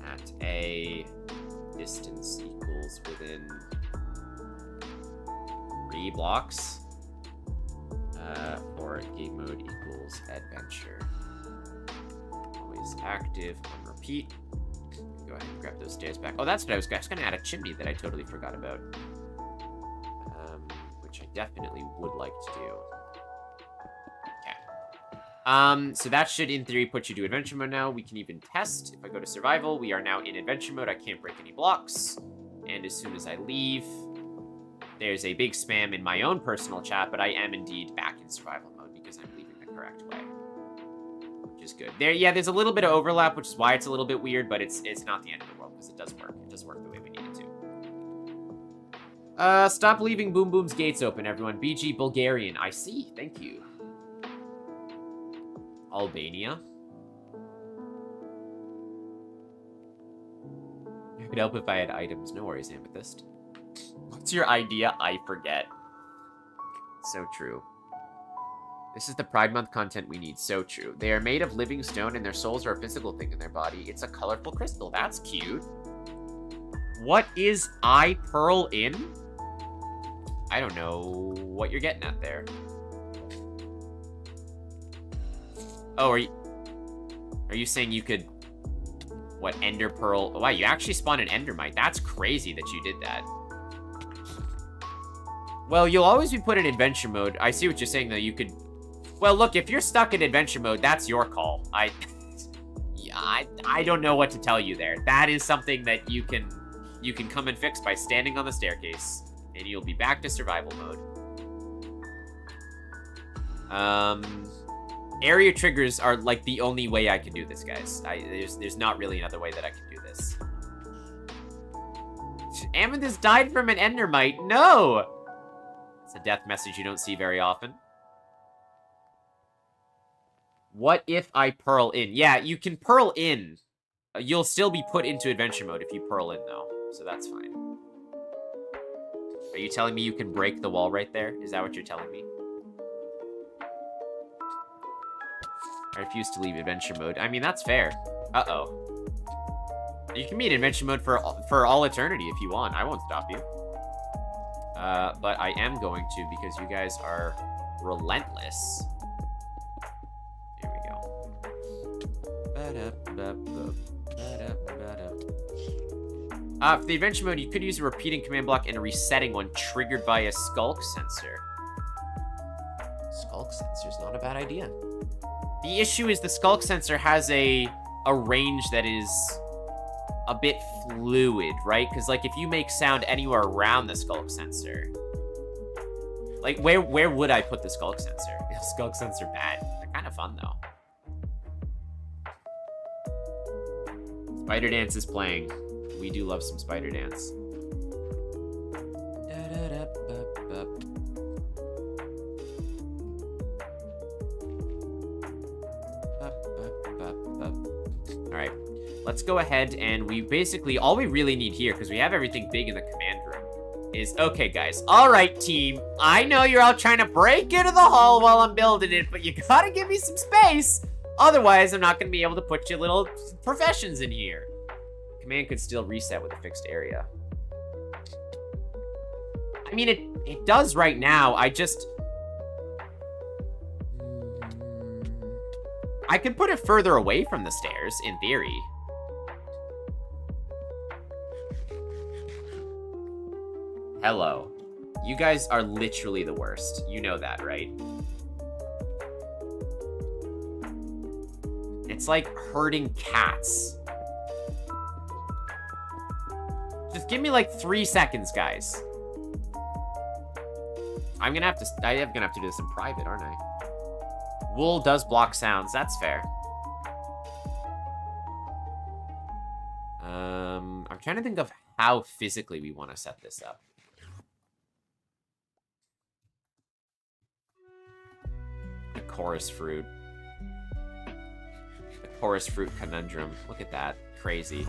at A, distance equals within 3 blocks. Or game mode equals adventure. Always active on repeat. Go ahead and grab those stairs back. Oh, that's what I was going to add a chimney that I totally forgot about. Which I definitely would like to do. Okay. So that should, in theory, put you to adventure mode now. We can even test. If I go to survival, we are now in adventure mode. I can't break any blocks. And as soon as I leave, there's a big spam in my own personal chat, but I am indeed back in survival mode because I'm leaving the correct way. Which is good. There's a little bit of overlap, which is why it's a little bit weird, but it's not the end of the world because it does work. It does work the way we need it to. Stop leaving Boom Boom's gates open, everyone. BG Bulgarian. I see. Thank you. Albania. I could help if I had items. No worries, Amethyst. What's your idea? I forget. So true. This is the Pride Month content we need. So true. They are made of living stone and their souls are a physical thing in their body. It's a colorful crystal. That's cute. What is eye pearl in? I don't know what you're getting at there. Oh, are you saying you could... What, ender pearl? Oh, wow, you actually spawned an endermite. That's crazy that you did that. Well, you'll always be put in adventure mode. I see what you're saying, though. You could... Well, look, if you're stuck in adventure mode, that's your call. I don't know what to tell you there. That is something that you can come and fix by standing on the staircase, and you'll be back to survival mode. Area triggers are like the only way I can do this, guys. There's not really another way that I can do this. Amethyst died from an endermite. No! It's a death message you don't see very often. What if I pearl in? Yeah, you can pearl in. You'll still be put into adventure mode if you pearl in, though. So that's fine. Are you telling me you can break the wall right there? Is that what you're telling me? I refuse to leave adventure mode. I mean, that's fair. Uh-oh. You can be in adventure mode for all eternity if you want. I won't stop you. But I am going to because you guys are relentless. Here we go. For the adventure mode, you could use a repeating command block and a resetting one triggered by a skulk sensor. Skulk sensor's not a bad idea. The issue is the skulk sensor has a range that is a bit fluid, right? Because, like, if you make sound anywhere around the skulk sensor... Like, where would I put the skulk sensor? Skulk sensor bad. They're kind of fun, though. Spider Dance is playing. We do love some Spider Dance. Alright, let's go ahead and we basically, all we really need here, because we have everything big in the command room, is, okay guys, alright team, I know you're all trying to break into the hall while I'm building it, but you gotta give me some space, otherwise I'm not gonna be able to put your little professions in here. Command could still reset with a fixed area. I mean, it does right now, I could put it further away from the stairs, in theory. Hello. You guys are literally the worst. You know that, right? It's like herding cats. Just give me like 3 seconds, guys. I'm gonna have to do this in private, aren't I? Wool does block sounds. That's fair. I'm trying to think of how physically we want to set this up. The chorus fruit. The chorus fruit conundrum. Look at that. Crazy.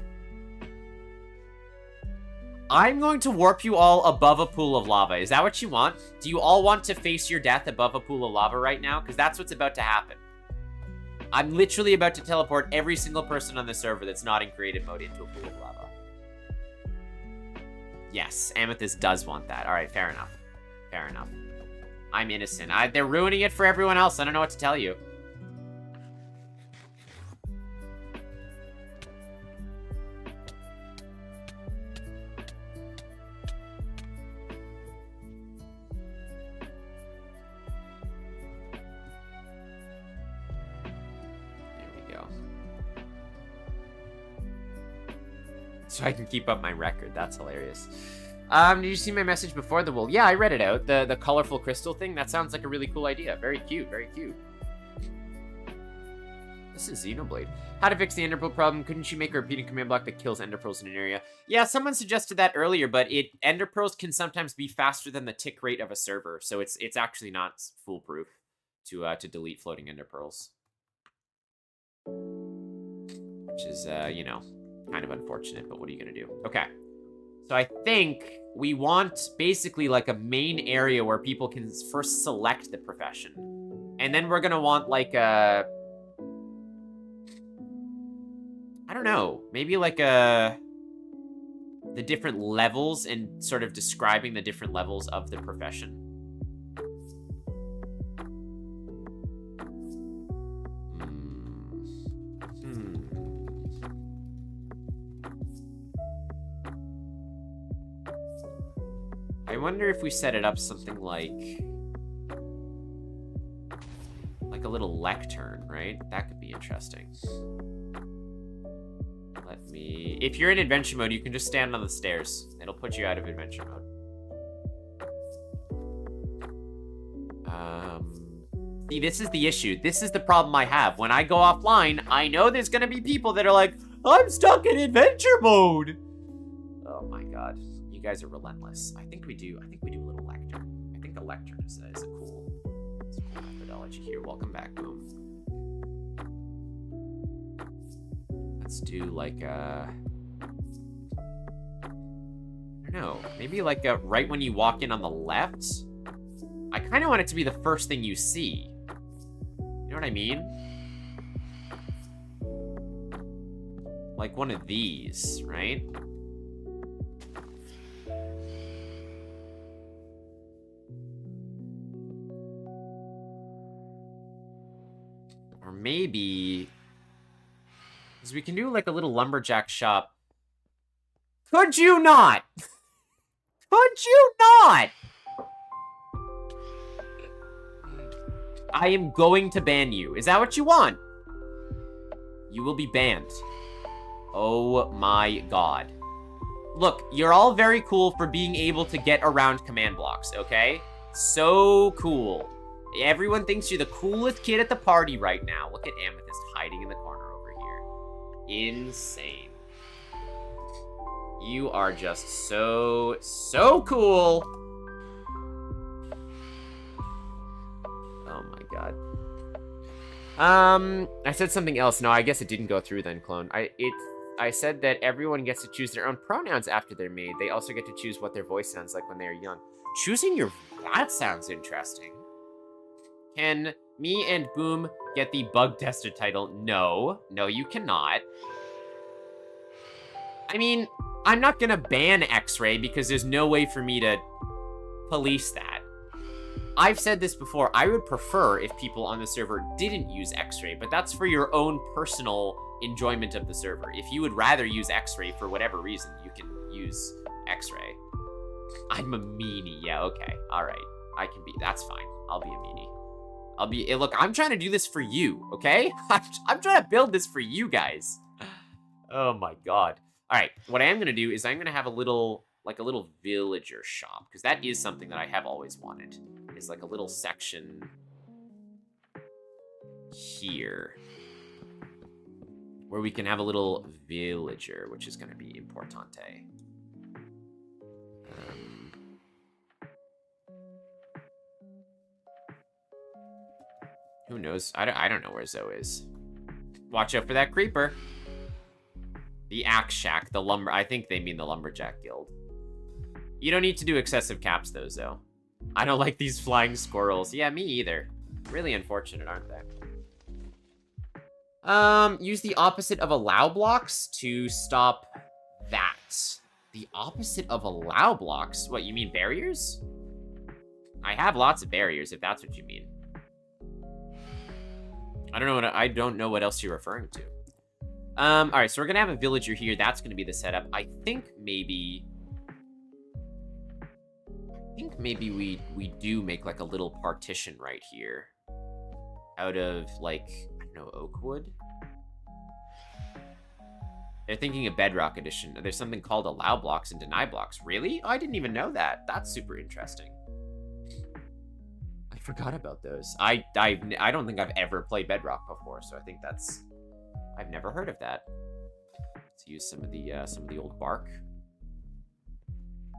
I'm going to warp you all above a pool of lava. Is that what you want? Do you all want to face your death above a pool of lava right now? Because that's what's about to happen. I'm literally about to teleport every single person on the server that's not in creative mode into a pool of lava. Yes, Amethyst does want that. All right, fair enough. Fair enough. I'm innocent. They're ruining it for everyone else. I don't know what to tell you. So I can keep up my record. That's hilarious. Did you see my message before the wool? Yeah, I read it out. The colorful crystal thing. That sounds like a really cool idea. Very cute. Very cute. This is Xenoblade. How to fix the ender pearl problem? Couldn't you make a repeating command block that kills ender pearls in an area? Yeah, someone suggested that earlier, but ender pearls can sometimes be faster than the tick rate of a server, so it's actually not foolproof to delete floating ender pearls. Which is you know, kind of unfortunate, but what are you gonna do? Okay. So I think we want basically like a main area where people can first select the profession. And then we're gonna want like a... I don't know. Maybe like the different levels and sort of describing the different levels of the profession. I wonder if we set it up something like a little lectern, right? That could be interesting. Let me... If you're in adventure mode, you can just stand on the stairs. It'll put you out of adventure mode. See, this is the issue. This is the problem I have. When I go offline, I know there's gonna be people that are like, I'm stuck in adventure mode. Oh my god. You guys are relentless. I think we do a little lectern. I think the lectern is a cool methodology here. Welcome back, Boom. Let's do like a... I don't know. Maybe like a right when you walk in on the left? I kind of want it to be the first thing you see. You know what I mean? Like one of these, right? Or maybe... Because we can do like a little lumberjack shop. Could you not? Could you not? I am going to ban you. Is that what you want? You will be banned. Oh my god. Look, you're all very cool for being able to get around command blocks, okay? So cool. Everyone thinks you're the coolest kid at the party right now. Look at Amethyst hiding in the corner over here. Insane. You are just so cool. Oh my god. I said something else. No, I guess it didn't go through then, Clone. I said that everyone gets to choose their own pronouns after they're made. They also get to choose what their voice sounds like when they are young. Choosing your... That sounds interesting. Can me and Boom get the bug-tested title? No. No, you cannot. I mean, I'm not gonna ban X-Ray because there's no way for me to police that. I've said this before, I would prefer if people on the server didn't use X-Ray, but that's for your own personal enjoyment of the server. If you would rather use X-Ray for whatever reason, you can use X-Ray. I'm a meanie. Yeah, okay. All right. I can be... That's fine. I'll be a meanie. Look, I'm trying to do this for you, okay? I'm trying to build this for you guys. Oh my god. All right. What I am going to do is I'm going to have a little villager shop, because that is something that I have always wanted. Is like a little section here where we can have a little villager, which is going to be importante. Who knows? I don't know where Zoe is. Watch out for that creeper. The Axe Shack, the lumber... I think they mean the Lumberjack Guild. You don't need to do excessive caps, though, Zoe. I don't like these flying squirrels. Yeah, me either. Really unfortunate, aren't they? Use the opposite of allow blocks to stop that. The opposite of allow blocks? What, you mean barriers? I have lots of barriers, if that's what you mean. I don't know what else you're referring to. Alright, so we're gonna have a villager here. That's gonna be the setup. I think maybe we do make like a little partition right here out of like, I don't know, oak wood. They're thinking of Bedrock Edition. There's something called allow blocks and deny blocks. Really? Oh, I didn't even know that. That's super interesting. I forgot about those. I don't think I've ever played Bedrock before, so I think that's... I've never heard of that. Let's use some of the old bark.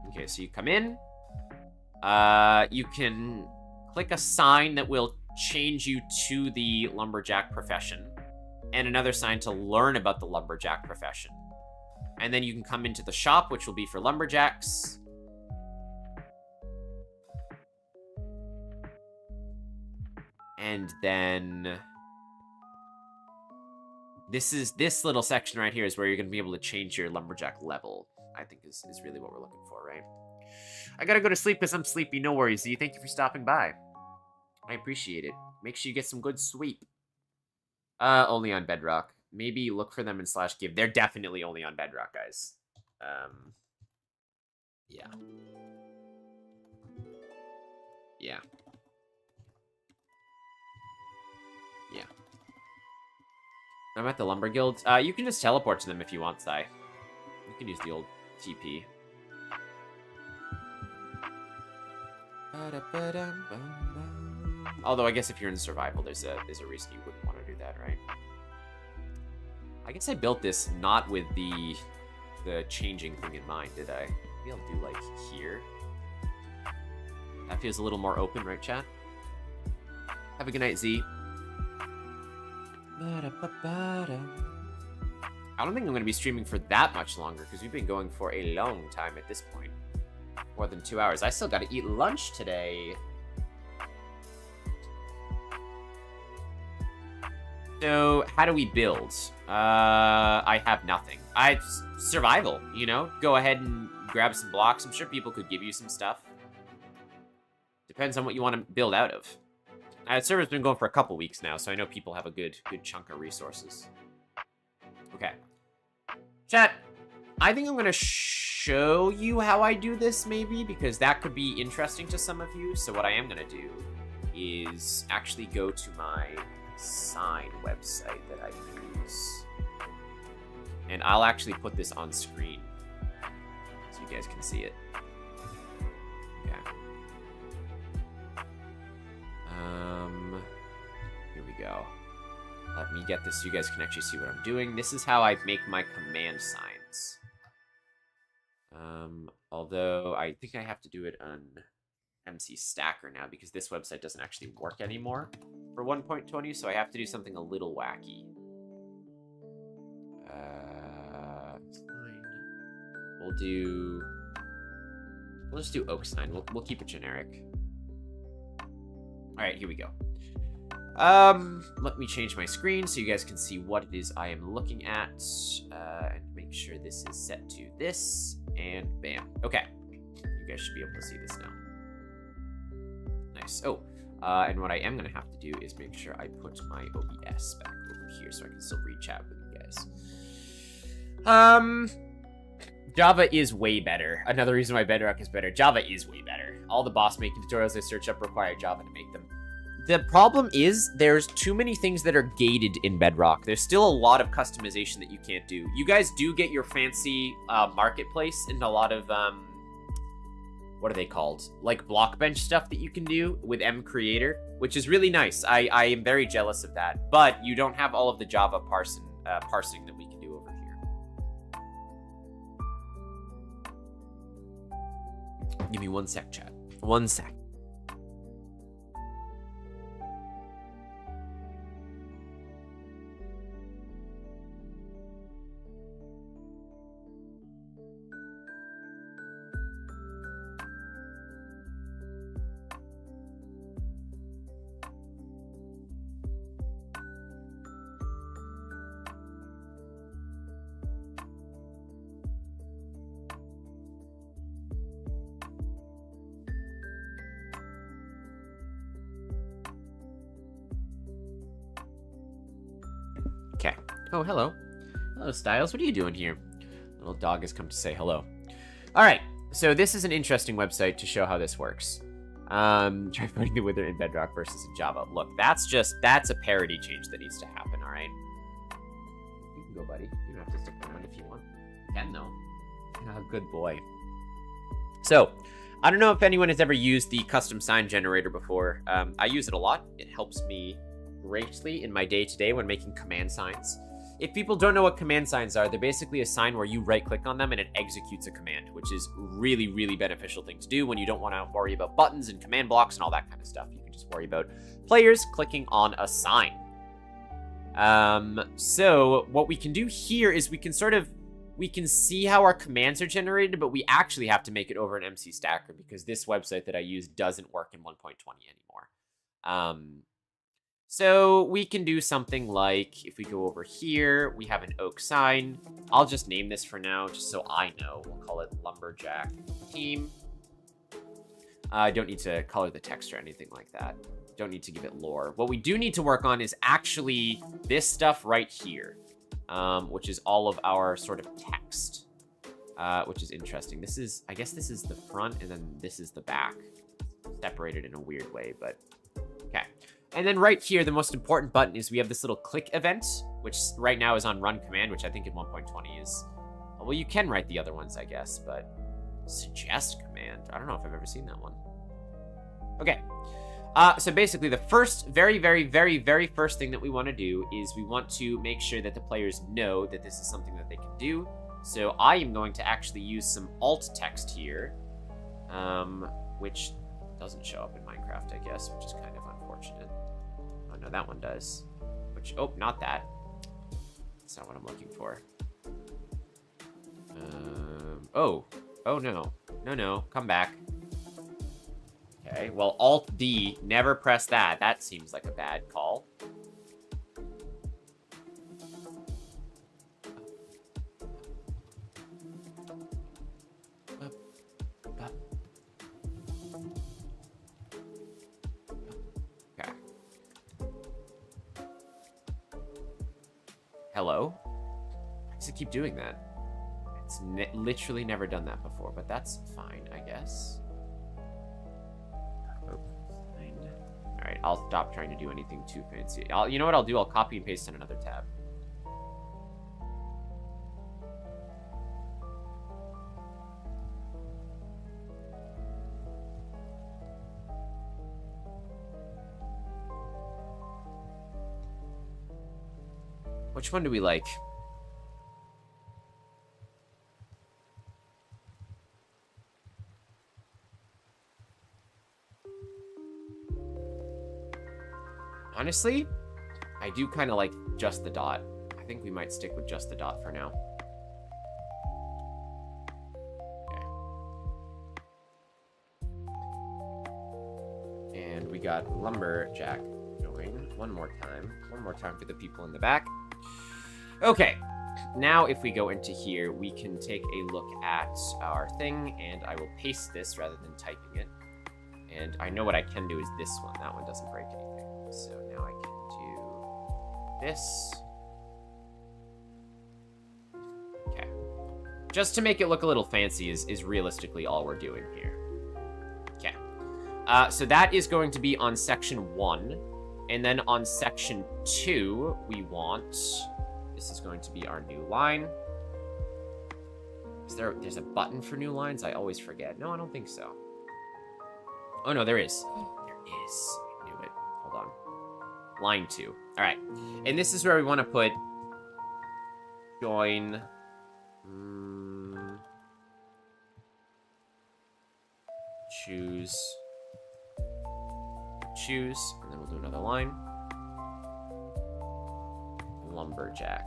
Okay, so you come in. You can click a sign that will change you to the lumberjack profession, and another sign to learn about the lumberjack profession. And then you can come into the shop, which will be for lumberjacks. And then this little section right here is where you're going to be able to change your lumberjack level, I think is really what we're looking for, right? I gotta go to sleep because I'm sleepy. No worries, Z. Thank you for stopping by. I appreciate it. Make sure you get some good sleep. Only on Bedrock. Maybe look for them in /give. They're definitely only on Bedrock, guys. Yeah. Yeah. Yeah. I'm at the Lumber Guild. You can just teleport to them if you want, Sai. You can use the old TP. Although I guess if you're in survival, there's a reason you wouldn't want to do that, right? I guess I built this not with the changing thing in mind, did I? Maybe I'll do like here. That feels a little more open, right, chat? Have a good night, Z. I don't think I'm going to be streaming for that much longer because we've been going for a long time at this point. More than 2 hours. I still got to eat lunch today. So, how do we build? I have nothing. Survival, you know? Go ahead and grab some blocks. I'm sure people could give you some stuff. Depends on what you want to build out of. The server's been going for a couple weeks now, so I know people have a good chunk of resources. Okay. Chat, I think I'm going to show you how I do this, maybe, because that could be interesting to some of you. So what I am going to do is actually go to my sign website that I use. And I'll actually put this on screen so you guys can see it. Okay. Here we go. Let me get this so you guys can actually see what I'm doing. This is how I make my command signs. Although I think I have to do it on MC Stacker now because this website doesn't actually work anymore for 1.20, so I have to do something a little wacky. We'll just do oak sign. We'll keep it generic. All right, here we go. Let me change my screen so you guys can see what it is I am looking at, and make sure this is set to this, and bam. Okay, you guys should be able to see this now. Nice. Oh, and what I am gonna have to do is make sure I put my OBS back over here so I can still read chat with you guys. Java is way better. Another reason why Bedrock is better. Java is way better. All the boss making tutorials I search up require Java to make them. The problem is there's too many things that are gated in Bedrock. There's still a lot of customization that you can't do. You guys do get your fancy marketplace and a lot of, what are they called? Like Blockbench stuff that you can do with mCreator, which is really nice. I am very jealous of that. But you don't have all of the Java parsing that we can do over here. Give me 1 sec, chat. 1 sec. Okay. Oh, hello. Hello, Styles. What are you doing here? Little dog has come to say hello. All right. So this is an interesting website to show how this works. Try putting the Wither in Bedrock versus in Java. Look, that's a parity change that needs to happen, all right? You can go, buddy. You don't have to stick around if you want. You can, though. Oh, good boy. So, I don't know if anyone has ever used the custom sign generator before. I use it a lot. It helps me greatly in my day-to-day when making command signs. If people don't know what command signs are, they're basically a sign where you right-click on them and it executes a command, which is really, really beneficial thing to do when you don't want to worry about buttons and command blocks and all that kind of stuff. You can just worry about players clicking on a sign. So what we can do here is we can see how our commands are generated, but we actually have to make it over an MC Stacker because this website that I use doesn't work in 1.20 anymore. So we can do something like, if we go over here, we have an oak sign. I'll just name this for now, just so I know. We'll call it Lumberjack Team. I don't need to color the text or anything like that. Don't need to give it lore. What we do need to work on is actually this stuff right here, which is all of our sort of text, which is interesting. I guess this is the front, and then this is the back. Separated in a weird way, but okay. And then right here, the most important button is we have this little click event. which right now is on run command, which I think in 1.20 is... Well, you can write the other ones, I guess, but... Suggest command. I don't know if I've ever seen that one. Okay. So basically, the first, very, very, very, very first thing that we want to do is we want to make sure that the players know that this is something that they can do. So I am going to actually use some alt text here, which doesn't show up in Minecraft, I guess, which is kind of unfortunate. Oh, no, that one does. Which, oh, not that. That's not what I'm looking for. Oh. Oh, no. No, come back. Okay, well, Alt-D, never press that. That seems like a bad call. Okay. Hello? Why does it keep doing that? It's literally never done that before, but that's fine, I guess. Alright, I'll stop trying to do anything too fancy. You know what I'll do? I'll copy and paste in another tab. Which one do we like? Honestly, I do kind of like just the dot. I think we might stick with just the dot for now. Okay. And we got lumberjack going one more time. One more time for the people in the back. Okay. Now, if we go into here, we can take a look at our thing, and I will paste this rather than typing it. And I know what I can do is this one. That one doesn't break anything. So now I can do this. Okay. Just to make it look a little fancy is realistically all we're doing here. Okay. So that is going to be on section 1. And then on section 2, we want... This is going to be our new line. There's a button for new lines? I always forget. No, I don't think so. Oh, no, there is. There is. I knew it. Hold on. Line 2. All right. And this is where we want to put join. Choose. And then we'll do another line. Lumberjack.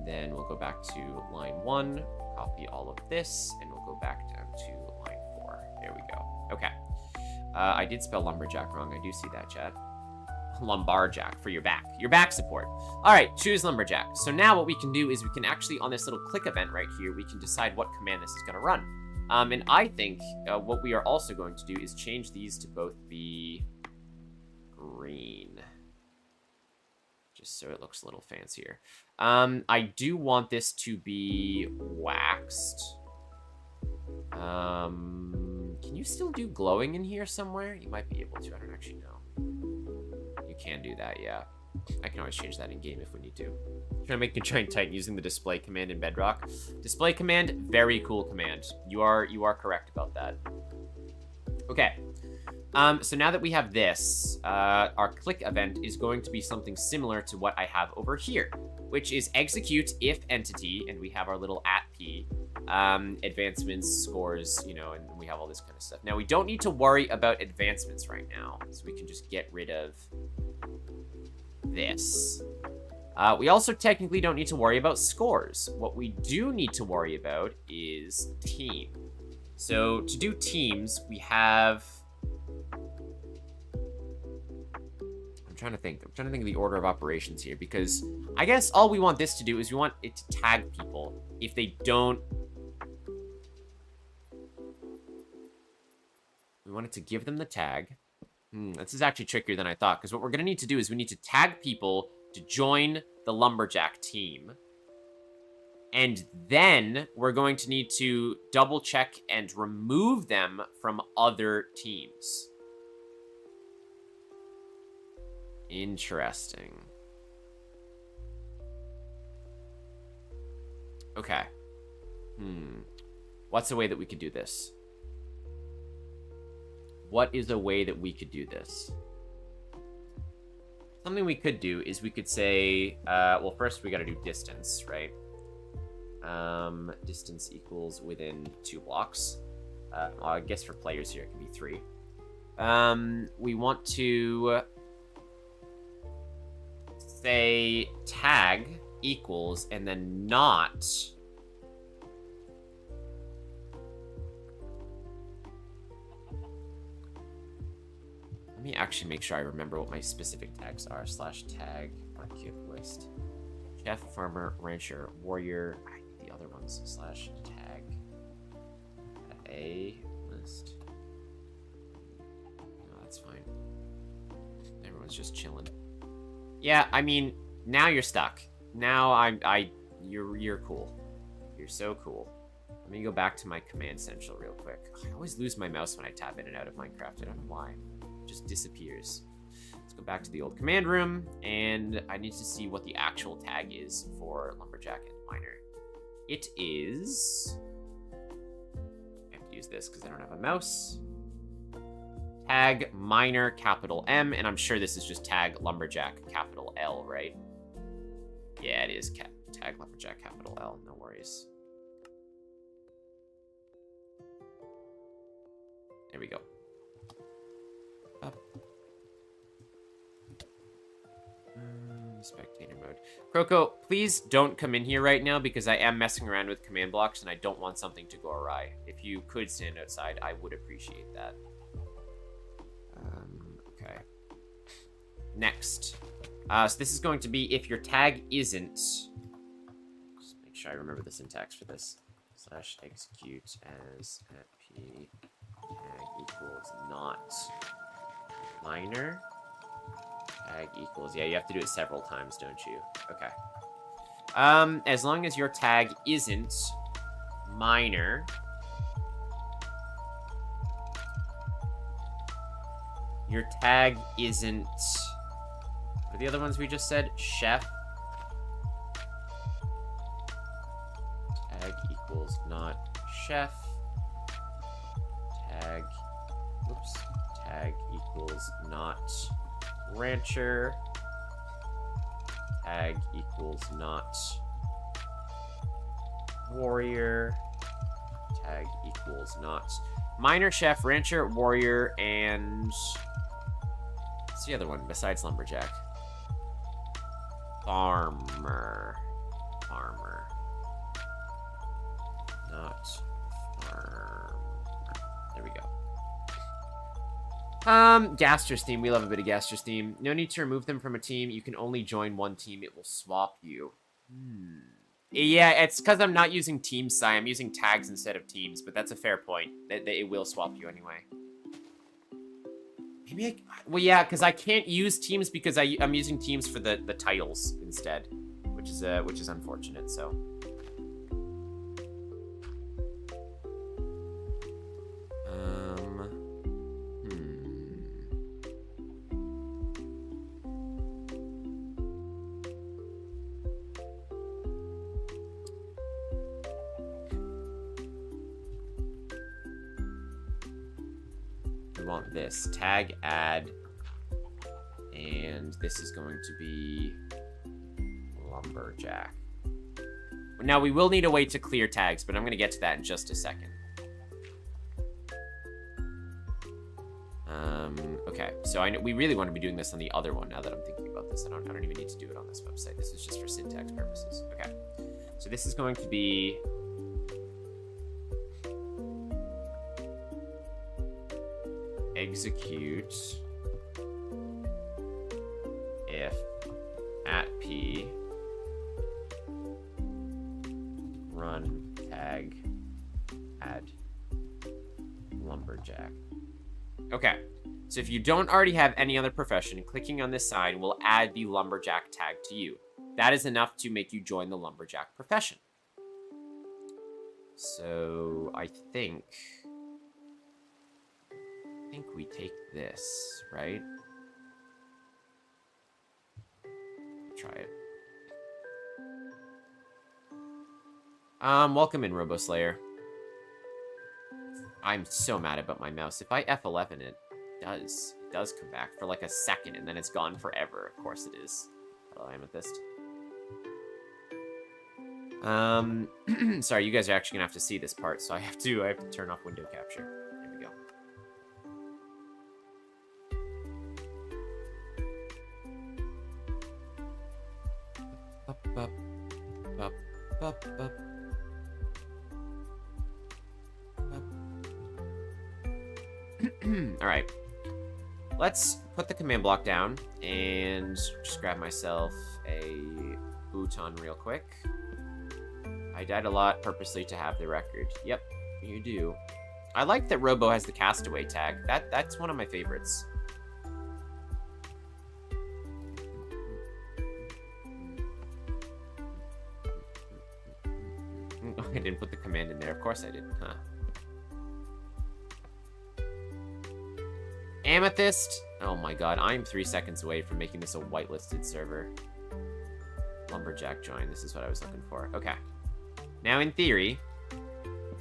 Then we'll go back to line 1, copy all of this, and we'll go back down to line 4. There we go. Okay. I did spell lumberjack wrong. I do see that, chat. Lumbarjack for your back support. All right, choose lumberjack. So now what we can do is we can actually, on this little click event right here, we can decide what command this is going to run. And I think what we are also going to do is change these to both be green. Just so it looks a little fancier. I do want this to be waxed. Can you still do glowing in here somewhere? You might be able to. I don't actually know. You can do that, yeah. I can always change that in game if we need to. Trying to make a giant titan using the display command in Bedrock. Display command, very cool command. You are correct about that. Okay. So now that we have this, our click event is going to be something similar to what I have over here, which is execute if entity, and we have our little @p, advancements, scores, you know, and we have all this kind of stuff. Now, we don't need to worry about advancements right now, so we can just get rid of this. We also technically don't need to worry about scores. What we do need to worry about is team. So to do teams, we have... I'm trying to think of the order of operations here, because I guess all we want this to do is we want it to tag people if they don't... We want it to give them the tag. This is actually trickier than I thought, because what we're going to need to do is we need to tag people to join the lumberjack team. And then we're going to need to double check and remove them from other teams. Interesting. Okay. What's a way that we could do this? What is a way that we could do this? Something we could do is we could say, well, first we got to do distance, right? Distance equals within 2 blocks. I guess for players here, it can be 3. We want to say tag equals and then not... Let me actually make sure I remember what my specific tags are. /tag, Mudkip list. Chef, farmer, rancher, warrior. I need the other ones. /tag. A list. No, that's fine. Everyone's just chilling. Yeah, I mean, now you're stuck. Now you're cool. You're so cool. Let me go back to my command central real quick. I always lose my mouse when I tap in and out of Minecraft. I don't know why. Just disappears. Let's go back to the old command room, and I need to see what the actual tag is for lumberjack and miner. It is... I have to use this because I don't have a mouse. Tag miner capital M, and I'm sure this is just tag lumberjack capital L, right? Yeah, it is tag lumberjack capital L. No worries. There we go. Up. Spectator mode. Croco, please don't come in here right now because I am messing around with command blocks and I don't want something to go awry. If you could stand outside, I would appreciate that. Okay. Next. So this is going to be if your tag isn't... Just make sure I remember the syntax for this. /execute as at p tag equals not miner. Tag equals... Yeah, you have to do it several times, don't you? Okay. As long as your tag isn't miner... Your tag isn't... What are the other ones we just said? Chef. Tag equals not chef. Tag... Oops. Tag equals not rancher. Tag equals not warrior. Tag equals not miner, chef, rancher, warrior, and... What's the other one besides lumberjack? Farmer. Farmer. Not farmer. There we go. Gaster's theme. We love a bit of Gaster's theme. No need to remove them from a team. You can only join one team. It will swap you. Yeah, it's because I'm not using team sci. I'm using tags instead of teams, but that's a fair point. It will swap you anyway. Maybe well, yeah, because I can't use teams because I'm using teams for the titles instead, which is unfortunate. So. Want this tag add, and this is going to be lumberjack. Now we will need a way to clear tags, but I'm going to get to that in just a second. Okay, so I know we really want to be doing this on the other one. Now that I'm thinking about this, I don't even need to do it on this website. This is just for syntax purposes. Okay, so this is going to be execute if at p run tag add lumberjack. Okay, so if you don't already have any other profession, clicking on this sign will add the lumberjack tag to you. That is enough to make you join the lumberjack profession. So I think we take this, right? Try it. Welcome in, RoboSlayer. I'm so mad about my mouse. If I F11 it does come back for like a second, and then it's gone forever. Of course it is. Hello, Amethyst. Sorry, you guys are actually gonna have to see this part, so I have to turn off window capture. There we go. Up, up, up, up. All right, let's put the command block down and just grab myself a futon real quick. I died a lot purposely to have the record. Yep, you do. I like that Robo has the castaway tag. That's one of my favorites. I didn't put the command in there. Of course I didn't, huh? Amethyst? Oh my god, I'm 3 seconds away from making this a whitelisted server. Lumberjack join, this is what I was looking for. Okay. Now, in theory,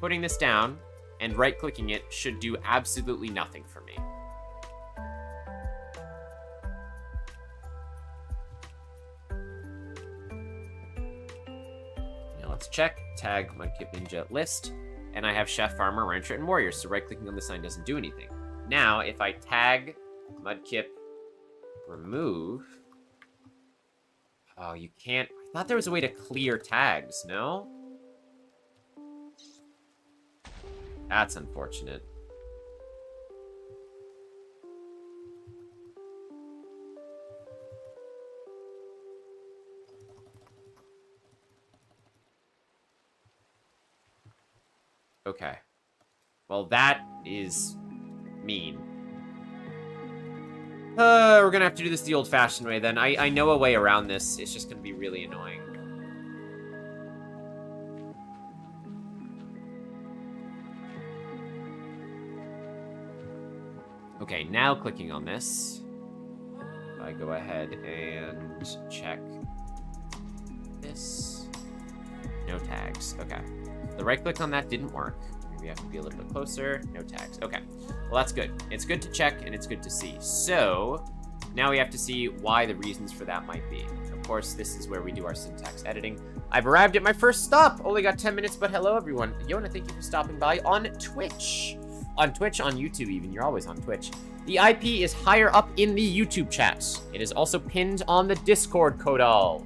putting this down and right-clicking it should do absolutely nothing for me. Now let's check. Tag MudkipNinja list. And I have Chef, Farmer, Rancher, and Warrior, so right-clicking on the sign doesn't do anything. Now, if I tag Mudkip remove... Oh, you can't... I thought there was a way to clear tags, no? That's unfortunate. Okay. Well, that is mean. We're gonna have to do this the old-fashioned way, then. I know a way around this. It's just gonna be really annoying. Okay, now clicking on this, I go ahead and check this. No tags. Okay. The right click on that didn't work. Maybe I have to be a little bit closer. No tags. Okay. Well, that's good. It's good to check, and it's good to see. So, now we have to see why the reasons for that might be. Of course, this is where we do our syntax editing. I've arrived at my first stop. Only got 10 minutes, but hello, everyone. Yona, thank you for stopping by on Twitch. On Twitch, on YouTube even. You're always on Twitch. The IP is higher up in the YouTube chat. It is also pinned on the Discord, Kodal.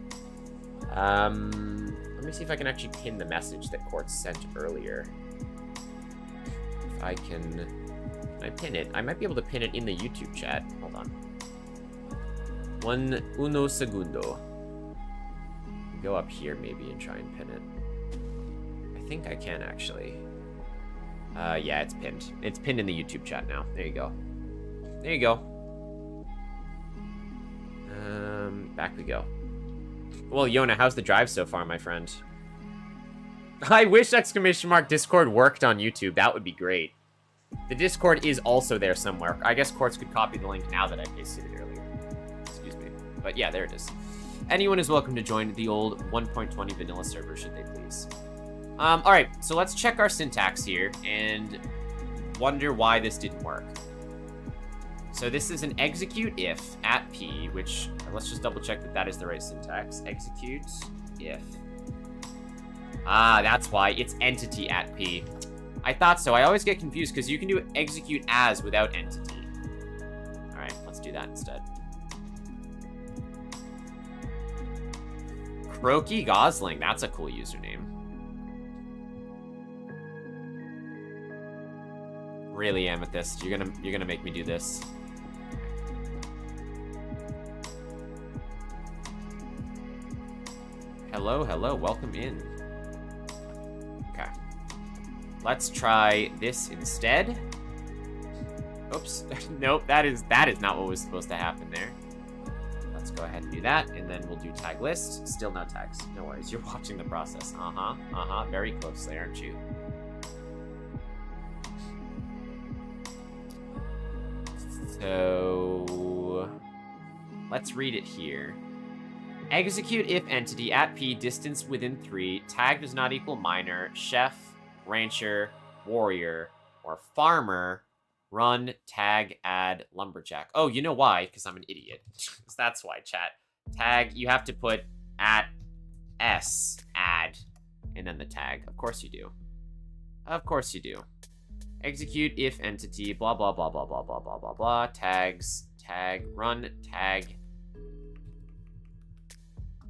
Let me see if I can actually pin the message that Quartz sent earlier. If I can I pin it? I might be able to pin it in the YouTube chat. Hold on. Uno segundo. Go up here maybe and try and pin it. I think I can actually. Yeah, it's pinned. It's pinned in the YouTube chat now. There you go. There you go. Back we go. Well, Yona, how's the drive so far, my friend? I wish Discord worked on YouTube. That would be great. The Discord is also there somewhere. I guess Quartz could copy the link now that I pasted it earlier. Excuse me. But yeah, there it is. Anyone is welcome to join the old 1.20 vanilla server, should they please. Alright, so let's check our syntax here and wonder why this didn't work. So this is an execute if at p, which, let's just double check that that is the right syntax. Execute if. Ah, that's why. It's entity at p. I thought so. I always get confused because you can do execute as without entity. Alright, let's do that instead. Croaky Gosling. That's a cool username. Really, Amethyst, you're gonna make me do this. Hello, hello, welcome in. Okay. Let's try this instead. Oops. Nope, that is not what was supposed to happen there. Let's go ahead and do that, and then we'll do tag list. Still no tags. No worries, you're watching the process. Very closely, aren't you? So let's read it here. Execute if entity at P, distance within 3, tag does not equal miner, chef, rancher, warrior, or farmer, run, tag, add, lumberjack. Oh, you know why? Because I'm an idiot. That's why, chat. Tag, you have to put at S, add, and then the tag. Of course you do. Of course you do. Execute if entity, blah, blah, blah, blah, blah, blah, blah, blah, blah, tags, tag, run, tag,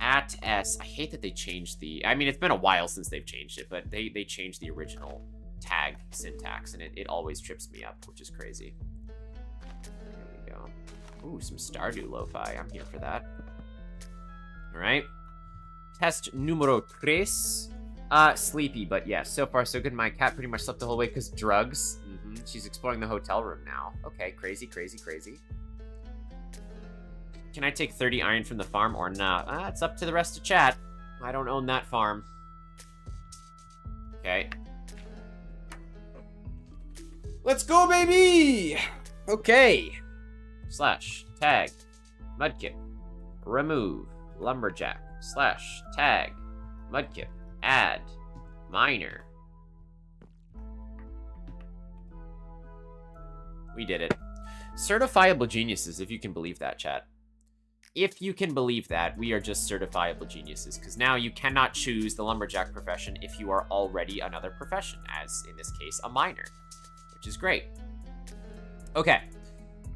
at S. I hate that they changed the... I mean, it's been a while since they've changed it, but they changed the original tag syntax, and it always trips me up, which is crazy. There we go. Ooh, some Stardew lo-fi. I'm here for that. All right. Test numero tres. Sleepy, but yes, so far so good. My cat pretty much slept the whole way because drugs. She's exploring the hotel room now. Okay, crazy, crazy, crazy. Can I take 30 iron from the farm or not? It's up to the rest of chat. I don't own that farm. Okay. Let's go, baby! Okay. Slash, tag, Mudkip, remove, lumberjack, slash, tag, Mudkip, add, miner. We did it. Certifiable geniuses, if you can believe that, chat. If you can believe that, we are just certifiable geniuses, because now you cannot choose the lumberjack profession if you are already another profession, as in this case, a miner, which is great. Okay,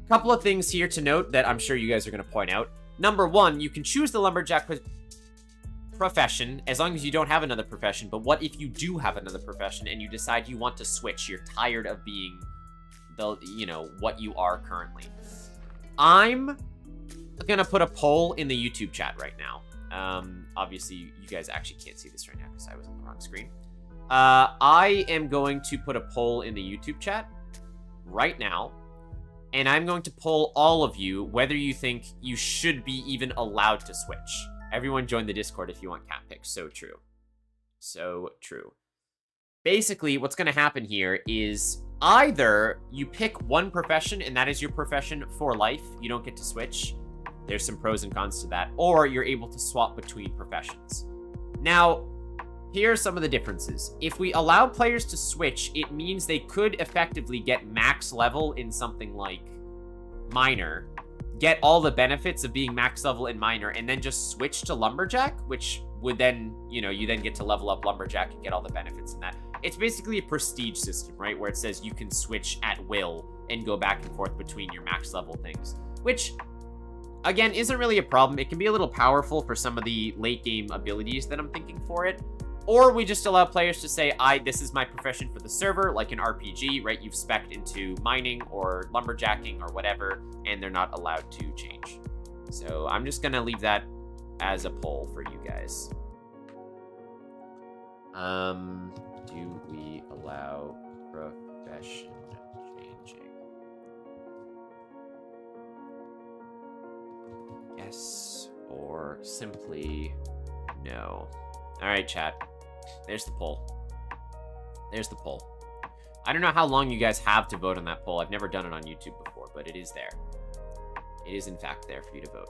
couple of things here to note that I'm sure you guys are going to point out. Number one, you can choose the lumberjack profession as long as you don't have another profession, but what if you do have another profession and you decide you want to switch? You're tired of being the, you know, what you are currently. I'm gonna put a poll in the YouTube chat right now. Obviously, you guys actually can't see this right now because I was on the wrong screen. I am going to put a poll in the YouTube chat right now, and I'm going to poll all of you whether you think you should be even allowed to switch. Everyone join the Discord if you want cat picks. So true. So true. Basically, what's going to happen here is either you pick one profession and that is your profession for life. You don't get to switch. There's some pros and cons to that. Or you're able to swap between professions. Now, here are some of the differences. If we allow players to switch, it means they could effectively get max level in something like miner, get all the benefits of being max level in miner, and then just switch to lumberjack, which would then, you know, you then get to level up lumberjack and get all the benefits in that. It's basically a prestige system, right? Where it says you can switch at will and go back and forth between your max level things, which, again, isn't really a problem. It can be a little powerful for some of the late game abilities that I'm thinking for it. Or we just allow players to say, this is my profession for the server, like an RPG, right? You've spec'd into mining or lumberjacking or whatever, and they're not allowed to change. So I'm just gonna leave that as a poll for you guys. Do we allow profession changing? Yes, or simply no. All right, chat. There's the poll. There's the poll. I don't know how long you guys have to vote on that poll. I've never done it on YouTube before, but it is there. It is, in fact, there for you to vote.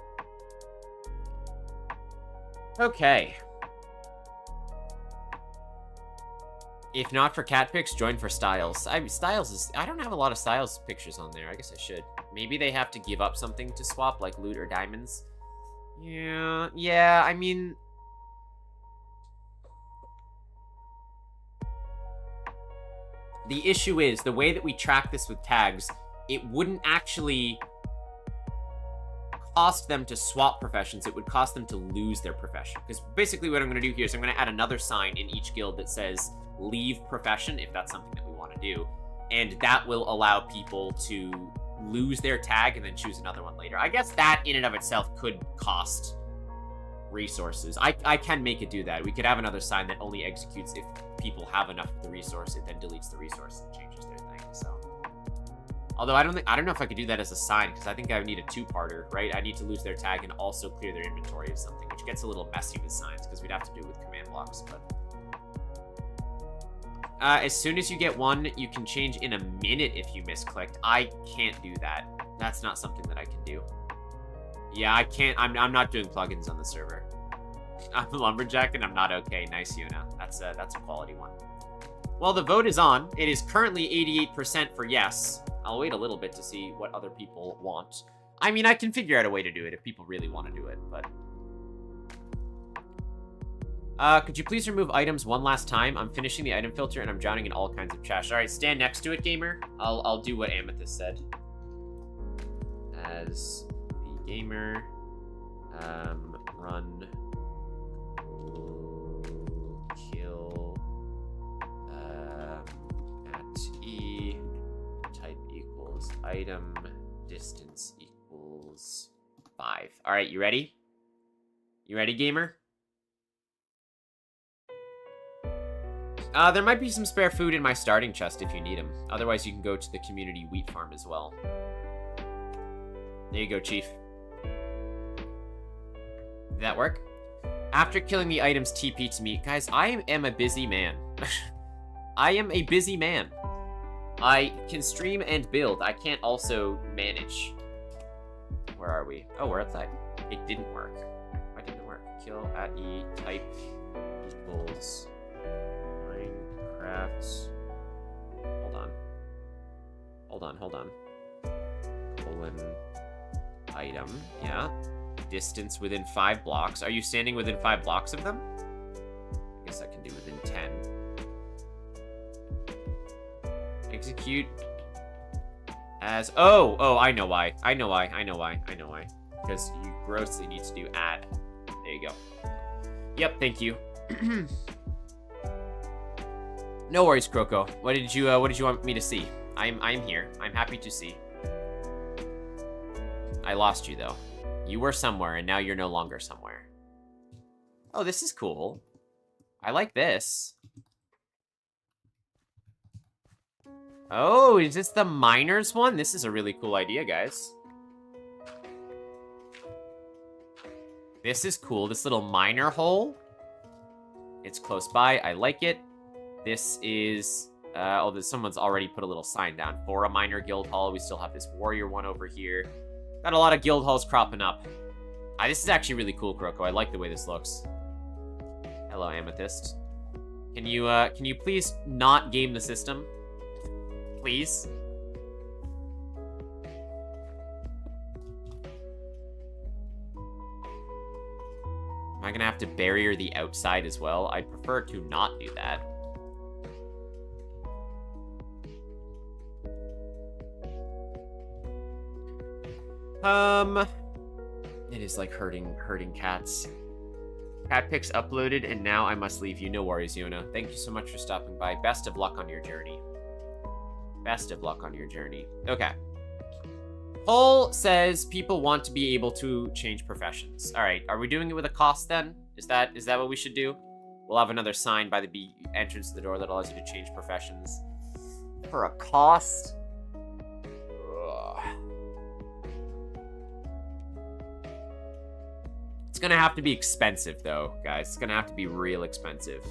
Okay. If not for cat pics, join for Styles. Styles is... I don't have a lot of Styles pictures on there. I guess I should. Maybe they have to give up something to swap, like loot or diamonds. Yeah, I mean... The issue is, the way that we track this with tags, it wouldn't actually cost them to swap professions. It would cost them to lose their profession. Because basically what I'm going to do here is I'm going to add another sign in each guild that says leave profession, if that's something that we want to do. And that will allow people to lose their tag and then choose another one later. I guess that in and of itself could cost resources. I can make it do that. We could have another sign that only executes if people have enough of the resource. It then deletes the resource and changes their thing. So, although I don't know if I could do that as a sign, because I think I would need a two-parter, right? I need to lose their tag and also clear their inventory of something, which gets a little messy with signs because we'd have to do it with command blocks. But as soon as you get one, you can change in a minute if you misclicked. I can't do that. That's not something that I can do. Yeah, I can't. I'm not doing plugins on the server. I'm a lumberjack and I'm not okay. Nice, Yuna. That's a quality one. Well, the vote is on. It is currently 88% for yes. I'll wait a little bit to see what other people want. I mean, I can figure out a way to do it if people really want to do it, but... could you please remove items one last time? I'm finishing the item filter and I'm drowning in all kinds of trash. All right, stand next to it, gamer. I'll do what Amethyst said. As the gamer, run, kill, at E, type equals item, distance equals 5. All right, you ready? You ready, gamer? There might be some spare food in my starting chest if you need them. Otherwise, you can go to the community wheat farm as well. There you go, Chief. Did that work? After killing the items, TP to me. Guys, I am a busy man. I am a busy man. I can stream and build. I can't also manage. Where are we? Oh, we're outside. It didn't work. Why didn't it work? Kill at E, type equals... Minecraft. Hold on. Colon item. Yeah. Distance within 5 blocks. Are you standing within 5 blocks of them? I guess I can do within 10. Execute as... Oh, I know why. Because you grossly need to do add. There you go. Yep, thank you. No worries, Croco. What did you want me to see? I'm here. I'm happy to see. I lost you though. You were somewhere and now you're no longer somewhere. Oh, this is cool. I like this. Oh, is this the miners one? This is a really cool idea, guys. This is cool. This little miner hole. It's close by. I like it. This is... someone's already put a little sign down for a miner guild hall. We still have this warrior one over here. Got a lot of guild halls cropping up. This is actually really cool, Croco. I like the way this looks. Hello, Amethyst. Can you please not game the system? Please? Am I gonna have to barrier the outside as well? I'd prefer to not do that. It is like herding cats. Cat pics uploaded, and now I must leave you. No worries, Yona. Thank you so much for stopping by. Best of luck on your journey. Best of luck on your journey. Okay. Poll says people want to be able to change professions. All right, are we doing it with a cost then? Is that what we should do? We'll have another sign by the entrance to the door that allows you to change professions. For a cost? It's gonna have to be expensive though, guys. It's gonna have to be real expensive.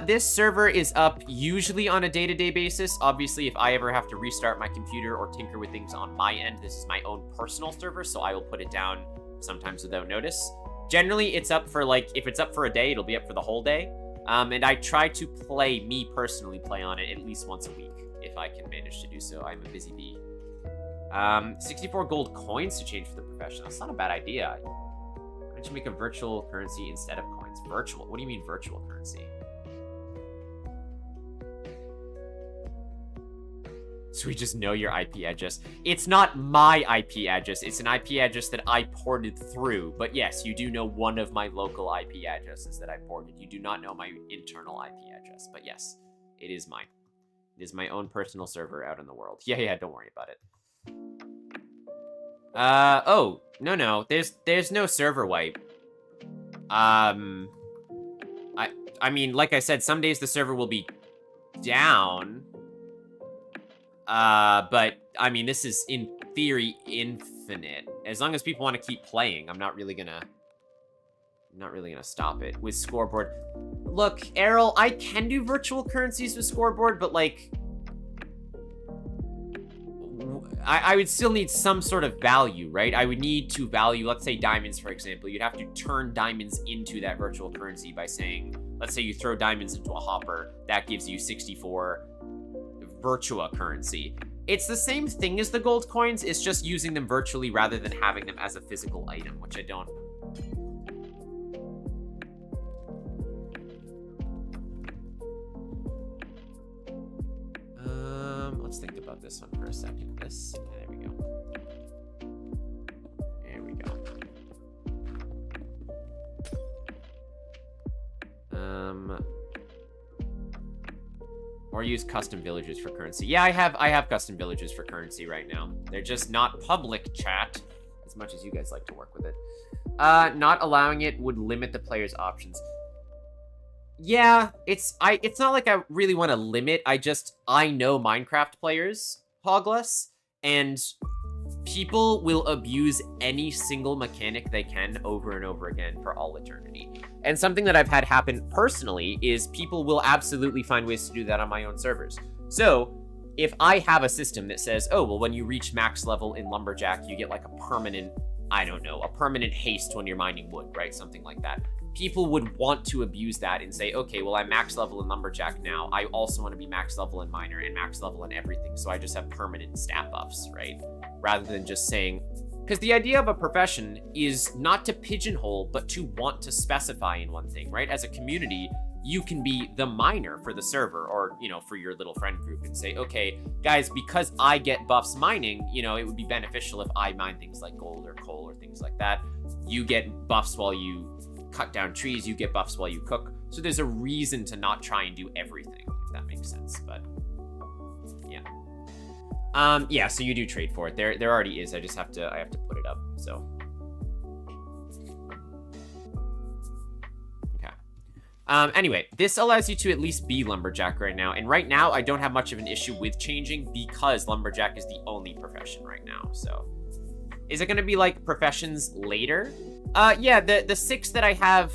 This server is up usually on a day-to-day basis. Obviously, if I ever have to restart my computer or tinker with things on my end, this is my own personal server, so I will put it down sometimes without notice. Generally, it's up for, like, if it's up for a day, it'll be up for the whole day. And I try to me personally play on it at least once a week, if I can manage to do so. I'm a busy bee. 64 gold coins to change for the profession. That's not a bad idea. Why don't you make a virtual currency instead of coins? Virtual? What do you mean virtual currency? So we just know your IP address. It's not my IP address. It's an IP address that I ported through. But yes, you do know one of my local IP addresses that I ported. You do not know my internal IP address. But yes, it is mine. It is my own personal server out in the world. Yeah, don't worry about it. Oh, no. There's no server wipe. I mean, like I said, some days the server will be down. But, I mean, this is, in theory, infinite. As long as people want to keep playing, I'm not really gonna stop it with Scoreboard. Look, Errol, I can do virtual currencies with Scoreboard, but, like, I would still need some sort of value, right? I would need to value, let's say diamonds, for example. You'd have to turn diamonds into that virtual currency by saying, let's say you throw diamonds into a hopper, that gives you 64 virtua currency. It's the same thing as the gold coins, it's just using them virtually rather than having them as a physical item, which I don't. Let's think about this one for a second. There we go. There we go. Or use custom villages for currency. Yeah, I have custom villages for currency right now. They're just not public, chat, as much as you guys like to work with it. Not allowing it would limit the player's options. Yeah, it's not like I really want to limit. I know Minecraft players, Hogless, and people will abuse any single mechanic they can over and over again for all eternity. And something that I've had happen personally is people will absolutely find ways to do that on my own servers. So if I have a system that says, oh, well, when you reach max level in Lumberjack, you get like a permanent, I don't know, a permanent haste when you're mining wood, right? Something like that. People would want to abuse that and say, okay, well, I'm max level in Lumberjack now. I also want to be max level in Miner and max level in everything. So I just have permanent stat buffs, right? Rather than just saying, because the idea of a profession is not to pigeonhole, but to want to specify in one thing, right? As a community, you can be the miner for the server or, you know, for your little friend group and say, okay, guys, because I get buffs mining, you know, it would be beneficial if I mine things like gold or coal or things like that. You get buffs while you cut down trees, you get buffs while you cook. So there's a reason to not try and do everything, if that makes sense, but yeah. Yeah, so you do trade for it. There already is. I have to put it up, so. Okay. Anyway, this allows you to at least be Lumberjack right now. And right now, I don't have much of an issue with changing because Lumberjack is the only profession right now, so. Is it gonna be like professions later? Yeah, the 6 that I have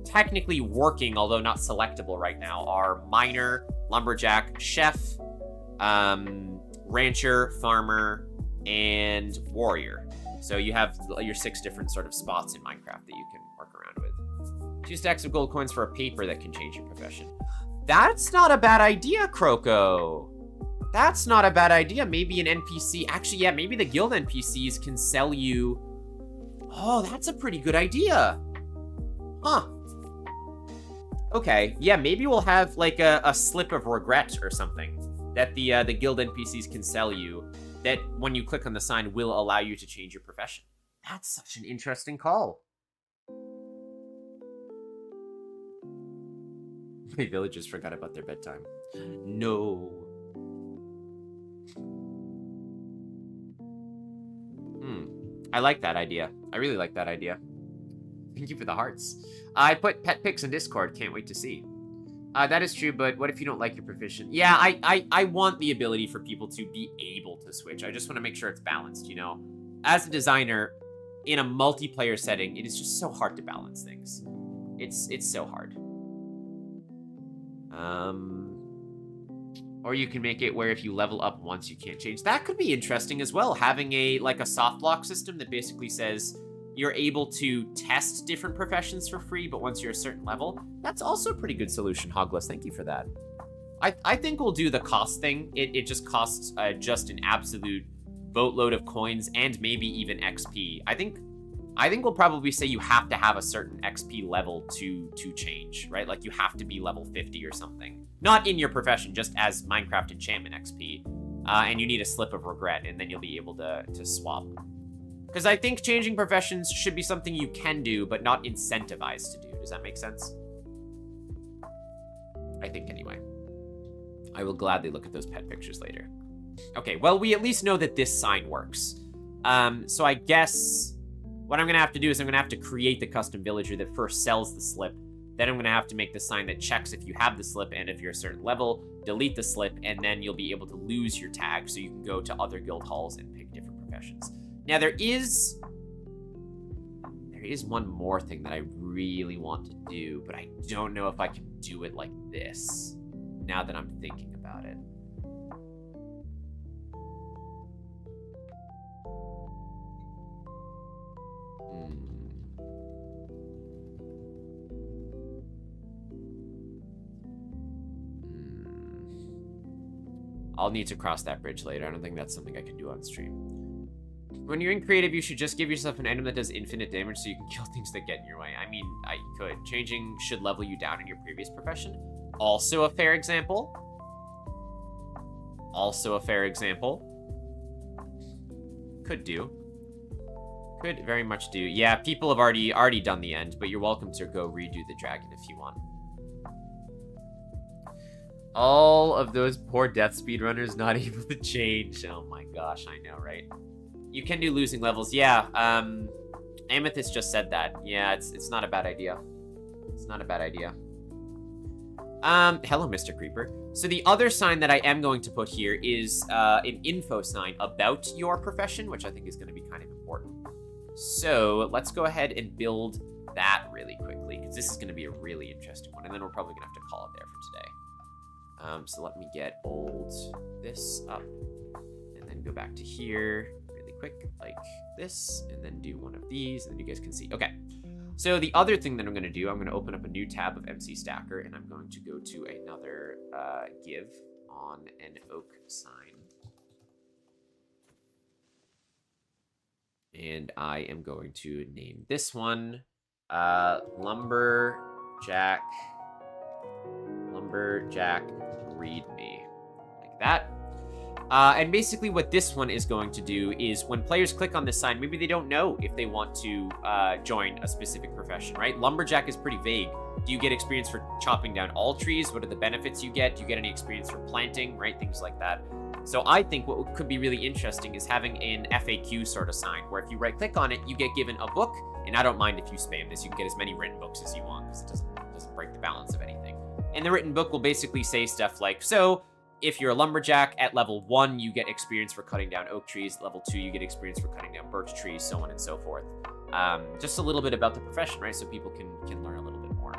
technically working, although not selectable right now, are Miner, Lumberjack, Chef, Rancher, Farmer, and Warrior. So you have your 6 different sort of spots in Minecraft that you can work around with. 2 stacks of gold coins for a paper that can change your profession. That's not a bad idea, Croco. That's not a bad idea. Maybe an NPC, actually, yeah, maybe the guild NPCs can sell you. Oh, that's a pretty good idea. Huh. Okay, yeah, maybe we'll have like a slip of regret or something that the guild NPCs can sell you that when you click on the sign will allow you to change your profession. That's such an interesting call. My villagers forgot about their bedtime. No. I like that idea. I really like that idea. Thank you for the hearts. I put pet pics in Discord. Can't wait to see. That is true, but what if you don't like your profession? Yeah, I want the ability for people to be able to switch. I just want to make sure it's balanced, you know? As a designer, in a multiplayer setting, it is just so hard to balance things. It's so hard. Or you can make it where if you level up once, you can't change. That could be interesting as well. Having a soft block system that basically says you're able to test different professions for free, but once you're a certain level, that's also a pretty good solution, Hogless. Thank you for that. I think we'll do the cost thing. It just costs just an absolute boatload of coins and maybe even XP. I think we'll probably say you have to have a certain XP level to change, right? Like you have to be level 50 or something. Not in your profession, just as Minecraft enchantment XP. And you need a slip of regret, and then you'll be able to swap. Because I think changing professions should be something you can do, but not incentivized to do. Does that make sense? I think anyway. I will gladly look at those pet pictures later. Okay, well, we at least know that this sign works. So I guess what I'm going to have to do is I'm going to have to create the custom villager that first sells the slip. Then I'm going to have to make the sign that checks if you have the slip and if you're a certain level, delete the slip, and then you'll be able to lose your tag so you can go to other guild halls and pick different professions. Now, there is one more thing that I really want to do, but I don't know if I can do it like this, now that I'm thinking about it. I'll need to cross that bridge later. I don't think that's something I can do on stream. When you're in creative, you should just give yourself an item that does infinite damage so you can kill things that get in your way. I mean, I could. Changing should level you down in your previous profession. Also a fair example. Also a fair example. Could do. Could very much do. Yeah, people have already done the end, but you're welcome to go redo the dragon if you want. All of those poor death speedrunners not able to change. Oh my gosh, I know, right? You can do losing levels. Yeah, Amethyst just said that. Yeah, it's not a bad idea. It's not a bad idea. Hello, Mr. Creeper. So the other sign that I am going to put here is an info sign about your profession, which I think is going to be kind of important. So let's go ahead and build that really quickly, because this is going to be a really interesting one, and then we're probably going to have to call it there for today. So let me get this up, and then go back to here really quick, like this, and then do one of these, and then you guys can see. Okay. So the other thing that I'm going to do, I'm going to open up a new tab of MC Stacker, and I'm going to go to another give on an oak sign. And I am going to name this one Lumberjack Read Me, like that. And basically what this one is going to do is when players click on this sign, maybe they don't know if they want to join a specific profession, right? Lumberjack is pretty vague. Do you get experience for chopping down all trees? What are the benefits you get? Do you get any experience for planting, right? Things like that. So I think what could be really interesting is having an FAQ sort of sign where if you right click on it, you get given a book. And I don't mind if you spam this. You can get as many written books as you want because it doesn't break the balance of anything. And the written book will basically say stuff like, so if you're a lumberjack at level 1, you get experience for cutting down oak trees. Level 2, you get experience for cutting down birch trees, so on and so forth. Just a little bit about the profession, right? So people can learn a little bit more.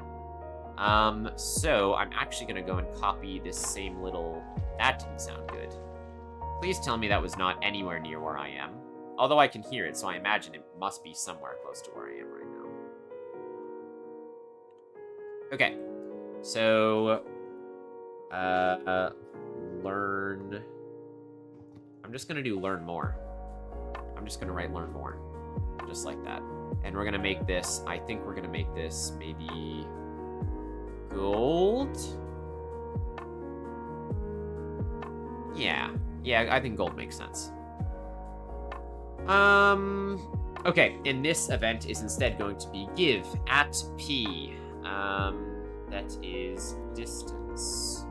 So I'm actually going to go and copy this same little... That didn't sound good. Please tell me that was not anywhere near where I am. Although I can hear it, so I imagine it must be somewhere close to where I am right now. Okay. So... learn... I'm just gonna do learn more. I'm just gonna write learn more. Just like that. And we're gonna make this, I think we're gonna make this maybe gold? Yeah, I think gold makes sense. Okay, and this event is instead going to be give at P. That is distance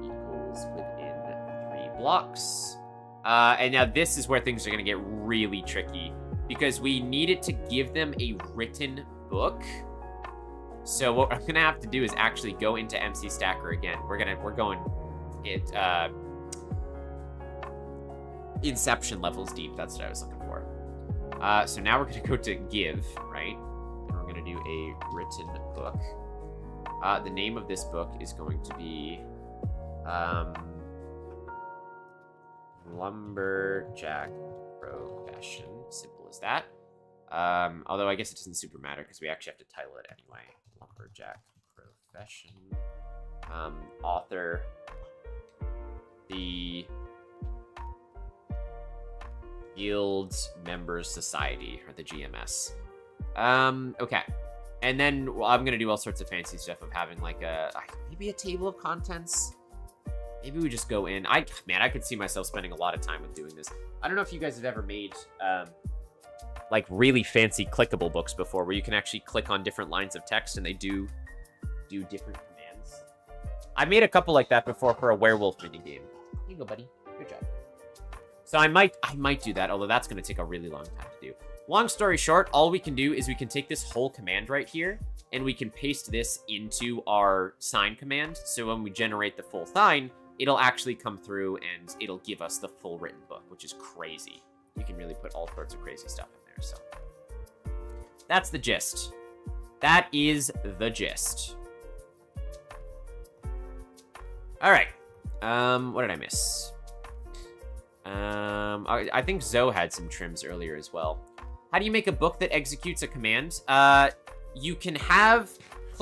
equals within 3 blocks. And now this is where things are going to get really tricky because we needed to give them a written book. So what I'm going to have to do is actually go into MC Stacker again. We're going it Inception levels deep. That's what I was looking for. So now we're going to go to give, right? And we're going to do a written book. The name of this book is going to be Lumberjack Profession. Simple as that. Although I guess it doesn't super matter because we actually have to title it anyway. Lumberjack Profession. Author. The Guild Members Society, or the GMS. Okay. And then I'm going to do all sorts of fancy stuff of having like maybe a table of contents. Maybe we just go in. Man, I could see myself spending a lot of time with doing this. I don't know if you guys have ever made like really fancy clickable books before where you can actually click on different lines of text and they do different commands. I made a couple like that before for a werewolf minigame. Here you go, buddy. Good job. So I might do that, although that's going to take a really long time to do. Long story short, all we can do is we can take this whole command right here, and we can paste this into our sign command. So when we generate the full sign, it'll actually come through and it'll give us the full written book, which is crazy. You can really put all sorts of crazy stuff in there. So that's the gist. That is the gist. All right. What did I miss? I think Zoe had some trims earlier as well. How do you make a book that executes a command? You can have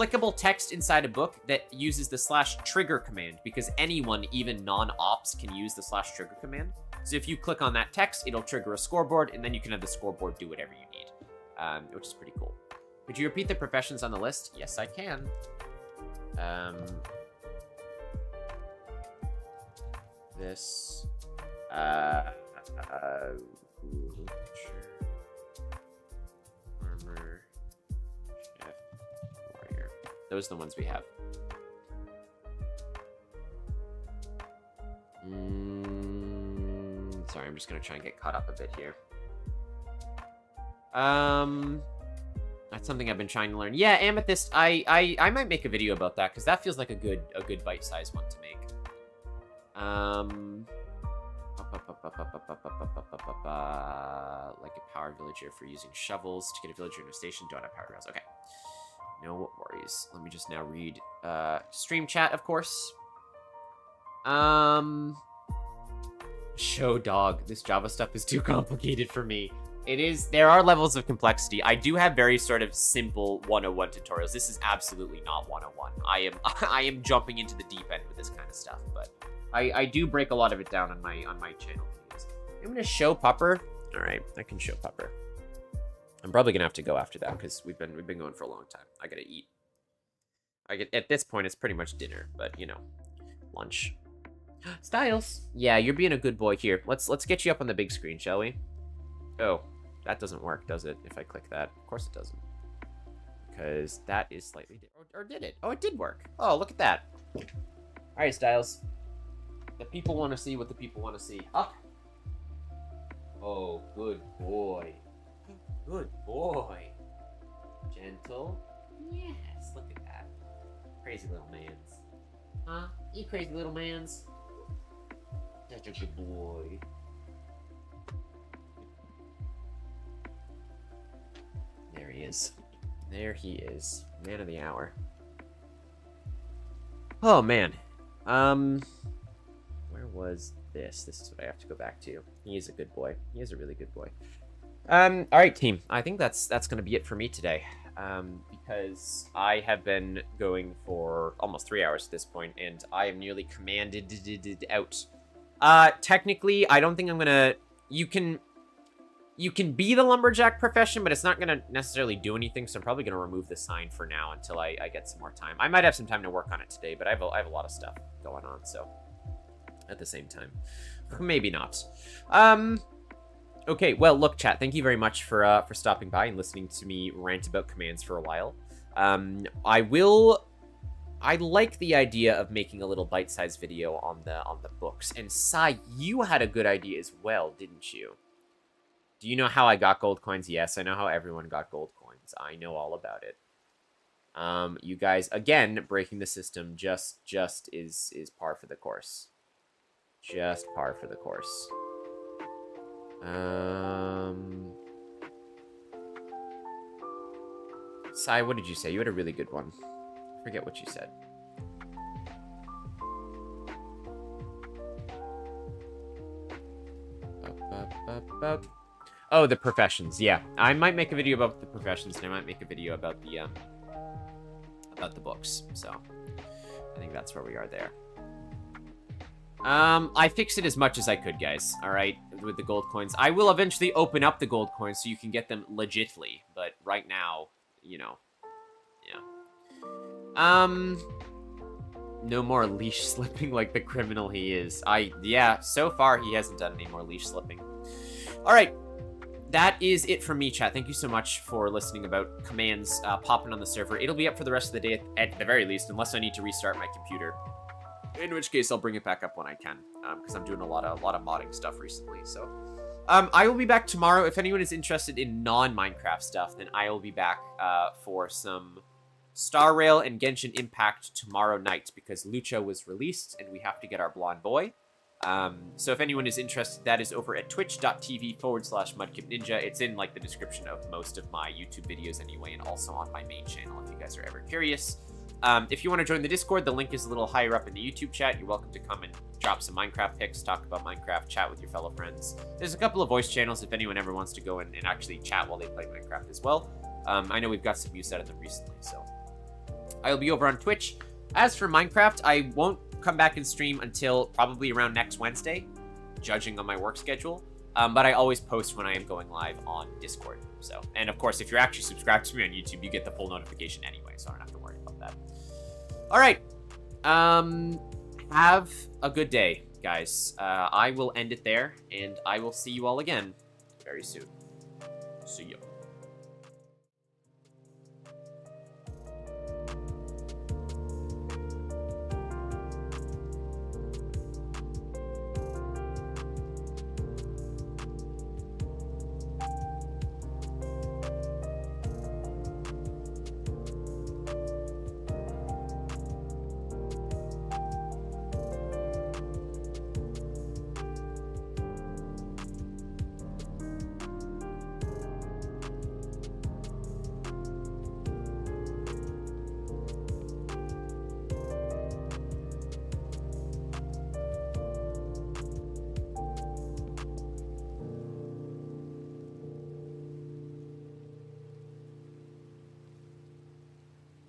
clickable text inside a book that uses the /trigger command, because anyone, even non-ops, can use the /trigger command. So if you click on that text, it'll trigger a scoreboard, and then you can have the scoreboard do whatever you need, which is pretty cool. Could you repeat the professions on the list? Yes, I can. This, armor, chef, warrior. Those are the ones we have. Sorry, I'm just gonna try and get caught up a bit here. That's something I've been trying to learn. Yeah, Amethyst, I might make a video about that, because that feels like a good bite-sized one to make. Like a power villager for using shovels to get a villager in a station. Don't have power rails. Okay. No worries. Let me just now read stream chat, of course. Show dog. This Java stuff is too complicated for me. It is. There are levels of complexity. I do have very sort of simple 101 tutorials. This is absolutely not 101. I am jumping into the deep end with this kind of stuff, but I do break a lot of it down on my channel. I'm gonna show Pupper. All right, I can show Pupper. I'm probably gonna have to go after that because we've been going for a long time. I gotta eat. At this point, it's pretty much dinner, but you know, lunch. Styles. Yeah, you're being a good boy here. Let's get you up on the big screen, shall we? Oh, that doesn't work, does it? If I click that, of course it doesn't, because that is slightly different. Or did it? Oh, it did work. Oh, look at that. All right, Styles. The people want to see what the people want to see. Up. Oh, good boy. Good boy. Gentle. Yes, look at that. Crazy little mans. Huh? You crazy little mans. Such a good boy. There he is. There he is. Man of the hour. Oh, man. Where was this? This is what I have to go back to. He is a good boy. He is a really good boy. All right, team. I think that's going to be it for me today. Because I have been going for almost 3 hours at this point, and I am nearly commanded out. Technically, I don't think I'm gonna... You can be the lumberjack profession, but it's not gonna necessarily do anything, so I'm probably gonna remove the sign for now until I get some more time. I might have some time to work on it today, but I have a lot of stuff going on, so... At the same time. Maybe not. Okay, well, look, chat, thank you very much for stopping by and listening to me rant about commands for a while. I like the idea of making a little bite-sized video on the books. And Sai, you had a good idea as well, didn't you? Do you know how I got gold coins? Yes, I know how everyone got gold coins. I know all about it. You guys, again, breaking the system just is par for the course. Just par for the course. Sai, what did you say? You had a really good one. I forget what you said. Oh, the professions. Yeah, I might make a video about the professions, and I might make a video about the books. So, I think that's where we are there. I fixed it as much as I could, guys. All right, with the gold coins. I will eventually open up the gold coins so you can get them legitly. But right now, you know, yeah. No more leash slipping like the criminal he is. Yeah, so far he hasn't done any more leash slipping. All right, that is it from me, chat. Thank you so much for listening about commands popping on the server. It'll be up for the rest of the day at the very least, unless I need to restart my computer. In which case, I'll bring it back up when I can, because I'm doing a lot of modding stuff recently. So, I will be back tomorrow. If anyone is interested in non-Minecraft stuff, then I will be back for some Star Rail and Genshin Impact tomorrow night, because Lucha was released, and we have to get our blonde boy. So if anyone is interested, that is over at twitch.tv/MudkipNinja. It's in like the description of most of my YouTube videos anyway, and also on my main channel if you guys are ever curious. If you want to join the Discord, the link is a little higher up in the YouTube chat. You're welcome to come and drop some Minecraft pics, talk about Minecraft, chat with your fellow friends. There's a couple of voice channels if anyone ever wants to go in and actually chat while they play Minecraft as well. I know we've got some use out of them recently, so I'll be over on Twitch. As for Minecraft, I won't come back and stream until probably around next Wednesday, judging on my work schedule. But I always post when I am going live on Discord. So, and of course, if you're actually subscribed to me on YouTube, you get the full notification anyway, so I don't have to worry about that. All right. Have a good day, guys. I will end it there, and I will see you all again very soon. See ya.